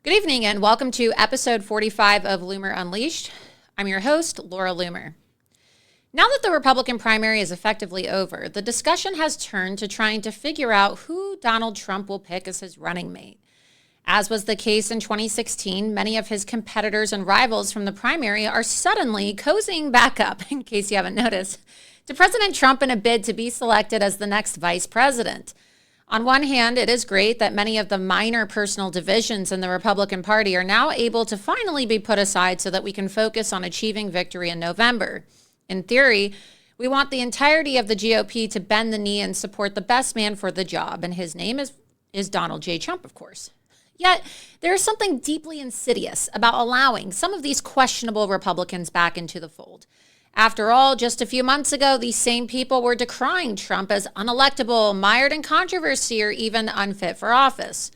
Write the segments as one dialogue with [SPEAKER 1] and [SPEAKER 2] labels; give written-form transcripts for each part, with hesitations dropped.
[SPEAKER 1] Good evening and welcome to episode 45 of Loomer Unleashed. I'm your host, Laura Loomer. Now that the Republican primary is effectively over, the discussion has turned to trying to figure out who Donald Trump will pick as his running mate. As was the case in 2016, many of his competitors and rivals from the primary are suddenly cozying back up, in case you haven't noticed, to President Trump in a bid to be selected as the next vice president. On one hand, it is great that many of the minor personal divisions in the Republican Party are now able to finally be put aside so that we can focus on achieving victory in November. In theory, we want the entirety of the GOP to bend the knee and support the best man for the job, and his name is Donald J. Trump, of course. Yet, there is something deeply insidious about allowing some of these questionable Republicans back into the fold. After all, just a few months ago, these same people were decrying Trump as unelectable, mired in controversy, or even unfit for office.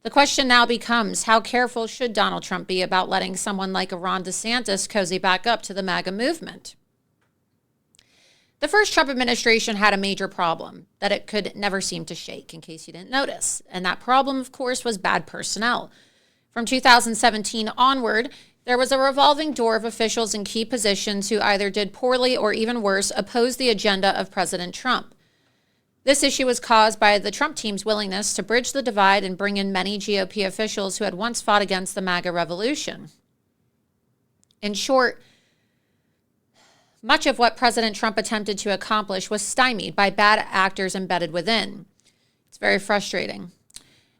[SPEAKER 1] The question now becomes, how careful should Donald Trump be about letting someone like Ron DeSantis cozy back up to the MAGA movement? The first Trump administration had a major problem that it could never seem to shake, in case you didn't notice. And that problem, of course, was bad personnel. From 2017 onward, there was a revolving door of officials in key positions who either did poorly or, even worse, opposed the agenda of President Trump. This issue was caused by the Trump team's willingness to bridge the divide and bring in many GOP officials who had once fought against the MAGA revolution. In short, much of what President Trump attempted to accomplish was stymied by bad actors embedded within. It's very frustrating.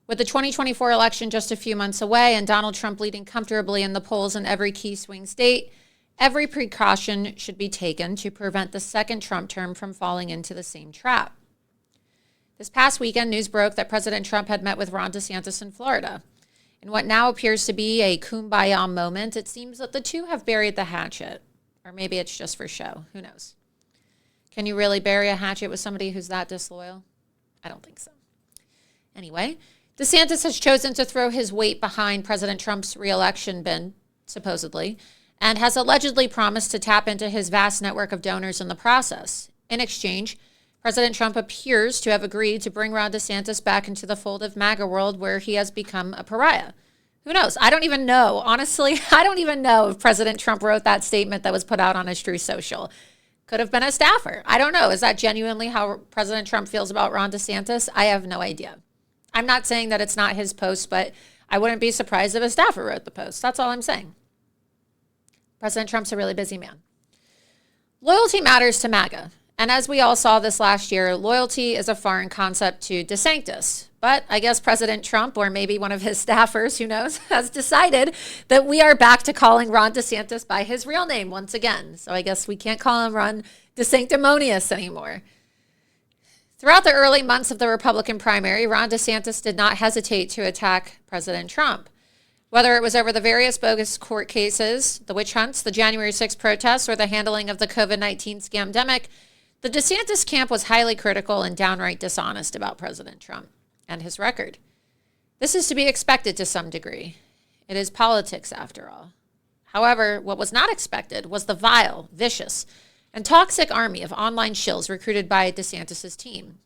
[SPEAKER 1] With the 2024 election just a few months away and Donald Trump leading comfortably in the polls in every key swing state, every precaution should be taken to prevent the second Trump term from falling into the same trap. This past weekend, news broke that President Trump had met with Ron DeSantis in Florida. In what now appears to be a kumbaya moment, it seems that the two have buried the hatchet. Or maybe it's just for show. Who knows? Can you really bury a hatchet with somebody who's that disloyal? I don't think so. Anyway, DeSantis has chosen to throw his weight behind President Trump's re-election bid, supposedly, and has allegedly promised to tap into his vast network of donors in the process. In exchange, President Trump appears to have agreed to bring Ron DeSantis back into the fold of MAGA world where he has become a pariah. Who knows? I don't even know. Honestly, I don't even know if President Trump wrote that statement that was put out on his Truth Social. Could have been a staffer. I don't know. Is that genuinely how President Trump feels about Ron DeSantis? I have no idea. I'm not saying that it's not his post, but I wouldn't be surprised if a staffer wrote the post. That's all I'm saying. President Trump's a really busy man. Loyalty matters to MAGA. And as we all saw this last year, loyalty is a foreign concept to DeSantis. But I guess President Trump, or maybe one of his staffers, who knows, has decided that we are back to calling Ron DeSantis by his real name once again. So I guess we can't call him Ron DeSanctimonious anymore. Throughout the early months of the Republican primary, Ron DeSantis did not hesitate to attack President Trump. Whether it was over the various bogus court cases, the witch hunts, the January 6th protests, or the handling of the COVID-19 scamdemic, the DeSantis camp was highly critical and downright dishonest about President Trump and his record. This is to be expected to some degree. It is politics, after all. However, what was not expected was the vile, vicious, and toxic army of online shills recruited by DeSantis' team.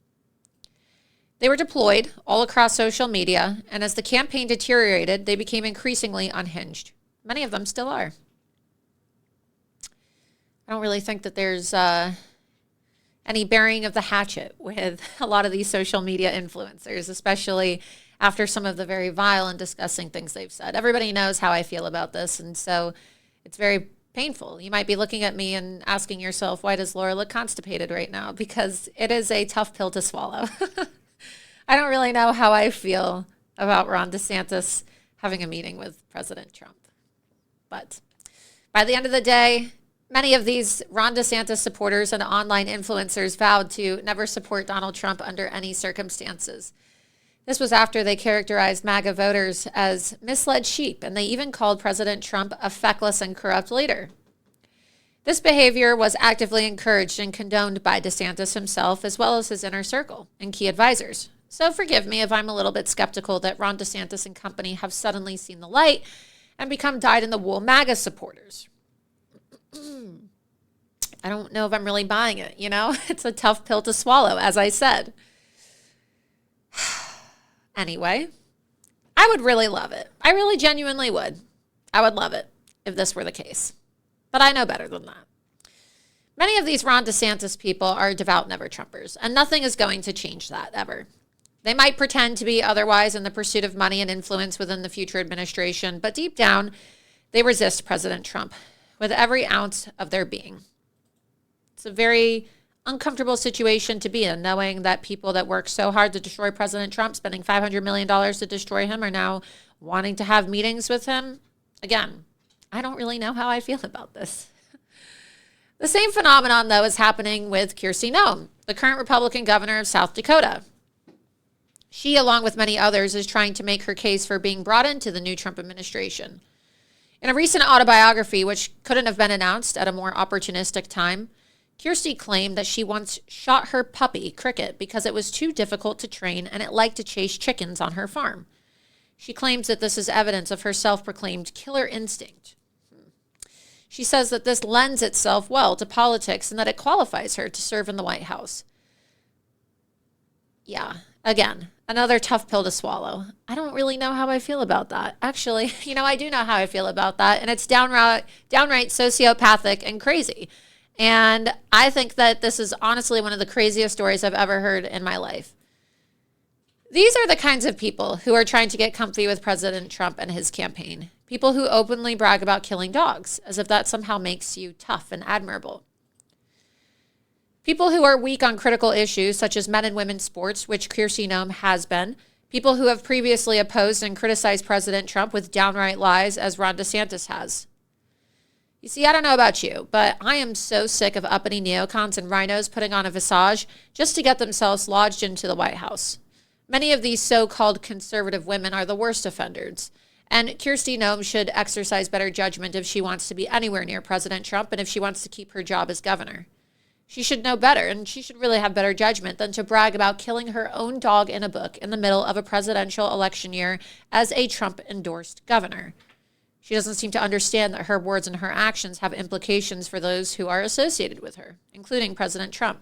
[SPEAKER 1] They were deployed all across social media, and as the campaign deteriorated, they became increasingly unhinged. Many of them still are. I don't really think that there's any burying of the hatchet with a lot of these social media influencers, especially after some of the very vile and disgusting things they've said. Everybody knows how I feel about this, and so it's very painful. You might be looking at me and asking yourself, why does Laura look constipated right now? Because it is a tough pill to swallow. I don't really know how I feel about Ron DeSantis having a meeting with President Trump. But by the end of the day, many of these Ron DeSantis supporters and online influencers vowed to never support Donald Trump under any circumstances. This was after they characterized MAGA voters as misled sheep, and they even called President Trump a feckless and corrupt leader. This behavior was actively encouraged and condoned by DeSantis himself, as well as his inner circle and key advisors. So forgive me if I'm a little bit skeptical that Ron DeSantis and company have suddenly seen the light and become dyed-in-the-wool MAGA supporters. I don't know if I'm really buying it, you know? It's a tough pill to swallow, as I said. Anyway, I would really love it. I really genuinely would. I would love it if this were the case. But I know better than that. Many of these Ron DeSantis people are devout never-Trumpers, and nothing is going to change that ever. They might pretend to be otherwise in the pursuit of money and influence within the future administration, but deep down, they resist President Trump with every ounce of their being. It's a very uncomfortable situation to be in, knowing that people that worked so hard to destroy President Trump, spending $500 million to destroy him, are now wanting to have meetings with him. Again, I don't really know how I feel about this. The same phenomenon, though, is happening with Kristi Noem, the current Republican governor of South Dakota. She, along with many others, is trying to make her case for being brought into the new Trump administration. In a recent autobiography, which couldn't have been announced at a more opportunistic time, Kristi claimed that she once shot her puppy, Cricket, because it was too difficult to train and it liked to chase chickens on her farm. She claims that this is evidence of her self-proclaimed killer instinct. She says that this lends itself well to politics and that it qualifies her to serve in the White House. Yeah, again, another tough pill to swallow. I don't really know how I feel about that. Actually, I do know how I feel about that, and it's downright sociopathic and crazy. And I think that this is honestly one of the craziest stories I've ever heard in my life. These are the kinds of people who are trying to get comfy with President Trump and his campaign. People who openly brag about killing dogs, as if that somehow makes you tough and admirable. People who are weak on critical issues, such as men and women's sports, which Kristi Noem has been. People who have previously opposed and criticized President Trump with downright lies, as Ron DeSantis has. You see, I don't know about you, but I am so sick of uppity neocons and rhinos putting on a visage just to get themselves lodged into the White House. Many of these so-called conservative women are the worst offenders. And Kristi Noem should exercise better judgment if she wants to be anywhere near President Trump and if she wants to keep her job as governor. She should know better, and she should really have better judgment than to brag about killing her own dog in a book in the middle of a presidential election year as a Trump-endorsed governor. She doesn't seem to understand that her words and her actions have implications for those who are associated with her, including President Trump.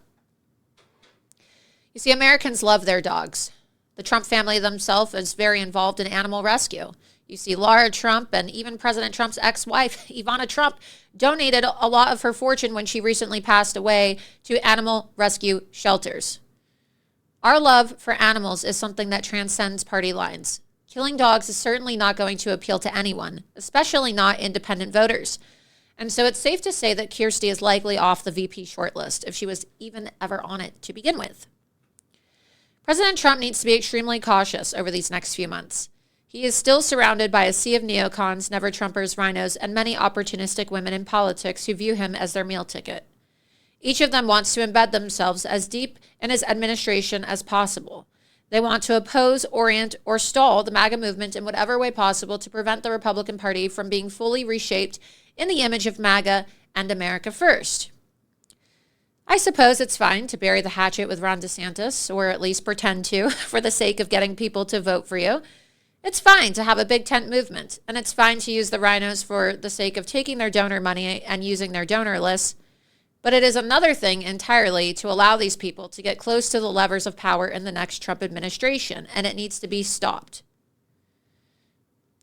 [SPEAKER 1] You see, Americans love their dogs. The Trump family themselves is very involved in animal rescue. You see, Laura Trump and even President Trump's ex-wife, Ivana Trump, donated a lot of her fortune when she recently passed away to animal rescue shelters. Our love for animals is something that transcends party lines. Killing dogs is certainly not going to appeal to anyone, especially not independent voters. And so it's safe to say that Kristi is likely off the VP shortlist, if she was even ever on it to begin with. President Trump needs to be extremely cautious over these next few months. He is still surrounded by a sea of neocons, never-Trumpers, rhinos, and many opportunistic women in politics who view him as their meal ticket. Each of them wants to embed themselves as deep in his administration as possible. They want to oppose, orient, or stall the MAGA movement in whatever way possible to prevent the Republican Party from being fully reshaped in the image of MAGA and America First. I suppose it's fine to bury the hatchet with Ron DeSantis, or at least pretend to, for the sake of getting people to vote for you. It's fine to have a big tent movement, and it's fine to use the rhinos for the sake of taking their donor money and using their donor lists. But it is another thing entirely to allow these people to get close to the levers of power in the next Trump administration, and it needs to be stopped.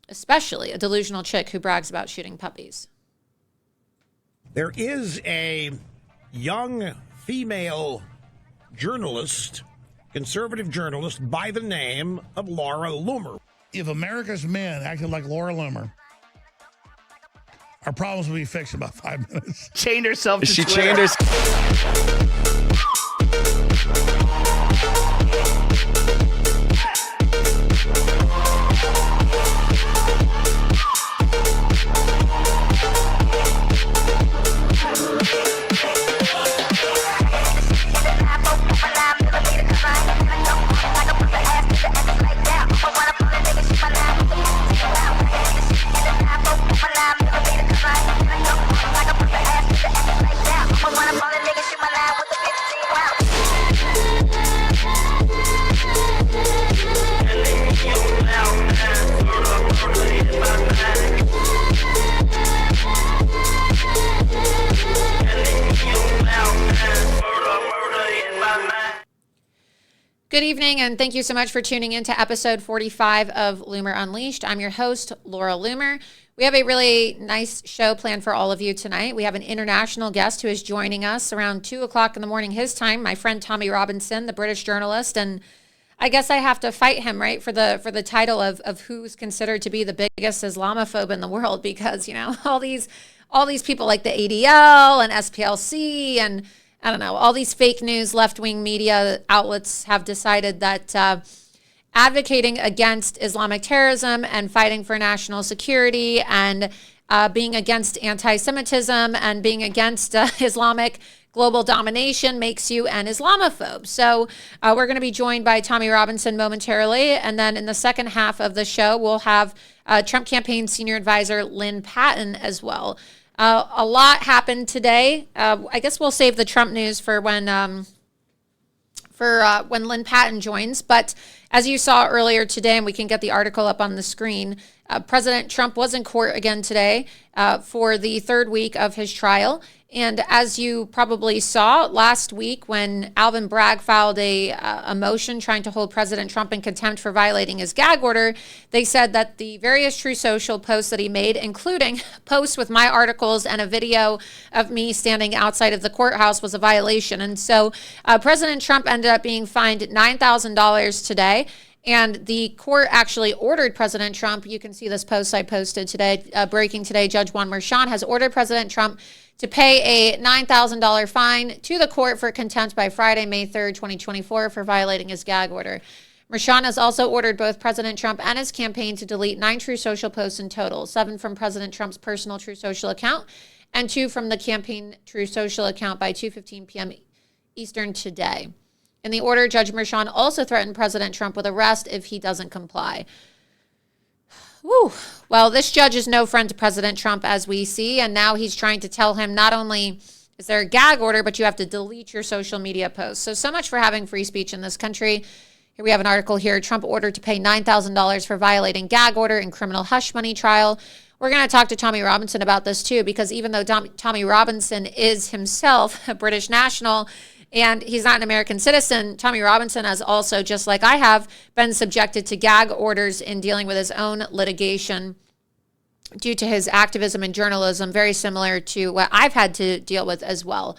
[SPEAKER 1] Especially a delusional chick who brags about shooting puppies.
[SPEAKER 2] There is a young female journalist, conservative journalist, by the name of Laura Loomer.
[SPEAKER 3] If America's men acted like Laura Loomer, our problems would be fixed in about 5 minutes.
[SPEAKER 4] Chained herself to
[SPEAKER 5] She
[SPEAKER 4] Twitter.
[SPEAKER 5] chained herself.
[SPEAKER 1] Good evening, and thank you so much for tuning in to episode 45 of Loomer Unleashed. I'm your host, Laura Loomer. We have a really nice show planned for all of you tonight. We have an international guest who is joining us around 2 o'clock in the morning his time, my friend Tommy Robinson, the British journalist. And I guess I have to fight him, right, for the title of who's considered to be the biggest Islamophobe in the world, because, you know, all these people like the ADL and SPLC and I don't know, all these fake news left-wing media outlets have decided that advocating against Islamic terrorism and fighting for national security and being against anti-Semitism and being against Islamic global domination makes you an Islamophobe. So we're going to be joined by Tommy Robinson momentarily. And then in the second half of the show, we'll have Trump campaign senior advisor Lynn Patton as well. A lot happened today. I guess we'll save the Trump news for when Lynn Patton joins. But as you saw earlier today, and we can get the article up on the screen, President Trump was in court again today for the third week of his trial. And as you probably saw last week when Alvin Bragg filed a motion trying to hold President Trump in contempt for violating his gag order, they said that the various True Social posts that he made, including posts with my articles and a video of me standing outside of the courthouse, was a violation. And so President Trump ended up being fined $9,000 today. And the court actually ordered President Trump, you can see this post I posted today, breaking today, Judge Juan Merchan has ordered President Trump to pay a $9,000 fine to the court for contempt by Friday, May 3rd, 2024, for violating his gag order. Merchan has also ordered both President Trump and his campaign to delete 9 True Social posts in total, 7 from President Trump's personal True Social account and 2 from the campaign True Social account by 2:15 p.m. Eastern today. In the order, Judge Merchan also threatened President Trump with arrest if he doesn't comply. Woo. Well, this judge is no friend to President Trump, as we see, and now he's trying to tell him not only is there a gag order, but you have to delete your social media posts. So much for having free speech in this country. Here we have an article here. Trump ordered to pay $9,000 for violating gag order in criminal hush money trial. We're going to talk to Tommy Robinson about this too, because even though Tommy Robinson is himself a British national, and he's not an American citizen, Tommy Robinson has also, just like I have, been subjected to gag orders in dealing with his own litigation due to his activism and journalism, very similar to what I've had to deal with as well.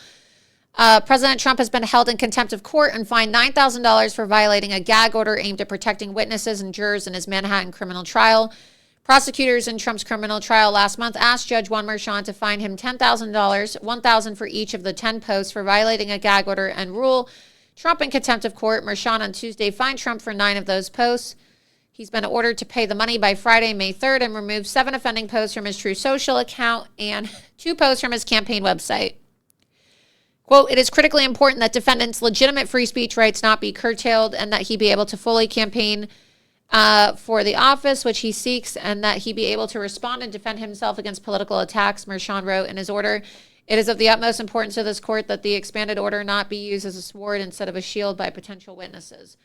[SPEAKER 1] President Trump has been held in contempt of court and fined $9,000 for violating a gag order aimed at protecting witnesses and jurors in his Manhattan criminal trial. Prosecutors in Trump's criminal trial last month asked Judge Juan Merchan to fine him $10,000, $1,000 for each of the 10 posts for violating a gag order and rule Trump in contempt of court. Merchan on Tuesday fined Trump for 9 of those posts. He's been ordered to pay the money by Friday, May 3rd, and remove 7 offending posts from his True Social account and 2 posts from his campaign website. Quote, "It is critically important that defendants' legitimate free speech rights not be curtailed and that he be able to fully campaign for the office which he seeks, and that he be able to respond and defend himself against political attacks," Merchan wrote in his order. "It is of the utmost importance to this court that the expanded order not be used as a sword instead of a shield by potential witnesses."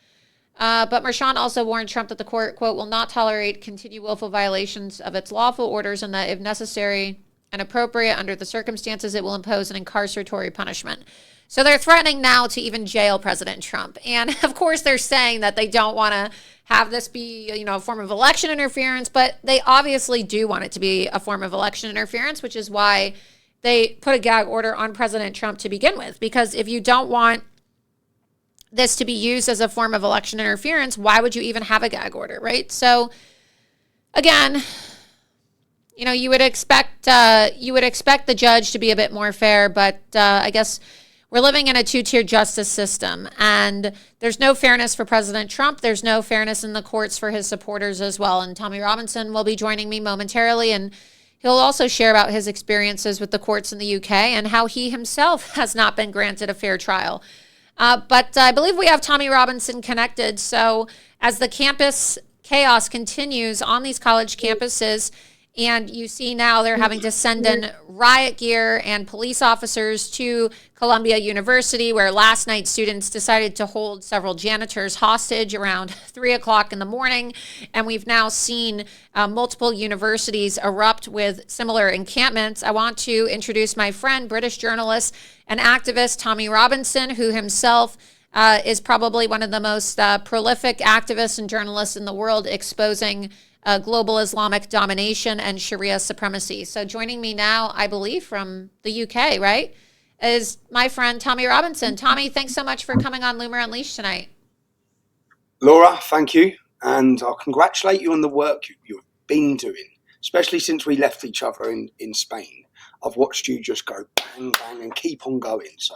[SPEAKER 1] But Merchan also warned Trump that the court, quote, "will not tolerate continued willful violations of its lawful orders, and that if necessary and appropriate under the circumstances, it will impose an incarceratory punishment." So they're threatening now to even jail President Trump. And of course, they're saying that they don't want to have this be, a form of election interference, but they obviously do want it to be a form of election interference, which is why they put a gag order on President Trump to begin with. Because if you don't want this to be used as a form of election interference, why would you even have a gag order, right? So again, you would expect the judge to be a bit more fair, but I guess we're living in a 2-tier justice system, and there's no fairness for President Trump. There's no fairness in the courts for his supporters as well. And Tommy Robinson will be joining me momentarily, and he'll also share about his experiences with the courts in the UK and how he himself has not been granted a fair trial. But I believe we have Tommy Robinson connected. So as the campus chaos continues on these college campuses, and you see now they're having to send in riot gear and police officers to Columbia University, where last night students decided to hold several janitors hostage around 3 o'clock in the morning. And we've now seen multiple universities erupt with similar encampments. I want to introduce my friend, British journalist and activist Tommy Robinson, who himself is probably one of the most prolific activists and journalists in the world, exposing global Islamic domination and Sharia supremacy. So joining me now, I believe from the UK, right, is my friend Tommy Robinson. Tommy, thanks so much for coming on Loomer Unleashed tonight.
[SPEAKER 4] Laura, thank you. And I'll congratulate you on the work you've been doing, especially since we left each other in Spain. I've watched you just go bang, bang and keep on going. So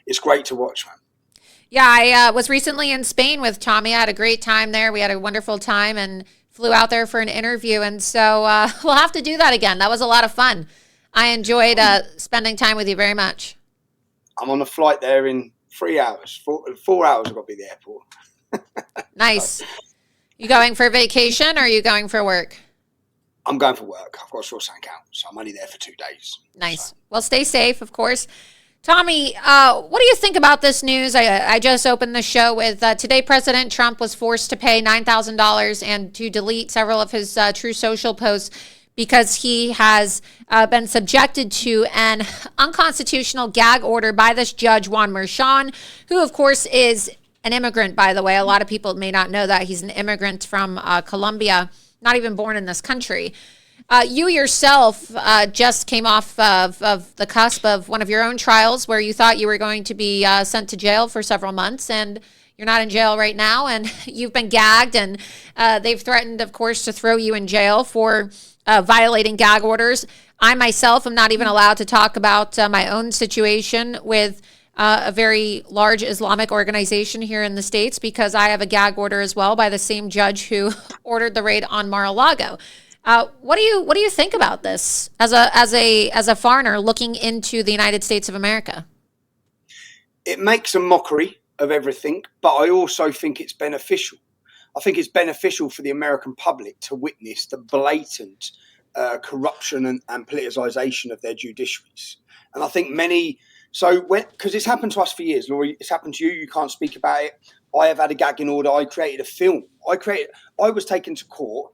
[SPEAKER 4] it's great to watch, man.
[SPEAKER 1] Yeah, I was recently in Spain with Tommy. I had a great time there. We had a wonderful time and flew out there for an interview. And so we'll have to do that again. That was a lot of fun. I enjoyed spending time with you very much.
[SPEAKER 4] I'm on a flight there in 3 hours. 4 hours I've got to be at the airport.
[SPEAKER 1] Nice. You going for vacation or are you going for work?
[SPEAKER 4] I'm going for work. I've got to sort something out. So I'm only there for 2 days.
[SPEAKER 1] Nice. So. Well, stay safe, of course. Tommy, what do you think about this news? I just opened the show with today President Trump was forced to pay $9,000 and to delete several of his True Social posts because he has been subjected to an unconstitutional gag order by this judge, Juan Merchan, who, of course, is an immigrant, by the way. A lot of people may not know that. He's an immigrant from Colombia, not even born in this country. You yourself just came off of the cusp of one of your own trials where you thought you were going to be sent to jail for several months, and you're not in jail right now, and you've been gagged, and they've threatened, of course, to throw you in jail for violating gag orders. I myself am not even allowed to talk about my own situation with a very large Islamic organization here in the States because I have a gag order as well by the same judge who ordered the raid on Mar-a-Lago. What do you think about this as a foreigner looking into the United States of America?
[SPEAKER 4] It makes a mockery of everything, but I also think it's beneficial. I think it's beneficial for the American public to witness the blatant corruption and politicization of their judiciaries. And I think because it's happened to us for years, Laurie, it's happened to you. You can't speak about it. I have had a gagging order. I created a film. I was taken to court.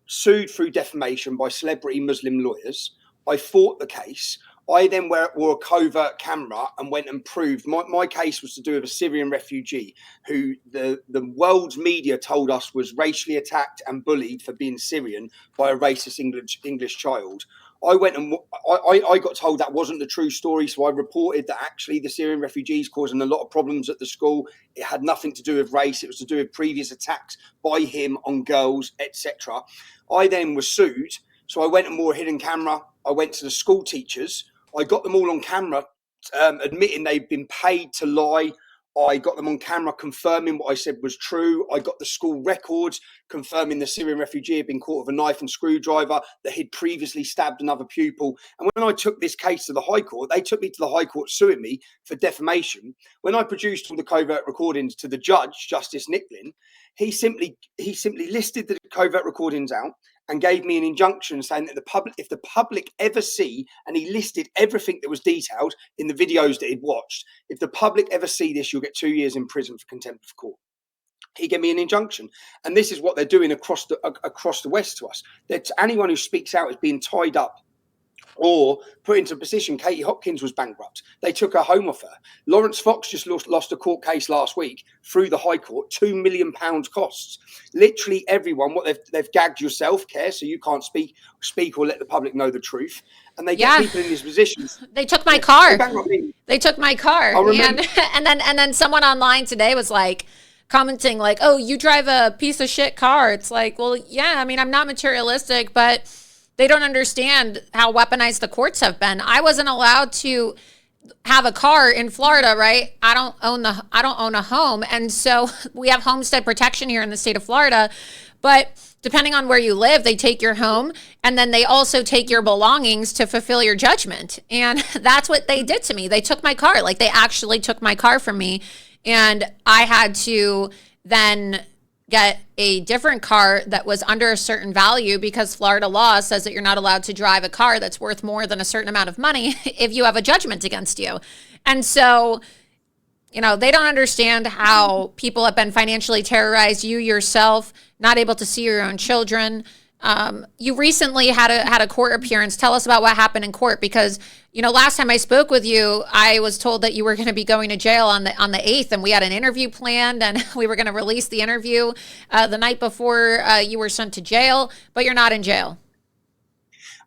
[SPEAKER 4] Sued through defamation by celebrity Muslim lawyers. I fought the case. I then wore a covert camera and went and proved my case was to do with a Syrian refugee who the world's media told us was racially attacked and bullied for being Syrian by a racist English child. I went and I got told that wasn't the true story, so I reported that actually the Syrian refugees causing a lot of problems at the school. It had nothing to do with race. It was to do with previous attacks by him on girls, etc. I then was sued, so I went and wore a hidden camera. I went to the school teachers. I got them all on camera, admitting they'd been paid to lie. I got them on camera confirming what I said was true. I got the school records confirming the Syrian refugee had been caught with a knife and screwdriver, that he'd previously stabbed another pupil. And when I took this case to the High Court, they took me to the High Court suing me for defamation. When I produced all the covert recordings to the judge, Justice Nicklin, he simply listed the covert recordings out and gave me an injunction saying that if the public ever see, and he listed everything that was detailed in the videos that he'd watched, if the public ever see this, you'll get 2 years in prison for contempt of court. He gave me an injunction. And this is what they're doing across the West to us. That anyone who speaks out is being tied up or put into a position. Katie Hopkins was bankrupt. They took her home off her. Lawrence Fox just lost a court case last week through the High Court, £2 million costs. Literally everyone, they've gagged yourself, Care, so you can't speak or let the public know the truth. And they get people in these positions.
[SPEAKER 1] They took my car. They took my car. And then someone online today was like, commenting like, oh, you drive a piece of shit car. It's like, well, yeah, I mean, I'm not materialistic, but they don't understand how weaponized the courts have been. I wasn't allowed to have a car in Florida, right? I don't own a home. And so we have homestead protection here in the state of Florida, but depending on where you live, they take your home and then they also take your belongings to fulfill your judgment. And that's what they did to me. They took my car. Like, they actually took my car from me, and I had to then get a different car that was under a certain value because Florida law says that you're not allowed to drive a car that's worth more than a certain amount of money if you have a judgment against you. And so, you know, they don't understand how people have been financially terrorized. You yourself, not able to see your own children, You recently had a court appearance. Tell us about what happened in court, because last time I spoke with you, I was told that you were going to be going to jail on the 8th, and we had an interview planned, and we were going to release the interview the night before you were sent to jail, but you're not in jail.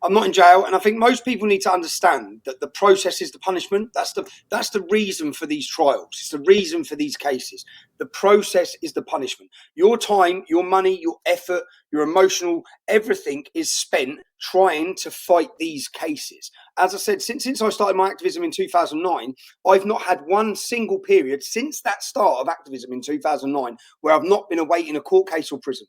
[SPEAKER 4] I'm not in jail, and I think most people need to understand that the process is the punishment. That's the reason for these trials. It's the reason for these cases. The process is the punishment. Your time, your money, your effort, your emotional, everything is spent trying to fight these cases. As I said, since I started my activism in 2009, I've not had one single period since that start of activism in 2009 where I've not been awaiting a court case or prison.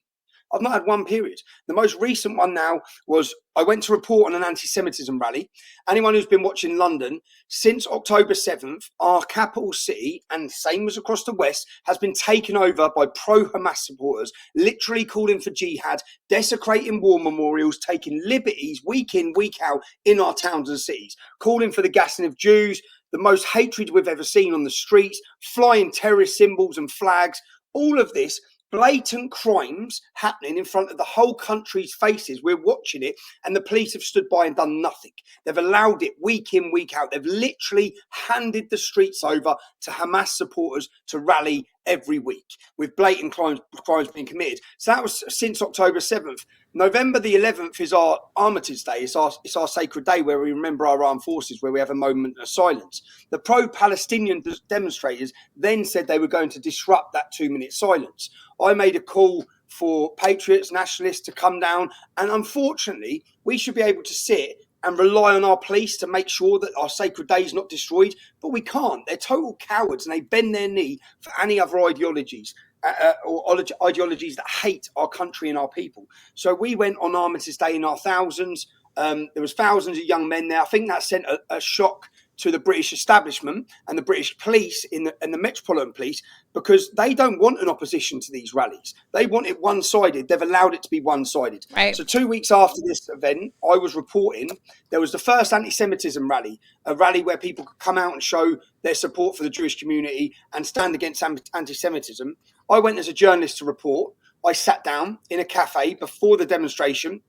[SPEAKER 4] I've not had one period. The most recent one now was I went to report on an anti-Semitism rally. Anyone who's been watching London, since October 7th, our capital city, and same as across the West, has been taken over by pro-Hamas supporters, literally calling for jihad, desecrating war memorials, taking liberties week in, week out in our towns and cities, calling for the gassing of Jews, the most hatred we've ever seen on the streets, flying terrorist symbols and flags, all of this. Blatant crimes happening in front of the whole country's faces. We're watching it, and the police have stood by and done nothing. They've allowed it week in, week out. They've literally handed the streets over to Hamas supporters to rally every week with blatant crimes being committed. So that was since October 7th. November the 11th is our Armitage Day. It's our sacred day where we remember our armed forces, where we have a moment of silence. The pro-Palestinian demonstrators then said they were going to disrupt that 2-minute silence. I made a call for patriots, nationalists to come down, and unfortunately, we should be able to sit and rely on our police to make sure that our sacred day is not destroyed, but we can't. They're total cowards, and they bend their knee for any other ideologies. Or ideologies that hate our country and our people. So we went on Armitage Day in our thousands. There was thousands of young men there. I think that sent a shock to the British establishment and the British police and the Metropolitan Police, because they don't want an opposition to these rallies. They want it one-sided. They've allowed it to be one-sided.
[SPEAKER 1] Right.
[SPEAKER 4] So 2 weeks after this event, I was reporting there was the first anti-Semitism rally, a rally where people could come out and show their support for the Jewish community and stand against anti-Semitism. I went as a journalist to report. I sat down in a cafe before the demonstration,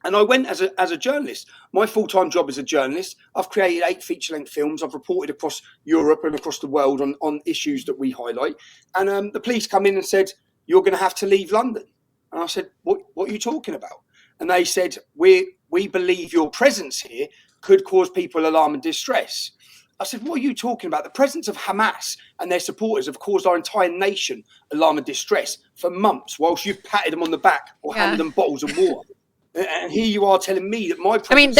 [SPEAKER 4] and I went as a journalist. My full-time job as a journalist, I've created 8 feature-length films. I've reported across Europe and across the world on issues that we highlight. And the police come in and said, "You're going to have to leave London." And I said, what are you talking about? And they said, we believe your presence here could cause people alarm and distress. I said, what are you talking about? The presence of Hamas and their supporters have caused our entire nation alarm and distress for months, whilst you've patted them on the back or handed them bottles of water. And here you are telling me that my presence...
[SPEAKER 1] I mean,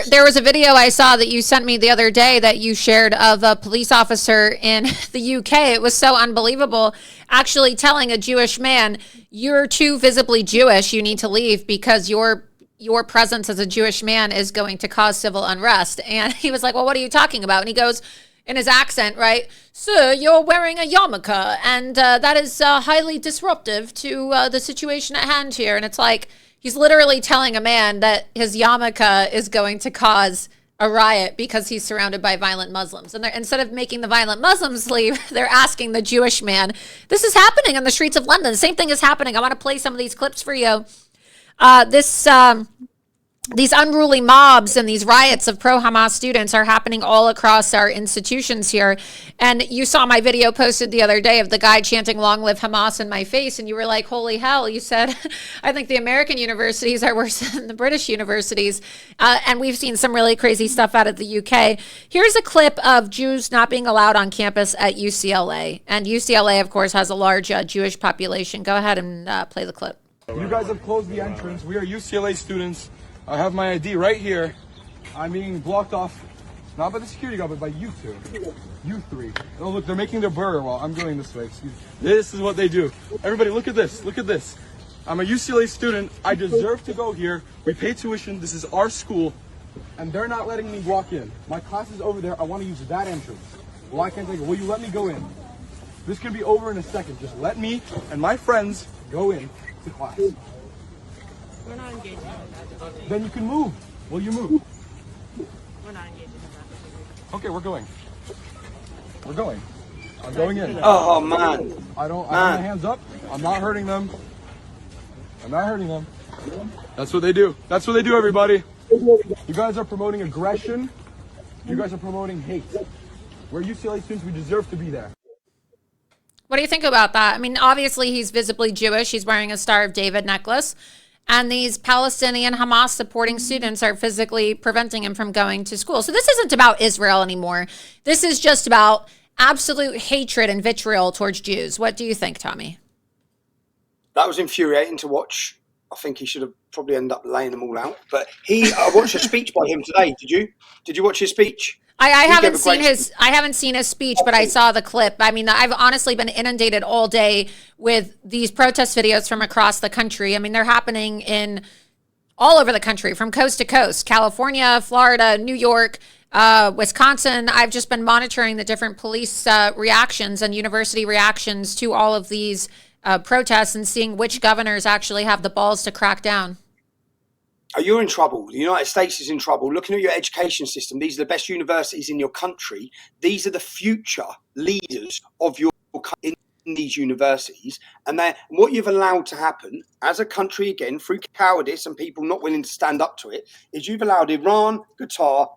[SPEAKER 1] there was a video I saw that you sent me the other day that you shared of a police officer in the UK. It was so unbelievable, actually telling a Jewish man, "You're too visibly Jewish, you need to leave because your presence as a Jewish man is going to cause civil unrest." And he was like, "Well, what are you talking about?" And he goes, in his accent, right, "Sir, you're wearing a yarmulke, and that is highly disruptive to the situation at hand here." And it's like, he's literally telling a man that his yarmulke is going to cause a riot because he's surrounded by violent Muslims. And instead of making the violent Muslims leave, they're asking the Jewish man. This is happening on the streets of London. The same thing is happening. I want to play some of these clips for you. These unruly mobs and these riots of pro-Hamas students are happening all across our institutions here. And you saw my video posted the other day of the guy chanting "Long live Hamas" in my face, and you were like, holy hell. You said, I think the American universities are worse than the British universities. And we've seen some really crazy stuff out of the UK. Here's a clip of Jews not being allowed on campus at UCLA. And UCLA, of course, has a large Jewish population. Go ahead and play the clip.
[SPEAKER 6] You guys have closed the entrance. We are UCLA students. I have my ID right here. I'm being blocked off, not by the security guard, but by you two. You three. Oh, look, they're making their burger while I'm going this way. Excuse me. This is what they do. Everybody, look at this. Look at this. I'm a UCLA student. I deserve to go here. We pay tuition. This is our school. And they're not letting me walk in. My class is over there. I want to use that entrance. Well, I can't take it. Will you let me go in? This can be over in a second. Just let me and my friends go in to class.
[SPEAKER 7] We're not engaging in that.
[SPEAKER 6] Then you can move. Will you move?
[SPEAKER 7] We're not engaging in that.
[SPEAKER 6] Okay, we're going. We're going. I'm going in.
[SPEAKER 4] Oh, man.
[SPEAKER 6] I don't have my hands up. I'm not hurting them. I'm not hurting them. That's what they do. That's what they do, everybody. You guys are promoting aggression. You guys are promoting hate. We're UCLA students. We deserve to be there.
[SPEAKER 1] What do you think about that? I mean, obviously he's visibly Jewish. He's wearing a Star of David necklace. And these Palestinian Hamas supporting students are physically preventing him from going to school. So this isn't about Israel anymore. This is just about absolute hatred and vitriol towards Jews. What do you think, Tommy?
[SPEAKER 4] That was infuriating to watch. I think he should have probably ended up laying them all out. But I watched a speech by him today. Did you? Did you watch his speech?
[SPEAKER 1] I haven't seen his speech, but I saw the clip. I mean, I've honestly been inundated all day with these protest videos from across the country. I mean, they're happening in all over the country, from coast to coast, California, Florida, New York, Wisconsin. I've just been monitoring the different police reactions and university reactions to all of these protests and seeing which governors actually have the balls to crack down.
[SPEAKER 4] Oh, you're in trouble. The United States is in trouble. Looking at your education system, these are the best universities in your country. These are the future leaders of your country in these universities. And what you've allowed to happen as a country, again, through cowardice and people not willing to stand up to it, is you've allowed Iran, Qatar,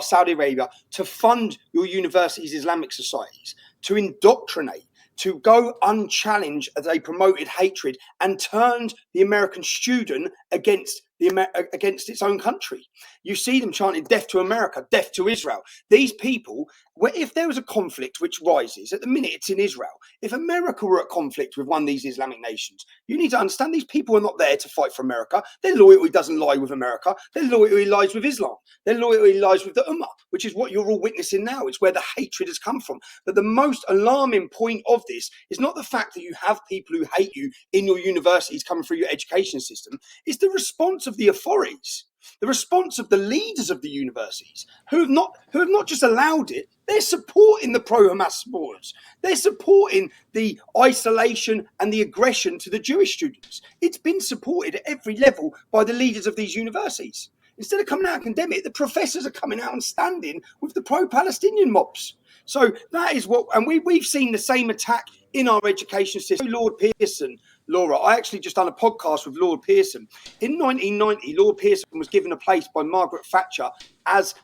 [SPEAKER 4] Saudi Arabia to fund your universities' Islamic societies, to indoctrinate, to go unchallenged as they promoted hatred and turned the American student against its own country. You see them chanting death to America, death to Israel. These people, if there was a conflict which rises, at the minute it's in Israel. If America were at conflict with one of these Islamic nations, you need to understand these people are not there to fight for America. Their loyalty doesn't lie with America. Their loyalty lies with Islam. Their loyalty lies with the Ummah, which is what you're all witnessing now. It's where the hatred has come from. But the most alarming point of this is not the fact that you have people who hate you in your universities coming through your education system. It's the response of the authorities, the response of the leaders of the universities who have not just allowed it, they're supporting the pro-Hamas supporters. They're supporting the isolation and the aggression to the Jewish students. It's been supported at every level by the leaders of these universities. Instead of coming out and condemning it, the professors are coming out and standing with the pro-Palestinian mobs. So that is what, and we've seen the same attack in our education system. Lord Pearson, Laura, I actually just done a podcast with Lord Pearson. In 1990, Lord Pearson was given a place by Margaret Thatcher as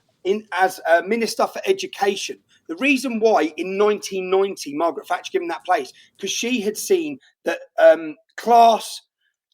[SPEAKER 4] Minister for Education. The reason why in 1990 Margaret Thatcher given that place, because she had seen that class,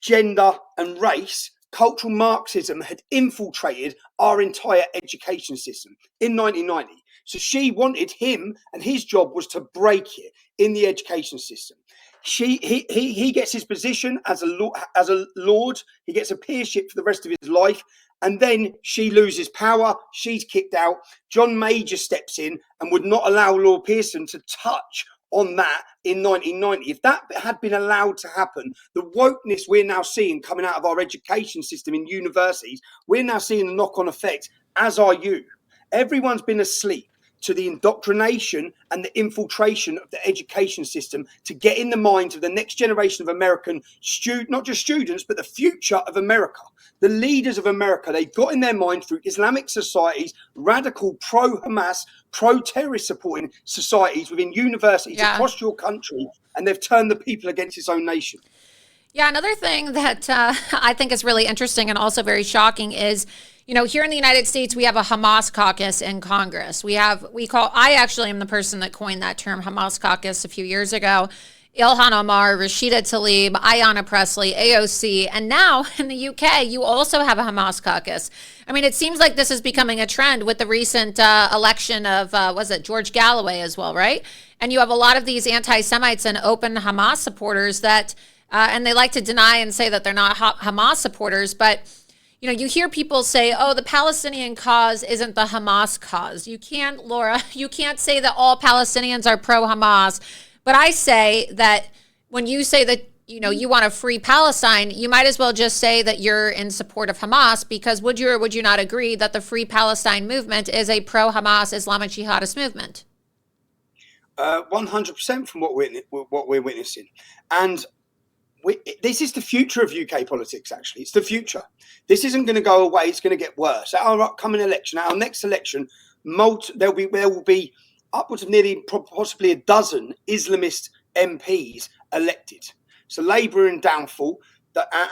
[SPEAKER 4] gender and race, cultural Marxism had infiltrated our entire education system in 1990. So she wanted him, and his job was to break it in the education system. He gets his position as a lord. He gets a peership for the rest of his life, and then she loses power. She's kicked out. John Major steps in and would not allow Lord Pearson to touch on that in 1990. If that had been allowed to happen, the wokeness we're now seeing coming out of our education system in universities, we're now seeing the knock-on effect, as are you. Everyone's been asleep to the indoctrination and the infiltration of the education system to get in the minds of the next generation of American not just students, but the future of America. The leaders of America, they've got in their mind through Islamic societies, radical pro-Hamas, pro-terrorist supporting societies within universities across your country, and they've turned the people against its own nation.
[SPEAKER 1] Yeah, another thing that I think is really interesting and also very shocking is, here in the United States, we have a Hamas caucus in Congress. I actually am the person that coined that term, Hamas caucus, a few years ago. Ilhan Omar, Rashida Tlaib, Ayanna Pressley, AOC, and now in the UK, you also have a Hamas caucus. I mean, it seems like this is becoming a trend with the recent election of, George Galloway as well, right? And you have a lot of these anti-Semites and open Hamas supporters that, and they like to deny and say that they're not Hamas supporters, but you hear people say, oh, the Palestinian cause isn't the Hamas cause. Laura, you can't say that all Palestinians are pro-Hamas. But I say that when you say that, you want to free Palestine, you might as well just say that you're in support of Hamas, because would you or would you not agree that the Free Palestine movement is a pro-Hamas Islamic jihadist movement?
[SPEAKER 4] 100% from what we're witnessing. And this is the future of UK politics, actually. It's the future. This isn't going to go away. It's going to get worse. At our upcoming election, our next election, there will be upwards of nearly possibly a dozen Islamist MPs elected. So Labour are in downfall.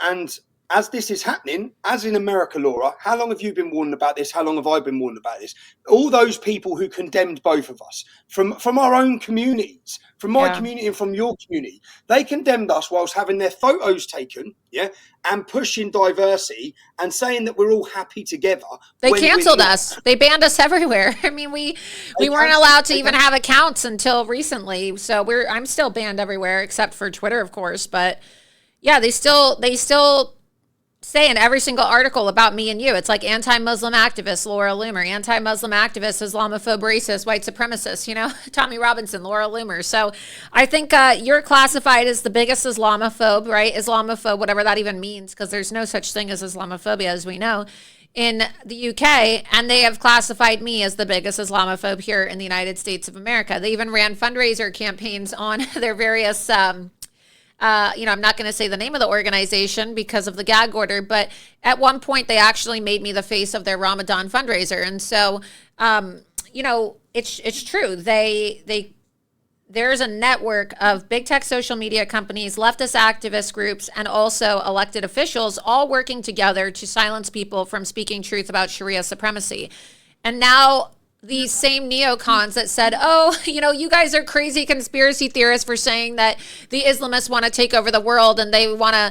[SPEAKER 4] And as this is happening, as in America, Laura, how long have you been warned about this? How long have I been warned about this? All those people who condemned both of us from our own communities, from my community and from your community, they condemned us whilst having their photos taken, and pushing diversity and saying that we're all happy together.
[SPEAKER 1] They canceled us. They banned us everywhere. I mean, we weren't allowed to even have accounts until recently. So I'm still banned everywhere except for Twitter, of course. But yeah, they still say in every single article about me and you, it's like anti-Muslim activist Laura Loomer, anti-Muslim activist, Islamophobe, racist, white supremacist, Tommy Robinson, Laura Loomer. So I think you're classified as the biggest Islamophobe, right? Islamophobe, whatever that even means, because there's no such thing as Islamophobia, as we know, in the UK. And they have classified me as the biggest Islamophobe here in the United States of America. They even ran fundraiser campaigns on their various I'm not going to say the name of the organization because of the gag order, but at one point they actually made me the face of their Ramadan fundraiser. And so, it's true. There's a network of big tech social media companies, leftist activist groups, and also elected officials all working together to silence people from speaking truth about Sharia supremacy. And now these same neocons that said, you guys are crazy conspiracy theorists for saying that the Islamists want to take over the world and they want to,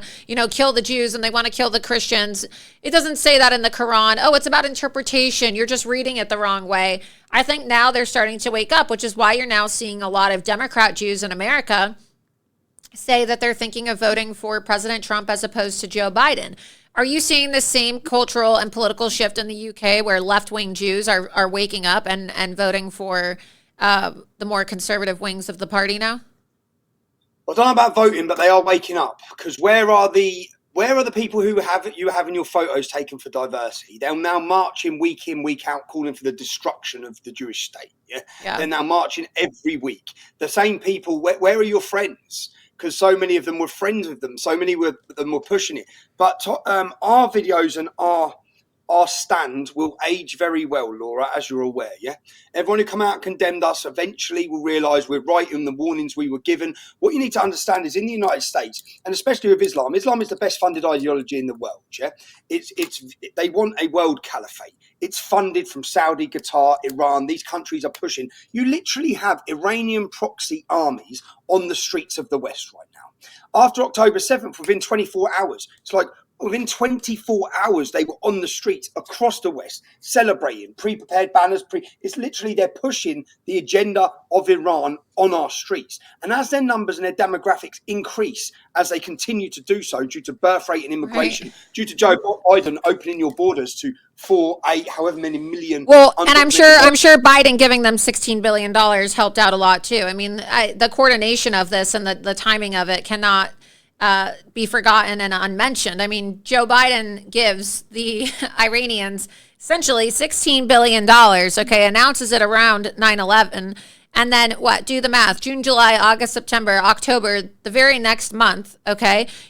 [SPEAKER 1] kill the Jews and they want to kill the Christians. It doesn't say that in the Quran. Oh, it's about interpretation. You're just reading it the wrong way. I think now they're starting to wake up, which is why you're now seeing a lot of Democrat Jews in America say that they're thinking of voting for President Trump as opposed to Joe Biden. Are you seeing the same cultural and political shift in the UK where left-wing Jews are waking up and voting for the more conservative wings of the party now?
[SPEAKER 4] I don't know about voting, but they are waking up, because where are the people who you having your photos taken for diversity? They're now marching week in, week out, calling for the destruction of the Jewish state. Yeah. They're now marching every week. The same people. Where are your friends? Because so many of them were friends with them. So many of them were pushing it. But our videos and our stand will age very well, Laura, as you're aware, yeah? Everyone who come out and condemned us eventually will realise we're right in the warnings we were given. What you need to understand is in the United States, and especially with Islam is the best funded ideology in the world, yeah? They want a world caliphate. It's funded from Saudi, Qatar, Iran. These countries are pushing. You literally have Iranian proxy armies on the streets of the West right now. After October 7th, within 24 hours, it's like within 24 hours, they were on the streets across the West, celebrating, pre-prepared banners. It's literally they're pushing the agenda of Iran on our streets. And as their numbers and their demographics increase, as they continue to do so due to birth rate and immigration, due to Joe Biden opening your borders to 4, 8, however many million.
[SPEAKER 1] Well, and I'm sure Biden giving them $16 billion helped out a lot too. I mean, the coordination of this and the timing of it cannot be forgotten and unmentioned. I mean, Joe Biden gives the Iranians essentially $16 billion, announces it around 9/11, and then do the math, June, July, August, September, October, the very next month,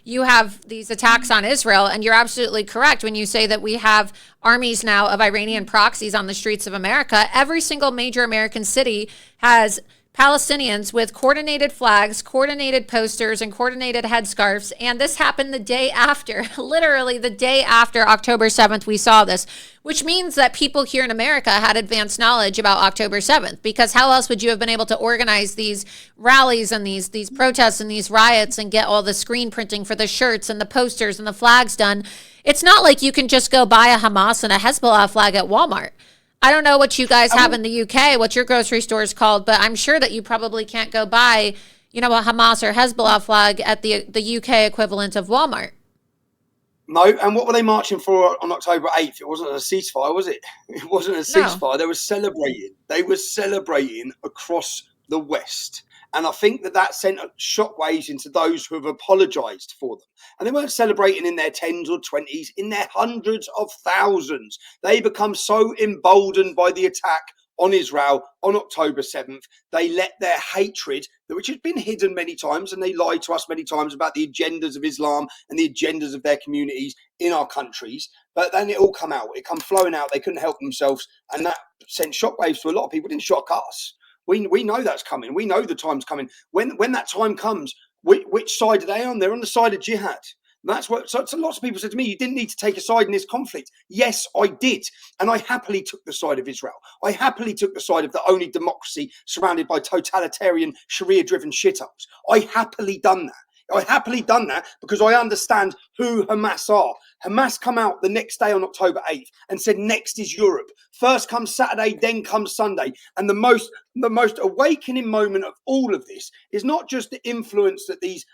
[SPEAKER 1] you have these attacks on Israel, and you're absolutely correct when you say that we have armies now of Iranian proxies on the streets of America. Every single major American city has Palestinians with coordinated flags, coordinated posters, and coordinated headscarves. And this happened the day after, literally the day after October 7th, we saw this, which means that people here in America had advanced knowledge about October 7th, because how else would you have been able to organize these rallies and these protests and these riots and get all the screen printing for the shirts and the posters and the flags done? It's not like you can just go buy a Hamas and a Hezbollah flag at Walmart. I don't know what you guys have in the UK, what your grocery store is called, but I'm sure that you probably can't go buy, a Hamas or Hezbollah flag at the UK equivalent of Walmart.
[SPEAKER 4] No, and what were they marching for on October 8th? It wasn't a ceasefire, was it? It wasn't a ceasefire. No. They were celebrating. They were celebrating across the West. And I think that sent shockwaves into those who have apologised for them. And they weren't celebrating in their 10s or 20s, in their hundreds of thousands. They become so emboldened by the attack on Israel on October 7th. They let their hatred, which has been hidden many times, and they lied to us many times about the agendas of Islam and the agendas of their communities in our countries. But then it all come out. It come flowing out. They couldn't help themselves. And that sent shockwaves to a lot of people. It didn't shock us. We know that's coming. We know the time's coming. When that time comes, which side are they on? They're on the side of jihad. That's what, so lots of people said to me, you didn't need to take a side in this conflict. Yes, I did. And I happily took the side of Israel. I happily took the side of the only democracy surrounded by totalitarian, Sharia-driven shitholes. I happily done that. I happily done that because I understand who Hamas are. Hamas come out the next day on October 8th and said, next is Europe. First comes Saturday, then comes Sunday. And the most awakening moment of all of this is not just the influence that these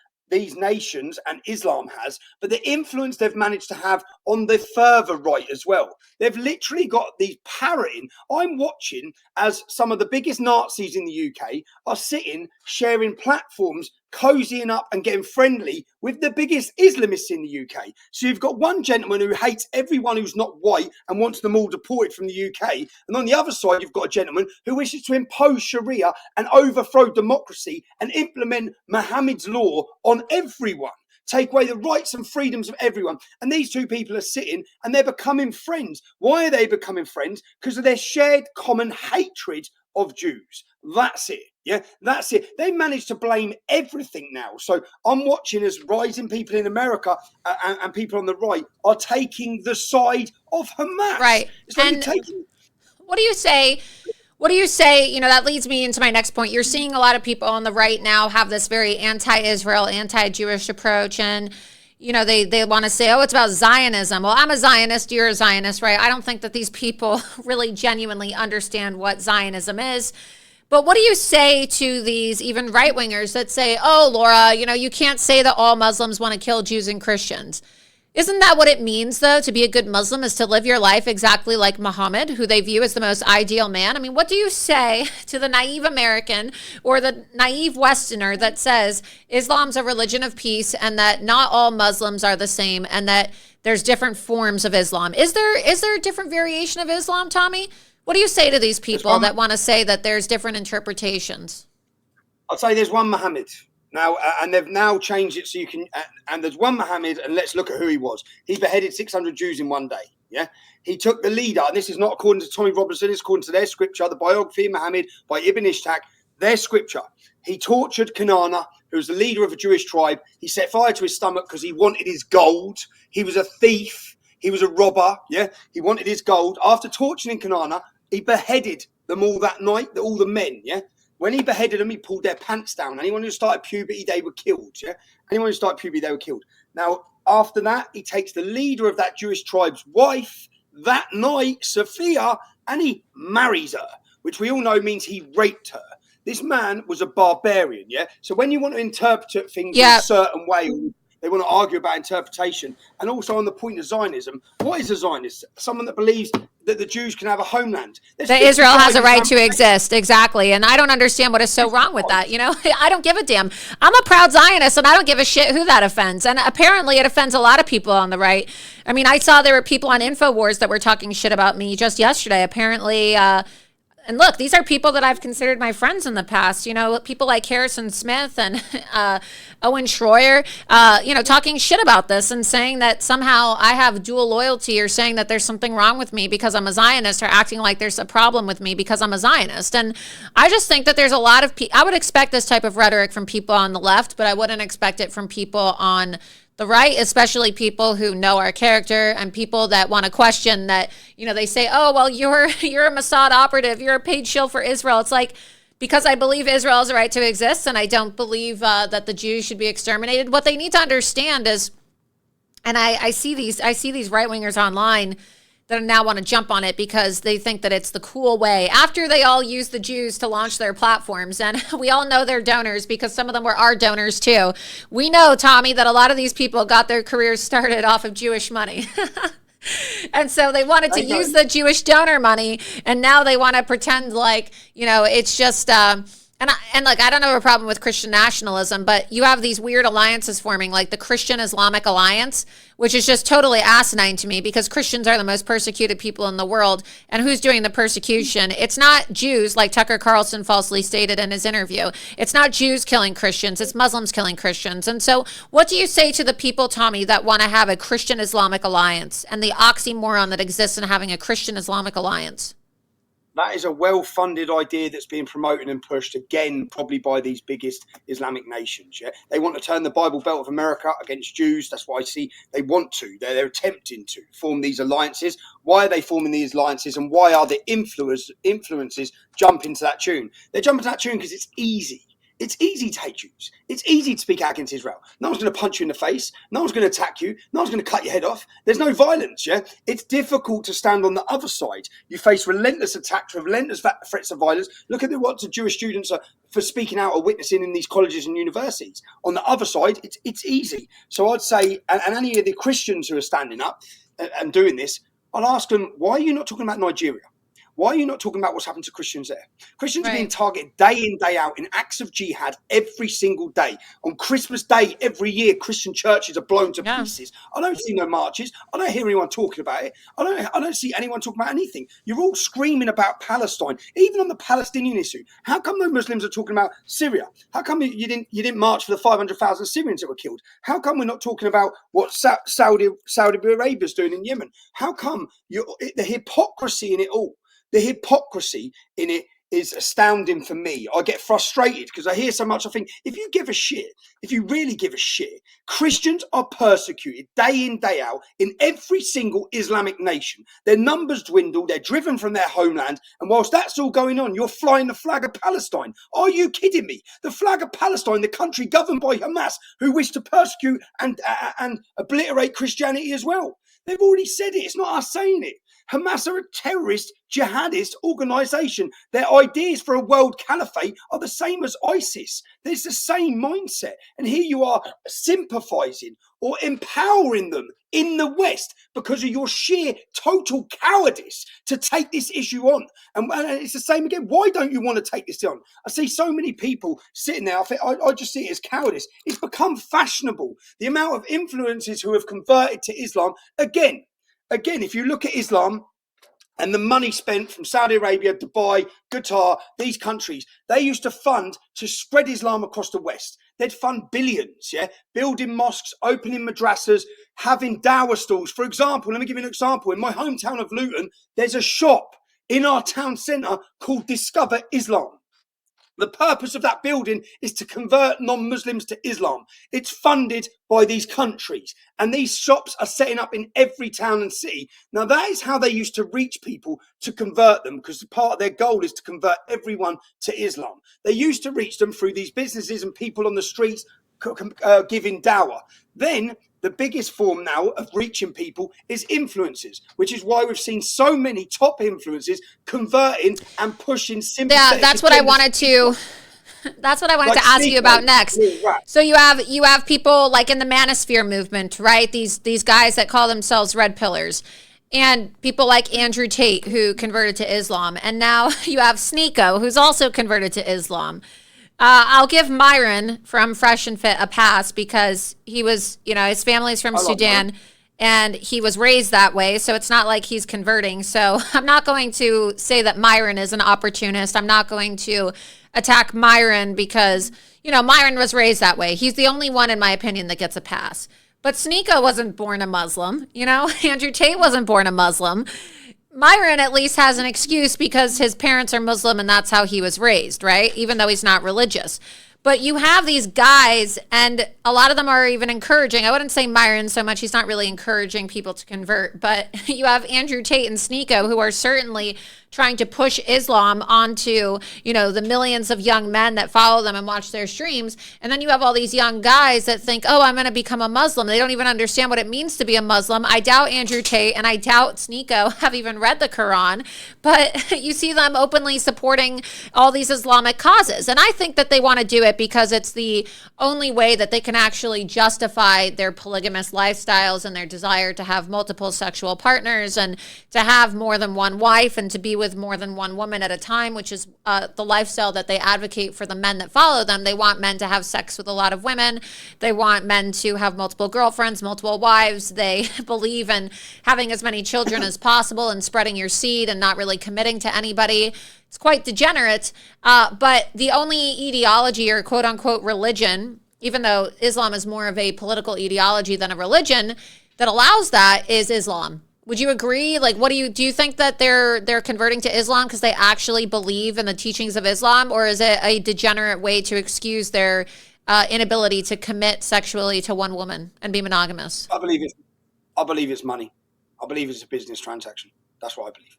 [SPEAKER 4] nations and Islam has, but the influence they've managed to have on the further right as well. They've literally got these parroting. I'm watching as some of the biggest Nazis in the UK are sitting, sharing platforms, cozying up and getting friendly with the biggest Islamists in the UK. So you've got one gentleman who hates everyone who's not white and wants them all deported from the UK. And on the other side, you've got a gentleman who wishes to impose Sharia and overthrow democracy and implement Muhammad's law on everyone. Take away the rights and freedoms of everyone. And these two people are sitting and they're becoming friends. Why are they becoming friends? Because of their shared common hatred of Jews. That's it. Yeah, that's it. They managed to blame everything now. So I'm watching as rising people in America and people on the right are taking the side of Hamas.
[SPEAKER 1] Right.
[SPEAKER 4] It's like
[SPEAKER 1] And what do you say? What do you say? You know, that leads me into my next point. You're seeing a lot of people on the right now have this very anti-Israel, anti-Jewish approach. And, you know, they want to say, oh, it's about Zionism. Well, I'm a Zionist. You're a Zionist, right? I don't think that these people really genuinely understand what Zionism is. But what do you say to these even right-wingers that say, oh, Laura, you know, you can't say that all Muslims want to kill Jews and Christians? Isn't that what it means, though, to be a good Muslim is to live your life exactly like Muhammad, who they view as the most ideal man? I mean, what do you say to the naive American or the naive Westerner that says Islam's a religion of peace and that not all Muslims are the same and that there's different forms of Islam? Is there a different variation of Islam, Tommy? What do you say to these people that want to say that there's different interpretations?
[SPEAKER 4] I'll say there's one Muhammad. Now, and they've now changed it so you can, and there's one Muhammad, and let's look at who he was. He beheaded 600 Jews in one day, yeah? He took the leader, and this is not according to Tommy Robinson, it's according to their scripture, the biography of Muhammad by Ibn Ishaq, their scripture. He tortured Kanana, who was the leader of a Jewish tribe. He set fire to his stomach because he wanted his gold. He was a thief. He was a robber, yeah? He wanted his gold. After torturing Kanana, he beheaded them all that night, all the men, yeah? When he beheaded them, he pulled their pants down. Anyone who started puberty, they were killed. Yeah, anyone who started puberty, they were killed. Now, after that, he takes the leader of that Jewish tribe's wife that night, Sophia, and he marries her, which we all know means he raped her. This man was a barbarian. Yeah. So when you want to interpret things in a certain way, they want to argue about interpretation. And also on the point of Zionism, what is a Zionist? Someone that believes that the Jews can have a homeland.
[SPEAKER 1] That Israel has a right to exist. Exactly. And I don't understand what is so wrong with that. You know, I don't give a damn. I'm a proud Zionist and I don't give a shit who that offends. And apparently it offends a lot of people on the right. I mean, I saw there were people on InfoWars that were talking shit about me just yesterday. Apparently, and look, these are people that I've considered my friends in the past, you know, people like Harrison Smith and Owen Schroyer, you know, talking shit about this and saying that somehow I have dual loyalty or saying that there's something wrong with me because I'm a Zionist or acting like there's a problem with me because I'm a Zionist. And I just think that there's a lot of I would expect this type of rhetoric from people on the left, but I wouldn't expect it from people on the right, especially people who know our character and people that want to question that, you know, they say, oh, well, you're a Mossad operative. You're a paid shill for Israel. It's like, because I believe Israel has a right to exist and I don't believe that the Jews should be exterminated. What they need to understand is, and I see these right wingers online that now want to jump on it because they think that it's the cool way after they all use the Jews to launch their platforms. And we all know they're donors because some of them were our donors too. We know, Tommy, that a lot of these people got their careers started off of Jewish money. And so they wanted to use the Jewish donor money. And now they want to pretend like, you know, it's just, and look, I don't have a problem with Christian nationalism, but you have these weird alliances forming, like the Christian Islamic Alliance, which is just totally asinine to me because Christians are the most persecuted people in the world. And who's doing the persecution? It's not Jews, like Tucker Carlson falsely stated in his interview. It's not Jews killing Christians. It's Muslims killing Christians. And so what do you say to the people, Tommy, that want to have a Christian Islamic alliance and the oxymoron that exists in having a Christian Islamic alliance?
[SPEAKER 4] That is a well-funded idea that's being promoted and pushed, again, probably by these biggest Islamic nations. Yeah, they want to turn the Bible Belt of America against Jews. That's what I see. They want to. They're attempting to form these alliances. Why are they forming these alliances, and why are the influences jumping to that tune? They're jumping to that tune because it's easy. It's easy to hate Jews. It's easy to speak out against Israel. No one's going to punch you in the face. No one's going to attack you. No one's going to cut your head off. There's no violence, yeah? It's difficult to stand on the other side. You face relentless attacks, relentless threats of violence. Look at what the Jewish students are for speaking out or witnessing in these colleges and universities. On the other side, it's easy. So I'd say, and any of the Christians who are standing up and doing this, I'll ask them, why are you not talking about Nigeria? Why are you not talking about what's happened to Christians there? Christians are being targeted day in, day out in acts of jihad every single day. On Christmas Day every year, Christian churches are blown to pieces. I don't see no marches. I don't hear anyone talking about it. I don't see anyone talking about anything. You're all screaming about Palestine, even on the Palestinian issue. How come no Muslims are talking about Syria? How come you didn't march for the 500,000 Syrians that were killed? How come we're not talking about what Saudi Arabia's doing in Yemen? How come the hypocrisy in it all? The hypocrisy in it is astounding for me. I get frustrated because I hear so much. I think, if you give a shit, if you really give a shit, Christians are persecuted day in, day out in every single Islamic nation. Their numbers dwindle. They're driven from their homeland. And whilst that's all going on, you're flying the flag of Palestine. Are you kidding me? The flag of Palestine, the country governed by Hamas, who wish to persecute and obliterate Christianity as well. They've already said it. It's not us saying it. Hamas are a terrorist, jihadist organisation. Their ideas for a world caliphate are the same as ISIS. There's the same mindset. And here you are sympathising or empowering them in the West because of your sheer total cowardice to take this issue on. And it's the same again. Why don't you want to take this on? I see so many people sitting there. I just see it as cowardice. It's become fashionable. The amount of influencers who have converted to Islam, again, if you look at Islam and the money spent from Saudi Arabia, Dubai, Qatar, these countries, they used to fund to spread Islam across the West. They'd fund billions, building mosques, opening madrasas, having dawah stalls. For example, let me give you an example. In my hometown of Luton, there's a shop in our town centre called Discover Islam. The purpose of that building is to convert non-Muslims to Islam. It's funded by these countries. And these shops are setting up in every town and city. Now, that is how they used to reach people to convert them, because part of their goal is to convert everyone to Islam. They used to reach them through these businesses and people on the streets giving dawah. Then the biggest form now of reaching people is influencers, which is why we've seen so many top influencers converting and pushing sympathetic.
[SPEAKER 1] Yeah, that's what I wanted to. That's what I wanted to ask you about next. So you have people like in the manosphere movement, right? These guys that call themselves red pillars, and people like Andrew Tate, who converted to Islam, and now you have Sneeko, who's also converted to Islam. I'll give Myron from Fresh and Fit a pass because he was, his family's from Sudan and he was raised that way. So it's not like he's converting. So I'm not going to say that Myron is an opportunist. I'm not going to attack Myron because, Myron was raised that way. He's the only one, in my opinion, that gets a pass. But Sneeko wasn't born a Muslim. Andrew Tate wasn't born a Muslim. Myron at least has an excuse because his parents are Muslim and that's how he was raised, right? Even though he's not religious. But you have these guys, and a lot of them are even encouraging. I wouldn't say Myron so much. He's not really encouraging people to convert. But you have Andrew Tate and Sneeko, who are certainly trying to push Islam onto, the millions of young men that follow them and watch their streams. And then you have all these young guys that think, oh, I'm going to become a Muslim. They don't even understand what it means to be a Muslim. I doubt Andrew Tate and I doubt Sneeko have even read the Quran. But you see them openly supporting all these Islamic causes. And I think that they want to do it because it's the only way that they can actually justify their polygamous lifestyles and their desire to have multiple sexual partners and to have more than one wife and to be with more than one woman at a time, which is the lifestyle that they advocate for the men that follow them. They want men to have sex with a lot of women. They want men to have multiple girlfriends, multiple wives. They believe in having as many children as possible and spreading your seed and not really committing to anybody. It's quite degenerate. But the only ideology or quote unquote religion, even though Islam is more of a political ideology than a religion, that allows that is Islam. Would you agree? Like, what do you think that they're converting to Islam because they actually believe in the teachings of Islam, or is it a degenerate way to excuse their inability to commit sexually to one woman and be monogamous?
[SPEAKER 4] I believe it's money. I believe it's a business transaction. That's what I believe.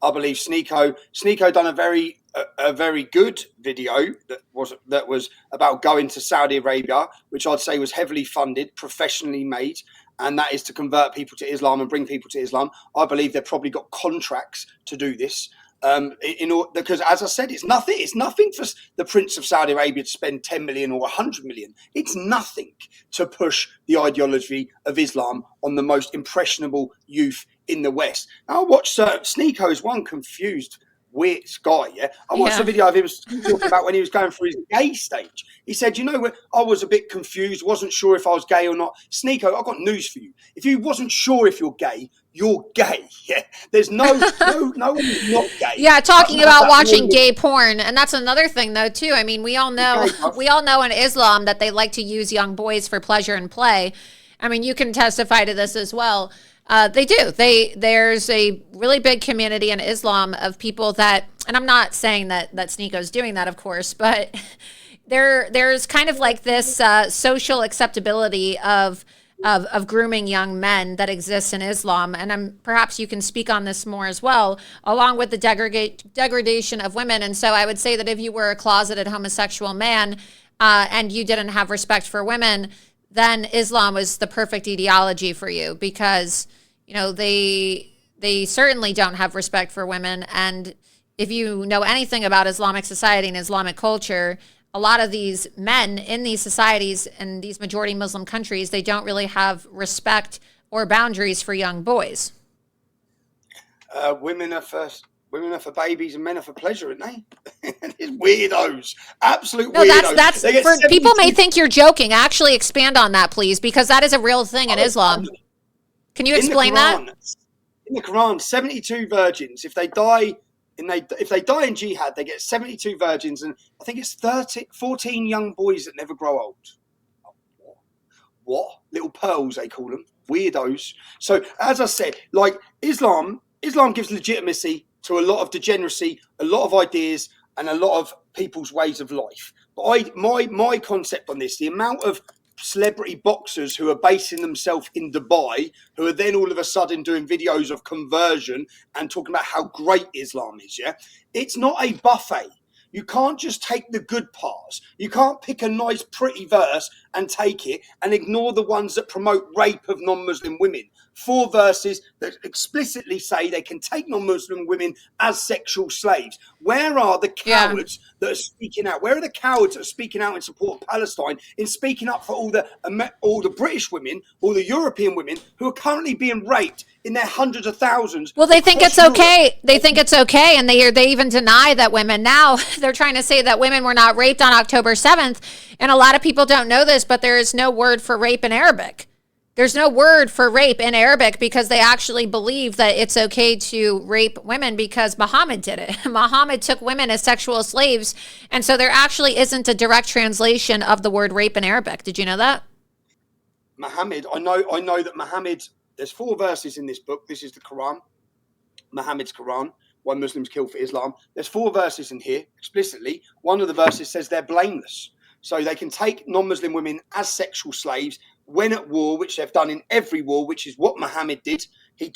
[SPEAKER 4] I believe Sneeko done a very good video that was about going to Saudi Arabia, which I'd say was heavily funded, professionally made, and that is to convert people to Islam and bring people to Islam. I believe they've probably got contracts to do this. Because as I said, it's nothing for the Prince of Saudi Arabia to spend 10 million or 100 million. It's nothing to push the ideology of Islam on the most impressionable youth in the West. Now, I watched Sneeko is one confused, weird guy. Yeah, I watched a video of him talking about when he was going through his gay stage. He said, I was a bit confused, wasn't sure if I was gay or not. Sneeko, I've got news for you. If you wasn't sure if you're gay, you're gay. Yeah, there's no one who's not gay.
[SPEAKER 1] Yeah, talking about watching gay porn, and that's another thing though too. I mean, we all know in Islam that they like to use young boys for pleasure and play. I mean, you can testify to this as well. They do. There's a really big community in Islam of people that, and I'm not saying that Sneeko's doing that, of course, but there's kind of like this social acceptability of grooming young men that exists in Islam. And perhaps you can speak on this more as well, along with the degradation of women. And so I would say that if you were a closeted homosexual man and you didn't have respect for women, then Islam was the perfect ideology for you, because they certainly don't have respect for women. And if you know anything about Islamic society and Islamic culture, a lot of these men in these societies and these majority Muslim countries, they don't really have respect or boundaries for young boys.
[SPEAKER 4] Women are for babies and men are for pleasure, aren't they? It's weirdos. Absolute weirdos.
[SPEAKER 1] That's for people may think you're joking. Actually expand on that, please, because that is a real thing in Islam. Can you explain that?
[SPEAKER 4] In the Quran, 72 virgins, if they die in jihad, they get 72 virgins, and I think it's 14 young boys that never grow old. What? Little pearls, they call them. Weirdos. So, as I said, like Islam gives legitimacy to a lot of degeneracy, a lot of ideas, and a lot of people's ways of life. But my concept on this, the amount of celebrity boxers who are basing themselves in Dubai, who are then all of a sudden doing videos of conversion and talking about how great Islam is, yeah? It's not a buffet. You can't just take the good parts. You can't pick a nice, pretty verse and take it and ignore the ones that promote rape of non-Muslim women. 4 verses that explicitly say they can take non-Muslim women as sexual slaves. Where are the cowards that are speaking out? Where are the cowards that are speaking out in support of Palestine, in speaking up for all the British women, all the European women who are currently being raped in their hundreds of thousands?
[SPEAKER 1] Well, they think it's okay. They think it's okay, and they even deny that women now. They're trying to say that women were not raped on October 7th, and a lot of people don't know this, but there is no word for rape in Arabic. There's no word for rape in Arabic because they actually believe that it's okay to rape women because Muhammad did it. Muhammad took women as sexual slaves, and so there actually isn't a direct translation of the word rape in Arabic. Did you know that?
[SPEAKER 4] Muhammad, I know that Muhammad, there's 4 verses in this book. This is the Quran, Muhammad's Quran, why Muslims kill for Islam. There's 4 verses in here explicitly. One of the verses says they're blameless. So they can take non-Muslim women as sexual slaves when at war, which they've done in every war, which is what Muhammad did. He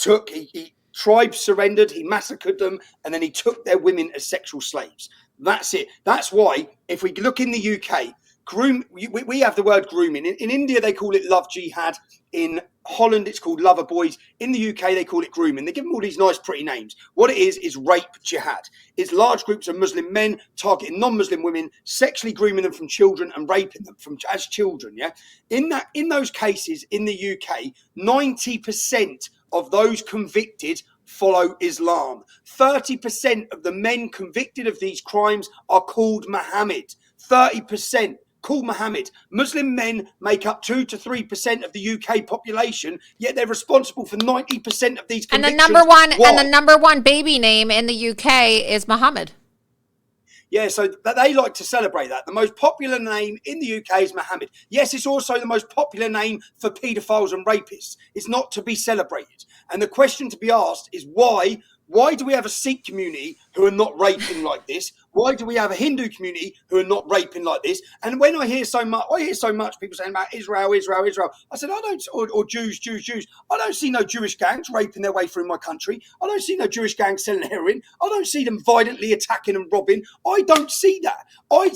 [SPEAKER 4] tribes surrendered, he massacred them, and then he took their women as sexual slaves. That's it. That's why, if we look in the UK, we have the word grooming. In India, they call it love jihad. In Holland, it's called lover boys. In the UK, they call it grooming. They give them all these nice, pretty names. What it is rape jihad. It's large groups of Muslim men targeting non-Muslim women, sexually grooming them from children and raping them as children. Yeah. In those cases in the UK, 90% of those convicted follow Islam. 30% of the men convicted of these crimes are called Muhammad. 30%. Call Muhammad. Muslim men make up 2 to 3% of the UK population, yet they're responsible for 90% of these convictions. And the
[SPEAKER 1] number one baby name in the UK is Muhammad.
[SPEAKER 4] Yeah, so they like to celebrate that. The most popular name in the UK is Mohammed. Yes, it's also the most popular name for paedophiles and rapists. It's not to be celebrated. And the question to be asked is why? Why do we have a Sikh community who are not raping like this? Why do we have a Hindu community who are not raping like this? And when I hear so much people saying about Israel. I said, or Jews. I don't see no Jewish gangs raping their way through my country. I don't see no Jewish gangs selling heroin. I don't see them violently attacking and robbing. I don't see that. I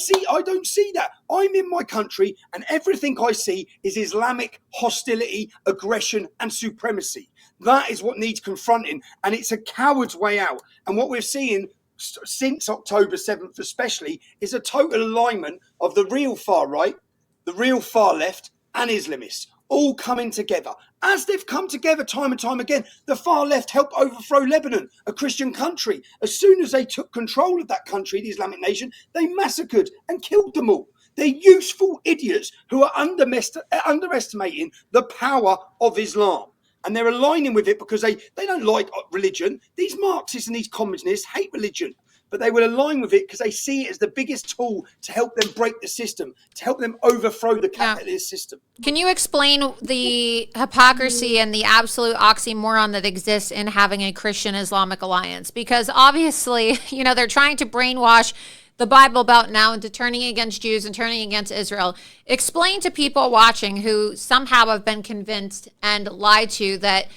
[SPEAKER 4] don't see that. I'm in my country and everything I see is Islamic hostility, aggression and supremacy. That is what needs confronting, and it's a coward's way out. And what we're seeing since October 7th especially is a total alignment of the real far right, the real far left and Islamists all coming together. As they've come together time and time again, the far left helped overthrow Lebanon, a Christian country. As soon as they took control of that country, the Islamic nation, they massacred and killed them all. They're useful idiots who are underestimating the power of Islam. And they're aligning with it because they don't like religion. These Marxists and these communists hate religion, but they will align with it because they see it as the biggest tool to help them break the system, to help them overthrow the capitalist system.
[SPEAKER 1] Can you explain the hypocrisy and the absolute oxymoron that exists in having a Christian Islamic alliance? Because obviously, they're trying to brainwash the Bible Belt now into turning against Jews and turning against Israel. Explain to people watching who somehow have been convinced and lied to that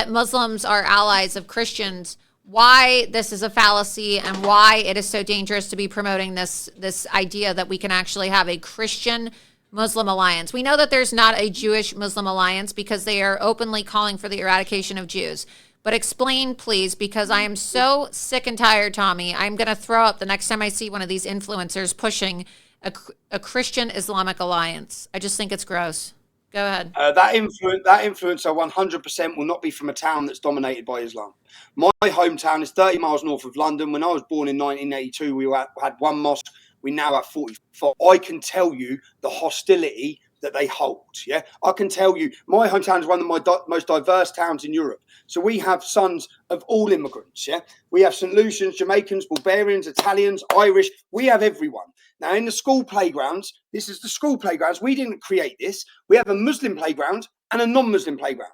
[SPEAKER 1] Muslims are allies of Christians why this is a fallacy and why it is so dangerous to be promoting this idea that we can actually have a Christian Muslim alliance. We know that there's not a Jewish Muslim alliance because they are openly calling for the eradication of Jews. But explain, please, because I am so sick and tired, Tommy. I'm going to throw up the next time I see one of these influencers pushing a Christian Islamic alliance. I just think it's gross. Go ahead.
[SPEAKER 4] That influencer 100% will not be from a town that's dominated by Islam. My hometown is 30 miles north of London. When I was born in 1982, we had one mosque. We now have 44. I can tell you the hostility that they hold. Yeah, I can tell you my hometown is one of my most diverse towns in Europe. So we have sons of all immigrants. Yeah, we have St. Lucians, Jamaicans, Bulgarians, Italians, Irish. We have everyone. Now in the school playgrounds, this is the school playgrounds. We didn't create this. We have a Muslim playground and a non-Muslim playground.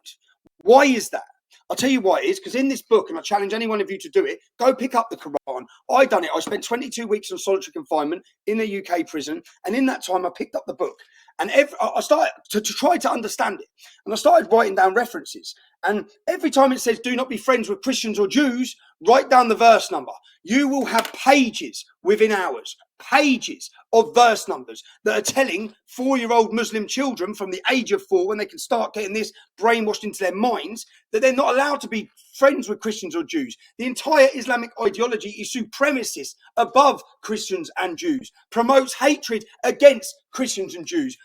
[SPEAKER 4] Why is that? I'll tell you why it is, because in this book, and I challenge any one of you to do it, go pick up the Quran. I done it. I spent 22 weeks on solitary confinement in a UK prison. And in that time, I picked up the book. And I started to try to understand it. And I started writing down references. And every time it says, do not be friends with Christians or Jews, write down the verse number. You will have pages within hours, pages of verse numbers that are telling 4-year-old Muslim children from the age of 4, when they can start getting this brainwashed into their minds, that they're not allowed to be friends with Christians or Jews. The entire Islamic ideology is supremacist above Christians and Jews, promotes hatred against Christians and Jews,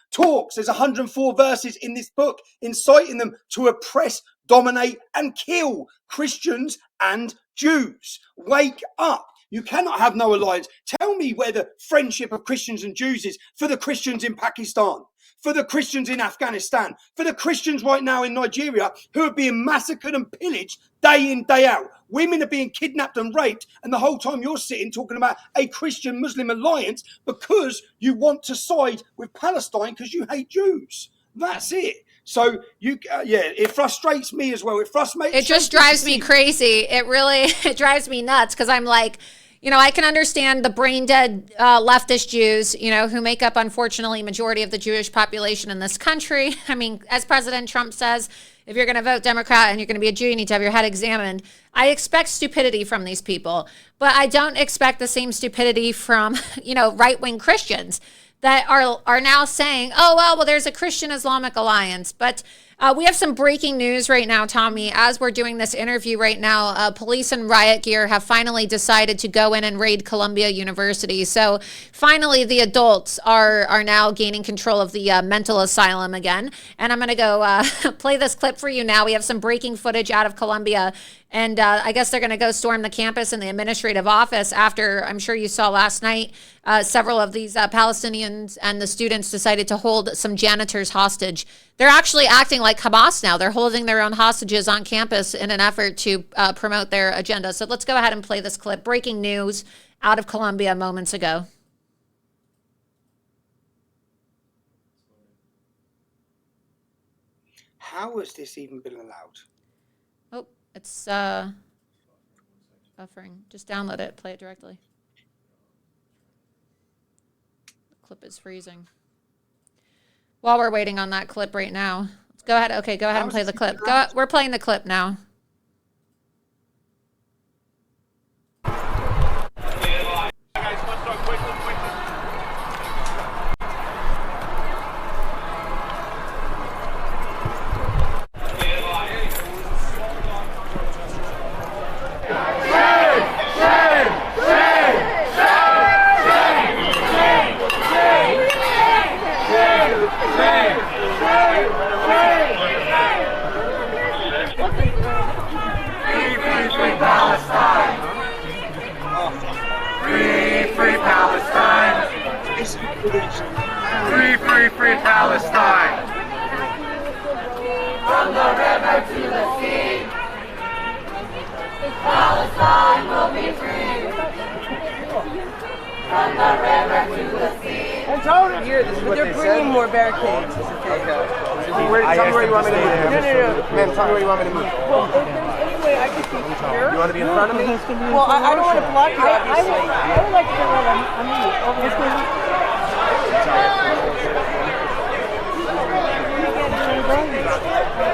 [SPEAKER 4] there's 104 verses in this book inciting them to oppress, dominate and kill Christians and Jews. Wake up. You cannot have no alliance. Tell me where the friendship of Christians and Jews is for the Christians in Pakistan, for the Christians in Afghanistan, for the Christians right now in Nigeria who are being massacred and pillaged day in, day out. Women are being kidnapped and raped, and the whole time you're sitting talking about a Christian-Muslim alliance because you want to side with Palestine because you hate Jews. That's it. So it frustrates me as well.
[SPEAKER 1] It just drives me crazy. It drives me nuts because I'm like, I can understand the brain dead leftist Jews, who make up, unfortunately, majority of the Jewish population in this country. I mean, as President Trump says, if you're going to vote Democrat and you're going to be a Jew, you need to have your head examined. I expect stupidity from these people, but I don't expect the same stupidity from, right-wing Christians that are now saying, oh, well, there's a Christian Islamic alliance. But we have some breaking news right now, Tommy. As we're doing this interview right now, police in riot gear have finally decided to go in and raid Columbia University. So finally, the adults are now gaining control of the mental asylum again. And I'm going to go play this clip for you now. We have some breaking footage out of Columbia. And I guess they're going to go storm the campus and the administrative office after, I'm sure you saw last night, several of these Palestinians and the students decided to hold some janitors hostage. They're actually acting like Hamas now. They're holding their own hostages on campus in an effort to promote their agenda. So let's go ahead and play this clip. Breaking news out of Colombia moments ago.
[SPEAKER 4] How has this even been allowed?
[SPEAKER 1] Oh, it's buffering. Just download it, play it directly. The clip is freezing. While we're waiting on that clip right now, let's go ahead. Okay, go ahead and play the clip. We're playing the clip now.
[SPEAKER 5] Free Palestine! From the river to the sea, Palestine will be free. From the river to the sea.
[SPEAKER 7] Here, they're bringing more barricades.
[SPEAKER 8] Tell me where you want me to move.
[SPEAKER 7] No.
[SPEAKER 8] Ma'am, tell me where you want me to move.
[SPEAKER 7] Well, if there's any way I could be here.
[SPEAKER 8] You want to be in front of me?
[SPEAKER 7] Well, I don't want to block you, obviously. I would like to go over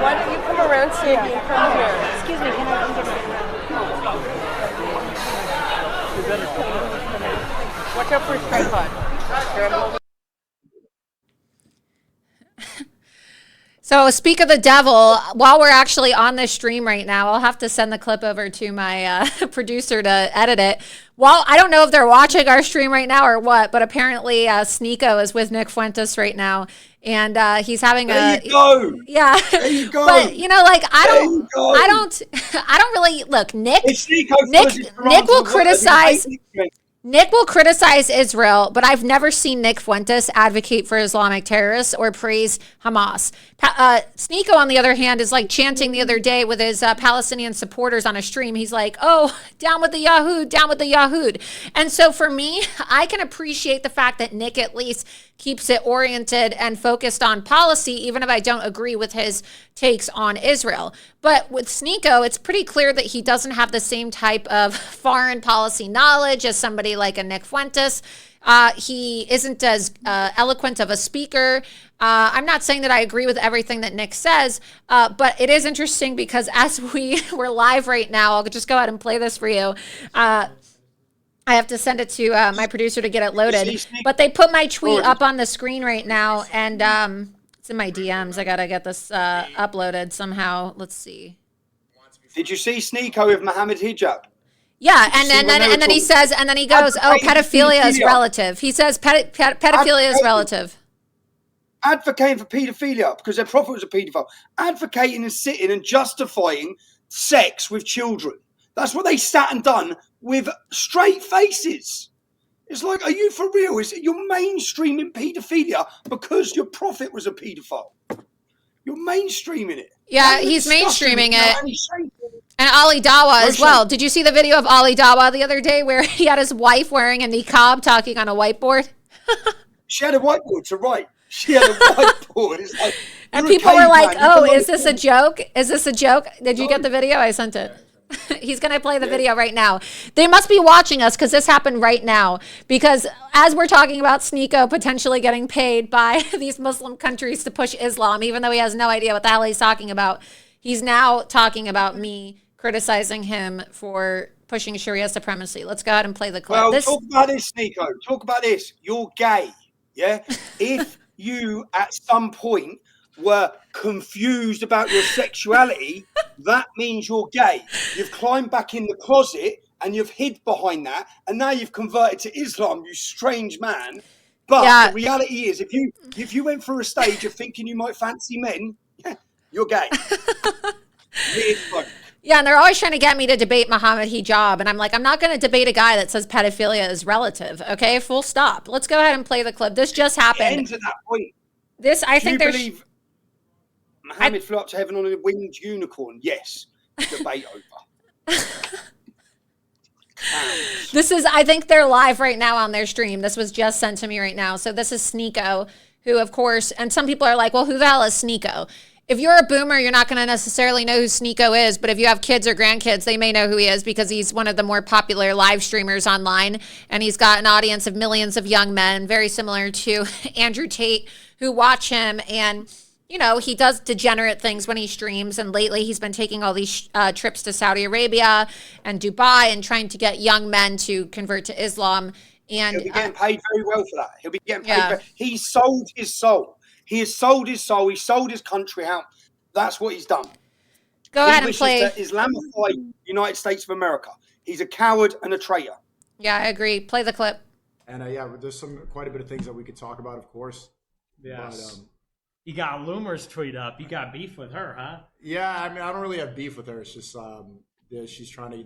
[SPEAKER 7] Why don't you come around so you can come here? Excuse me, can I get Watch out for his tripod.
[SPEAKER 1] So speak of the devil, while we're actually on this stream right now, I'll have to send the clip over to my producer to edit it. Well, I don't know if they're watching our stream right now or what, but apparently Sneeko is with Nick Fuentes right now. And he's having
[SPEAKER 4] there you go.
[SPEAKER 1] Yeah.
[SPEAKER 4] There you go.
[SPEAKER 1] But you know, like I don't really look, Nick will criticize Nick will criticize Israel, but I've never seen Nick Fuentes advocate for Islamic terrorists or praise Hamas. Sneeko, on the other hand, is like chanting the other day with his Palestinian supporters on a stream. He's like, oh, down with the Yahud, down with the Yahud. And so for me, I can appreciate the fact that Nick at least keeps it oriented and focused on policy, even if I don't agree with his takes on Israel. But with Sneeko, it's pretty clear that he doesn't have the same type of foreign policy knowledge as somebody like a Nick Fuentes. He isn't as eloquent of a speaker. I'm not saying that I agree with everything that Nick says, but it is interesting because as we're live right now, I'll just go ahead and play this for you. I have to send it to my producer to get it loaded. But they put my tweet up on the screen right now, and it's in my DMs. I got to get this uploaded somehow. Let's see.
[SPEAKER 4] Did you see Sneeko with Mohammed Hijab?
[SPEAKER 1] Yeah, and then he says, and then he goes, oh, pedophilia is relative. He says pedophilia is relative.
[SPEAKER 4] Advocating for paedophilia because their prophet was a paedophile. Advocating and sitting and justifying sex with children. That's what they sat and done with straight faces. It's like, are you for real? Is it you're mainstreaming paedophilia because your prophet was a paedophile? You're mainstreaming it.
[SPEAKER 1] Yeah, he's mainstreaming it. And Ali Dawa as well. Did you see the video of Ali Dawa the other day where he had his wife wearing a niqab talking on a whiteboard?
[SPEAKER 4] She had a whiteboard to write. She had a whiteboard. It's like,
[SPEAKER 1] and people were like, oh, is this a joke? Is this a joke? Did you get the video? I sent it. He's going to play the video right now. They must be watching us because this happened right now. Because as we're talking about Sneeko potentially getting paid by these Muslim countries to push Islam, even though he has no idea what the hell he's talking about, he's now talking about me criticizing him for pushing Sharia supremacy. Let's go ahead and play the clip.
[SPEAKER 4] Well, talk about this, Sneeko. Talk about this. You're gay, yeah? If you, at some point, were confused about your sexuality, that means you're gay. You've climbed back in the closet and you've hid behind that, and now you've converted to Islam, you strange man. But the reality is, if you went through a stage of thinking you might fancy men, you're gay.
[SPEAKER 1] Yeah, and they're always trying to get me to debate Mohammed Hijab, and I'm like, I'm not going to debate a guy that says pedophilia is relative, okay? Full stop. Let's go ahead and play the clip. This just happened.
[SPEAKER 4] It ends at that point.
[SPEAKER 1] This, I think there's...
[SPEAKER 4] believe Mohammed flew up to heaven on a winged unicorn? Yes. Debate over.
[SPEAKER 1] I think they're live right now on their stream. This was just sent to me right now. So this is Sneeko, who, of course, and some people are like, well, who the hell is Sneeko? If you're a boomer, you're not going to necessarily know who Sneeko is, but if you have kids or grandkids, they may know who he is because he's one of the more popular live streamers online, and he's got an audience of millions of young men, very similar to Andrew Tate, who watch him, and he does degenerate things when he streams, and lately he's been taking all these trips to Saudi Arabia and Dubai and trying to get young men to convert to Islam. And
[SPEAKER 4] he'll be getting paid very well for that. He'll be getting paid. He sold his soul. He has sold his soul. He sold his country out. That's what he's done.
[SPEAKER 1] Go ahead and play.
[SPEAKER 4] He wishes to Islamify the United States of America. He's a coward and a traitor.
[SPEAKER 1] Yeah, I agree. Play the clip.
[SPEAKER 9] And there's quite a bit of things that we could talk about, of course.
[SPEAKER 10] Yes. But, you got Loomer's tweet up. You got beef with her, huh?
[SPEAKER 9] Yeah, I mean, I don't really have beef with her. It's just she's trying to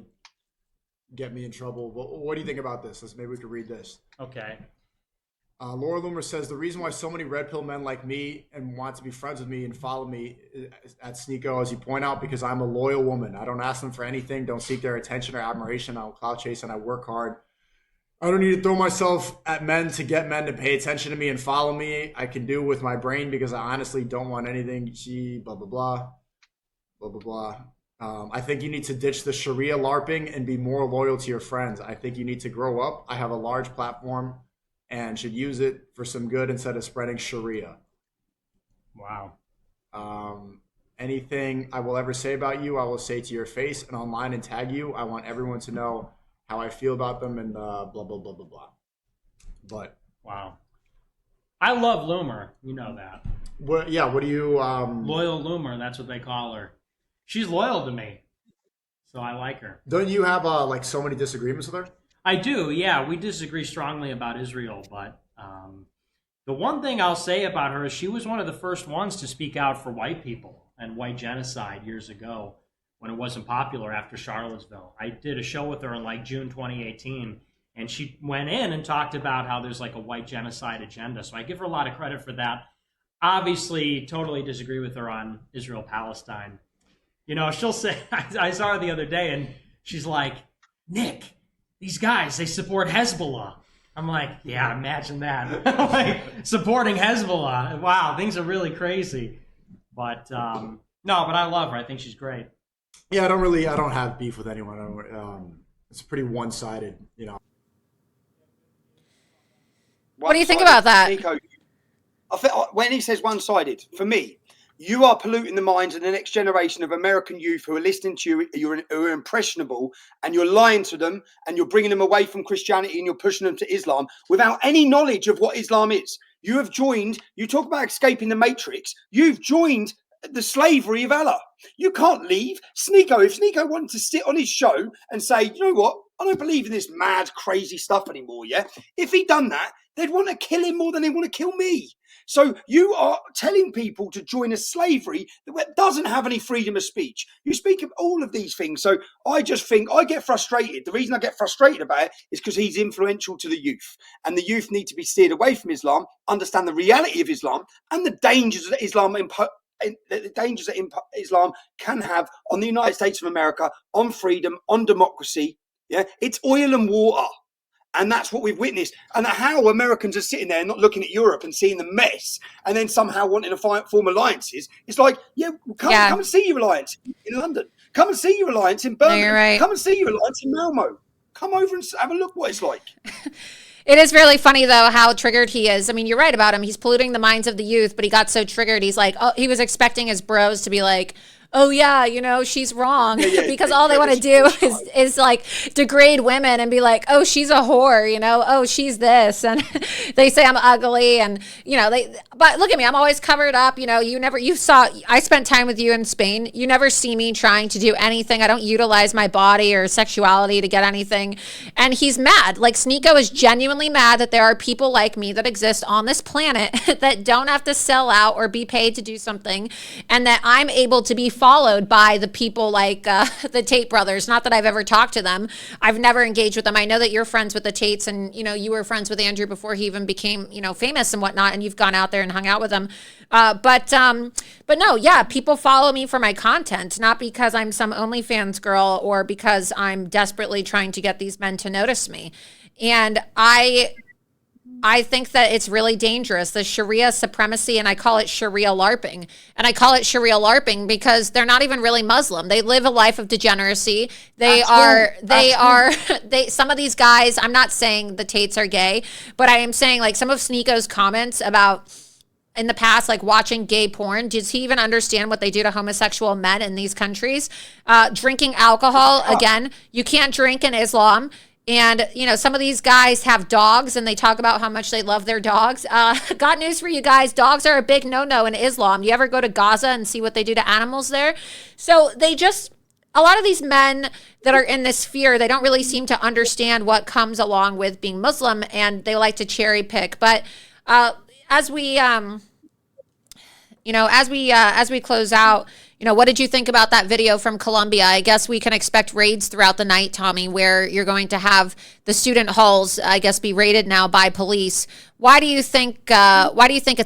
[SPEAKER 9] get me in trouble. What do you think about this? Maybe we could read this.
[SPEAKER 10] Okay.
[SPEAKER 9] Laura Loomer says, the reason why so many red pill men like me and want to be friends with me and follow me at Sneeko, as you point out, because I'm a loyal woman. I don't ask them for anything, don't seek their attention or admiration. I don't clout chase, and I work hard. I don't need to throw myself at men to get men to pay attention to me and follow me. I can do with my brain because I honestly don't want anything. Blah, blah, blah, blah, blah, blah. I think you need to ditch the Sharia LARPing and be more loyal to your friends. I think you need to grow up. I have a large platform and should use it for some good instead of spreading Sharia.
[SPEAKER 10] Wow.
[SPEAKER 9] Anything I will ever say about you, I will say to your face and online and tag you. I want everyone to know how I feel about them and blah, blah, blah, blah, blah. But.
[SPEAKER 10] Wow. I love Loomer. You know that.
[SPEAKER 9] What do you...
[SPEAKER 10] Loyal Loomer, that's what they call her. She's loyal to me. So I like her.
[SPEAKER 9] Don't you have so many disagreements with her?
[SPEAKER 10] I do, yeah. We disagree strongly about Israel, but the one thing I'll say about her is she was one of the first ones to speak out for white people and white genocide years ago when it wasn't popular after Charlottesville. I did a show with her in June 2018, and she went in and talked about how there's a white genocide agenda. So I give her a lot of credit for that. Obviously, totally disagree with her on Israel-Palestine. She'll say, I saw her the other day, and she's like, Nick, these guys, they support Hezbollah. I'm like, yeah, imagine that. Supporting Hezbollah. Wow, things are really crazy. But, no, but I love her. I think she's great.
[SPEAKER 9] Yeah, I don't have beef with anyone. It's pretty one-sided,
[SPEAKER 1] What do you think about that?
[SPEAKER 4] Nico, I think when he says one-sided, for me, you are polluting the minds of the next generation of American youth who are listening to you, who are impressionable, and you're lying to them, and you're bringing them away from Christianity, and you're pushing them to Islam without any knowledge of what Islam is. You have joined, you talk about escaping the matrix, you've joined the slavery of Allah. You can't leave. Sneeko, if Sneeko wanted to sit on his show and say, you know what, I don't believe in this mad, crazy stuff anymore, yeah? If he'd done that, they'd want to kill him more than they want to kill me. So you are telling people to join a slavery that doesn't have any freedom of speech. You speak of all of these things. So I just think I get frustrated. The reason I get frustrated about it is because he's influential to the youth. And the youth need to be steered away from Islam, understand the reality of Islam and the dangers that Islam Islam can have on the United States of America, on freedom, on democracy. Yeah, it's oil and water. And that's what we've witnessed. And how Americans are sitting there not looking at Europe and seeing the mess and then somehow wanting to form alliances. It's like, come and see your alliance in London. Come and see your alliance in Birmingham.
[SPEAKER 1] No, you're right.
[SPEAKER 4] Come and see your alliance in Malmo. Come over and have a look what it's like.
[SPEAKER 1] It is really funny, though, how triggered he is. I mean, you're right about him. He's polluting the minds of the youth, but he got so triggered. He's like, he was expecting his bros to be like, oh yeah, she's wrong, because all they want to do is degrade women and be like, oh, she's a whore, oh, she's this, and they say I'm ugly, and but look at me, I'm always covered up, I spent time with you in Spain, you never see me trying to do anything, I don't utilize my body or sexuality to get anything, and he's mad. Sneeko is genuinely mad that there are people like me that exist on this planet that don't have to sell out or be paid to do something, and that I'm able to be followed by the people like the Tate brothers. Not that I've ever talked to them. I've never engaged with them. I know that you're friends with the Tates, and you were friends with Andrew before he even became famous and whatnot, and you've gone out there and hung out with him. But no, yeah, people follow me for my content, not because I'm some OnlyFans girl or because I'm desperately trying to get these men to notice me. And I think that it's really dangerous, the Sharia supremacy, and I call it Sharia LARPing. And I call it Sharia LARPing because they're not even really Muslim. They live a life of degeneracy. Some of these guys, I'm not saying the Tates are gay, but I am saying like some of Sneako's comments about in the past, like watching gay porn. Does he even understand what they do to homosexual men in these countries? Drinking alcohol, again, you can't drink in Islam. And, some of these guys have dogs and they talk about how much they love their dogs. Got news for you guys. Dogs are a big no-no in Islam. You ever go to Gaza and see what they do to animals there? So a lot of these men that are in this sphere, they don't really seem to understand what comes along with being Muslim, and they like to cherry pick. But as we close out, what did you think about that video from Colombia? I guess we can expect raids throughout the night, Tommy, where you're going to have the student halls, I guess, be raided now by police. Why do you think it's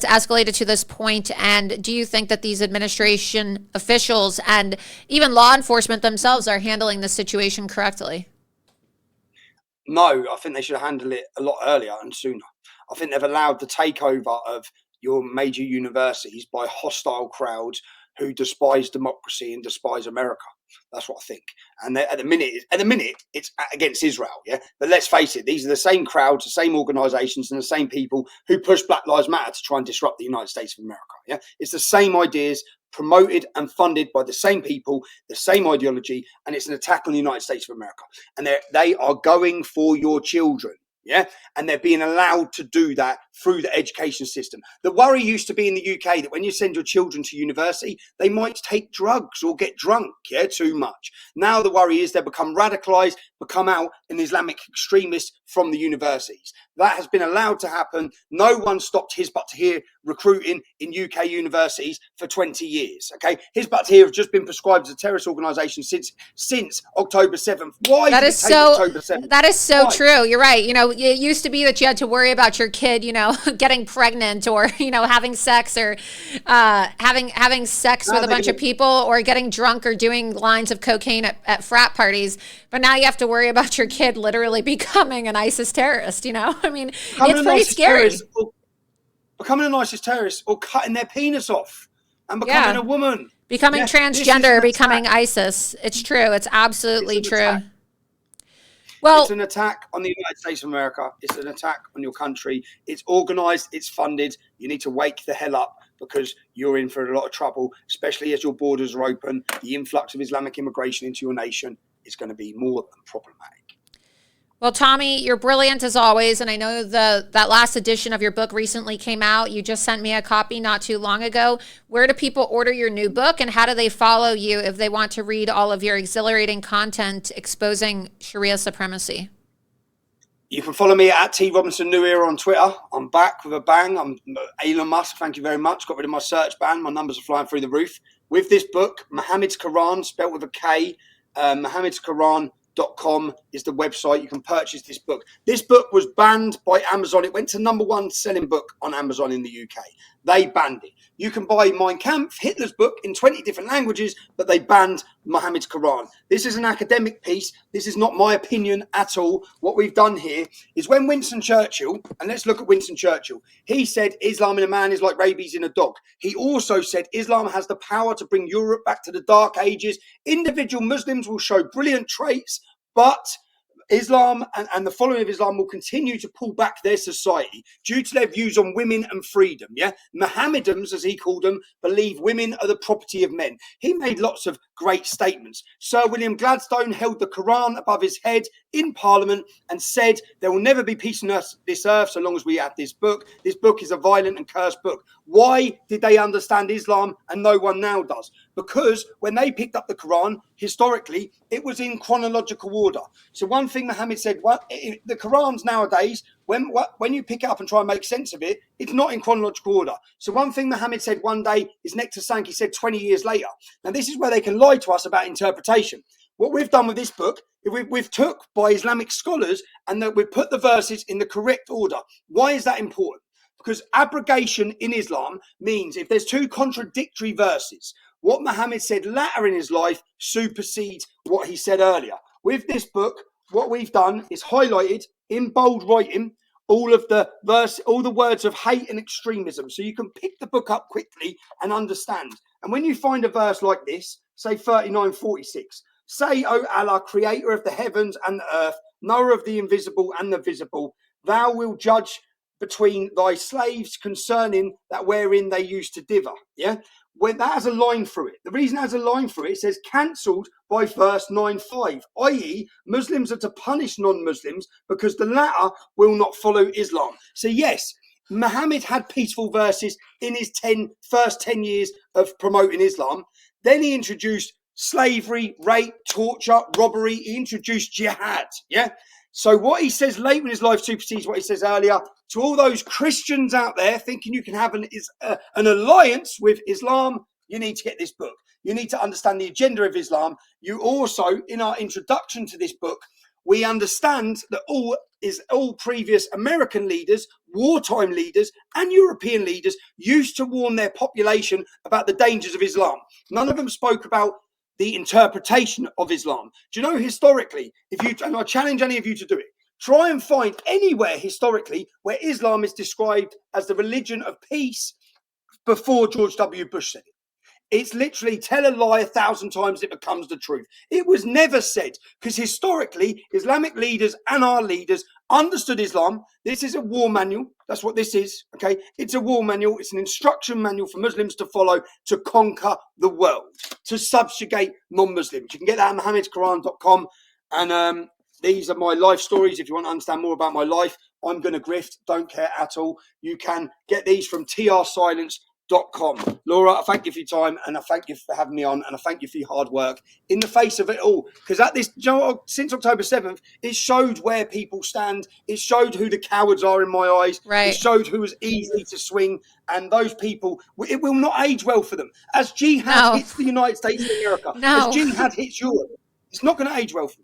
[SPEAKER 1] escalated to this point? And do you think that these administration officials and even law enforcement themselves are handling the situation correctly?
[SPEAKER 4] No, I think they should have handled it a lot earlier and sooner. I think they've allowed the takeover of your major universities by hostile crowds who despise democracy and despise America. That's what I think. And at the minute, it's against Israel, yeah? But let's face it, these are the same crowds, the same organizations, and the same people who push Black Lives Matter to try and disrupt the United States of America, yeah? It's the same ideas promoted and funded by the same people, the same ideology, and it's an attack on the United States of America. And they are going for your children. Yeah, and they're being allowed to do that through the education system. The worry used to be in the UK that when you send your children to university, they might take drugs or get drunk, too much. Now the worry is they become radicalized, become out an Islamic extremist from the universities. That has been allowed to happen. No one stopped Hizb ut-Tahrir recruiting in UK universities for 20 years. Okay, Hizb ut-Tahrir have just been prescribed as a terrorist organisation since October 7th. Why? That is so. October 7th?
[SPEAKER 1] That is so true. You're right. It used to be that you had to worry about your kid, getting pregnant or having sex or having sex with a bunch of people or getting drunk or doing lines of cocaine at frat parties. But now you have to worry about your kid literally becoming an ISIS terrorist. I mean, it's pretty scary.
[SPEAKER 4] Becoming an ISIS terrorist or cutting their penis off and becoming a woman.
[SPEAKER 1] Becoming transgender, becoming ISIS. It's true. It's absolutely true.
[SPEAKER 4] Well, it's an attack on the United States of America. It's an attack on your country. It's organized. It's funded. You need to wake the hell up because you're in for a lot of trouble, especially as your borders are open. The influx of Islamic immigration into your nation is going to be more than problematic.
[SPEAKER 1] Well, Tommy, you're brilliant as always, and I know that last edition of your book recently came out. You just sent me a copy not too long ago. Where do people order your new book, and how do they follow you if they want to read all of your exhilarating content exposing Sharia supremacy?
[SPEAKER 4] You can follow me at T Robinson New Era on Twitter. I'm back with a bang. I'm Elon Musk. Thank you very much. Got rid of my search ban. My numbers are flying through the roof. With this book, Muhammad's Quran, spelled with a K, muhammadsquran.com is the website. You can purchase this book. This book was banned by Amazon. It went to #1 selling book on Amazon in the UK. They banned it. You can buy Mein Kampf, Hitler's book, in 20 different languages, but they banned Muhammad's Quran. This is an academic piece. This is not my opinion at all. What we've done here is when Winston Churchill, and let's look at Winston Churchill, he said Islam in a man is like rabies in a dog. He also said Islam has the power to bring Europe back to the Dark Ages. Individual Muslims will show brilliant traits, but Islam and the following of Islam will continue to pull back their society due to their views on women and freedom. Yeah, Mohammedans, as he called them, believe women are the property of men. He made lots of great statements. Sir William Gladstone held the Quran above his head in Parliament and said there will never be peace on this earth so long as we have this book. This book is a violent and cursed book. Why did they understand Islam and no one now does? Because when they picked up the Quran, historically, it was in chronological order. So one thing Muhammad said, well, the Qurans nowadays, when you pick it up and try and make sense of it, it's not in chronological order. So one thing Muhammad said one day is next to something he said 20 years later. Now, this is where they can lie to us about interpretation. What we've done with this book, we've took by Islamic scholars and that we've put the verses in the correct order. Why is that important? Because abrogation in Islam means if there's two contradictory verses, what Muhammad said later in his life supersedes what he said earlier. With this book, what we've done is highlighted in bold writing all the words of hate and extremism, so you can pick the book up quickly and understand. And when you find a verse like this, say 39:46, say, O Allah, creator of the heavens and the earth, knower of the invisible and the visible, thou wilt judge between thy slaves concerning that wherein they used to differ. Yeah, when that has a line through it. The reason it has a line through it says cancelled by verse 9:5, i.e. Muslims are to punish non-Muslims because the latter will not follow Islam. So yes, Muhammad had peaceful verses in his first 10 years of promoting Islam. Then he introduced slavery, rape, torture, robbery. He introduced jihad. Yeah. So what he says late in his life supersedes what he says earlier. To all those Christians out there thinking you can have an alliance with Islam, you need to get this book. You need to understand the agenda of Islam. You also, in our introduction to this book, we understand that all previous American leaders, wartime leaders, and European leaders used to warn their population about the dangers of Islam. None of them spoke about the interpretation of Islam. Do you know historically, and I challenge any of you to do it, try and find anywhere historically where Islam is described as the religion of peace before George W. Bush said it. It's literally tell a lie 1,000 times, it becomes the truth. It was never said, because historically, Islamic leaders and our leaders understood Islam. This is a war manual. That's what this is. Okay. It's a war manual. It's an instruction manual for Muslims to follow to conquer the world, to subjugate non-Muslims. You can get that at mohammedquran.com. And these are my life stories. If you want to understand more about my life, I'm going to grift. Don't care at all. You can get these from trsilence.com. Laura, I thank you for your time, and I thank you for having me on, and I thank you for your hard work in the face of it all. Because since October 7th, it showed where people stand. It showed who the cowards are in my eyes.
[SPEAKER 1] Right.
[SPEAKER 4] It showed who was easy to swing, and those people, it will not age well for them. As jihad hits the United States of America, as jihad hits Europe, it's not going to age well for them.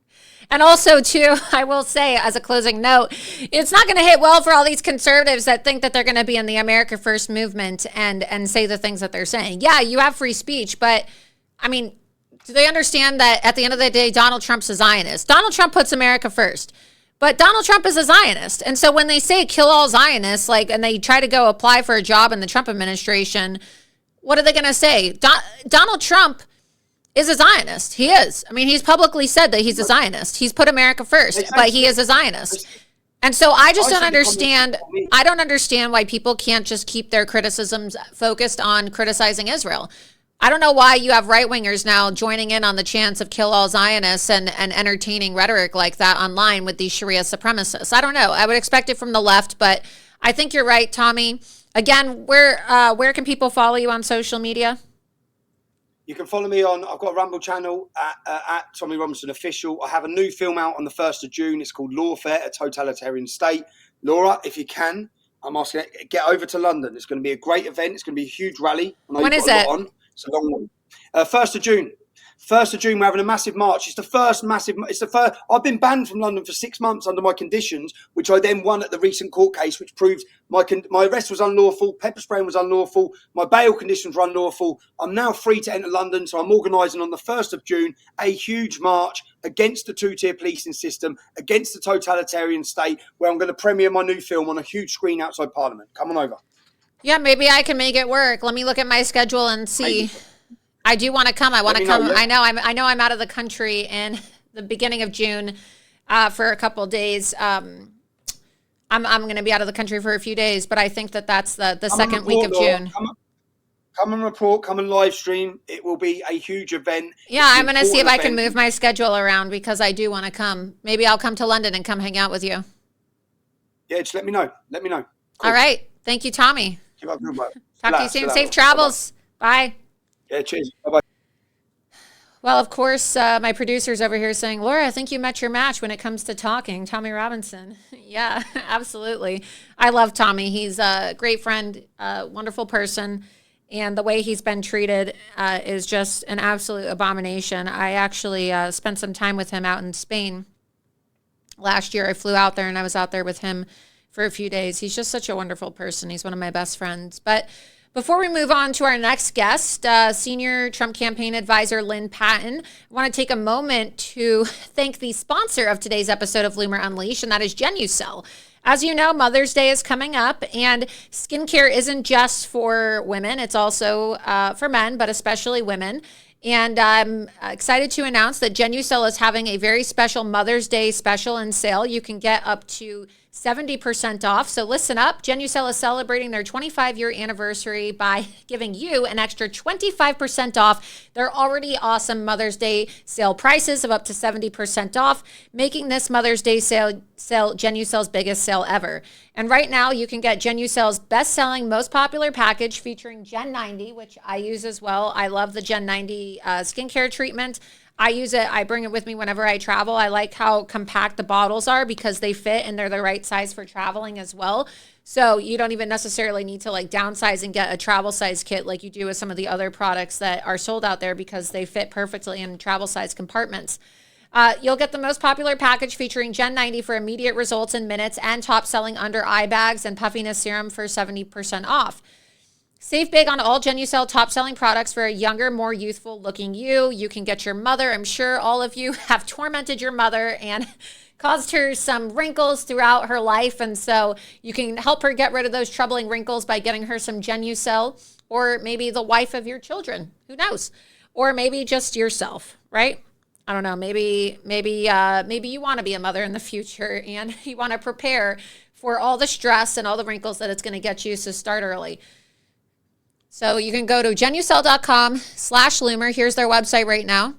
[SPEAKER 1] And also, too, I will say as a closing note, it's not going to hit well for all these conservatives that think that they're going to be in the America First movement and say the things that they're saying. Yeah, you have free speech, but, I mean, do they understand that at the end of the day, Donald Trump's a Zionist? Donald Trump puts America first, but Donald Trump is a Zionist. And so when they say kill all Zionists, and they try to go apply for a job in the Trump administration, what are they going to say? Donald Trump is a Zionist. He is. I mean, he's publicly said that he's a Zionist. He's put America first, but he is a Zionist. And so I just don't understand. I don't understand why people can't just keep their criticisms focused on criticizing Israel. I don't know why you have right-wingers now joining in on the chants of kill all Zionists and entertaining rhetoric like that online with these Sharia supremacists. I don't know. I would expect it from the left, but I think you're right, Tommy. Again, where can people follow you on social media?
[SPEAKER 4] You can follow me I've got a Rumble channel at Tommy Robinson Official. I have a new film out on the 1st of June. It's called Lawfare, A Totalitarian State. Laura, if you can, I'm asking you, get over to London. It's going to be a great event. It's going to be a huge rally.
[SPEAKER 1] When is it?
[SPEAKER 4] It's a long one. 1st of June. 1st of June, we're having a massive march. It's the first. I've been banned from London for 6 months under my conditions, which I then won at the recent court case, which proved my arrest was unlawful, pepper spraying was unlawful, my bail conditions were unlawful. I'm now free to enter London, so I'm organising on the 1st of June a huge march against the two-tier policing system, against the totalitarian state, where I'm going to premiere my new film on a huge screen outside Parliament. Come on over.
[SPEAKER 1] Yeah, maybe I can make it work. Let me look at my schedule and see. I do want to come. I want to come. I know I'm out of the country in the beginning of June for a couple of days. I'm going to be out of the country for a few days, but I think that's the second week of June.
[SPEAKER 4] Come and report. Come and live stream. It will be a huge event.
[SPEAKER 1] Yeah, I'm going to see if I can move my schedule around because I do want to come. Maybe I'll come to London and come hang out with you.
[SPEAKER 4] Yeah, just let me know. Cool.
[SPEAKER 1] All right. Thank you, Tommy.
[SPEAKER 4] Keep up good work.
[SPEAKER 1] Talk to you soon. Safe travels. Bye.
[SPEAKER 4] Yeah, cheers. Bye-bye.
[SPEAKER 1] Well, of course, my producer's over here saying, Laura, I think you met your match when it comes to talking. Tommy Robinson. Yeah, absolutely. I love Tommy. He's a great friend, wonderful person. And the way he's been treated is just an absolute abomination. I actually spent some time with him out in Spain last year. I flew out there and I was out there with him for a few days. He's just such a wonderful person. He's one of my best friends. But before we move on to our next guest, senior Trump campaign advisor Lynn Patton, I want to take a moment to thank the sponsor of today's episode of Loomer Unleashed, and that is Genucel. As you know, Mother's Day is coming up, and skincare isn't just for women. It's also for men, but especially women. And I'm excited to announce that Genucel is having a very special Mother's Day special and sale. You can get up to 70% off. So listen up. Genucel is celebrating their 25-year anniversary by giving you an extra 25% off their already awesome Mother's Day sale prices of up to 70% off, making this Mother's Day sale Genucel's biggest sale ever. And right now you can get Genucel's best-selling, most popular package featuring Gen 90, which I use as well. I love the Gen 90 skincare treatment. I use it. I bring it with me whenever I travel. I like how compact the bottles are because they fit and they're the right size for traveling as well. So you don't even necessarily need to like downsize and get a travel size kit like you do with some of the other products that are sold out there because they fit perfectly in travel size compartments. You'll get the most popular package featuring Gen 90 for immediate results in minutes and top selling under eye bags and puffiness serum for 70% off. Save big on all Genucel top-selling products for a younger, more youthful-looking you. You can get your mother. I'm sure all of you have tormented your mother and caused her some wrinkles throughout her life. And so you can help her get rid of those troubling wrinkles by getting her some Genucel, or maybe the wife of your children. Who knows? Or maybe just yourself, right? I don't know. Maybe you want to be a mother in the future and you want to prepare for all the stress and all the wrinkles that it's going to get you. So start early. So you can go to genucel.com/Loomer. Here's their website right now,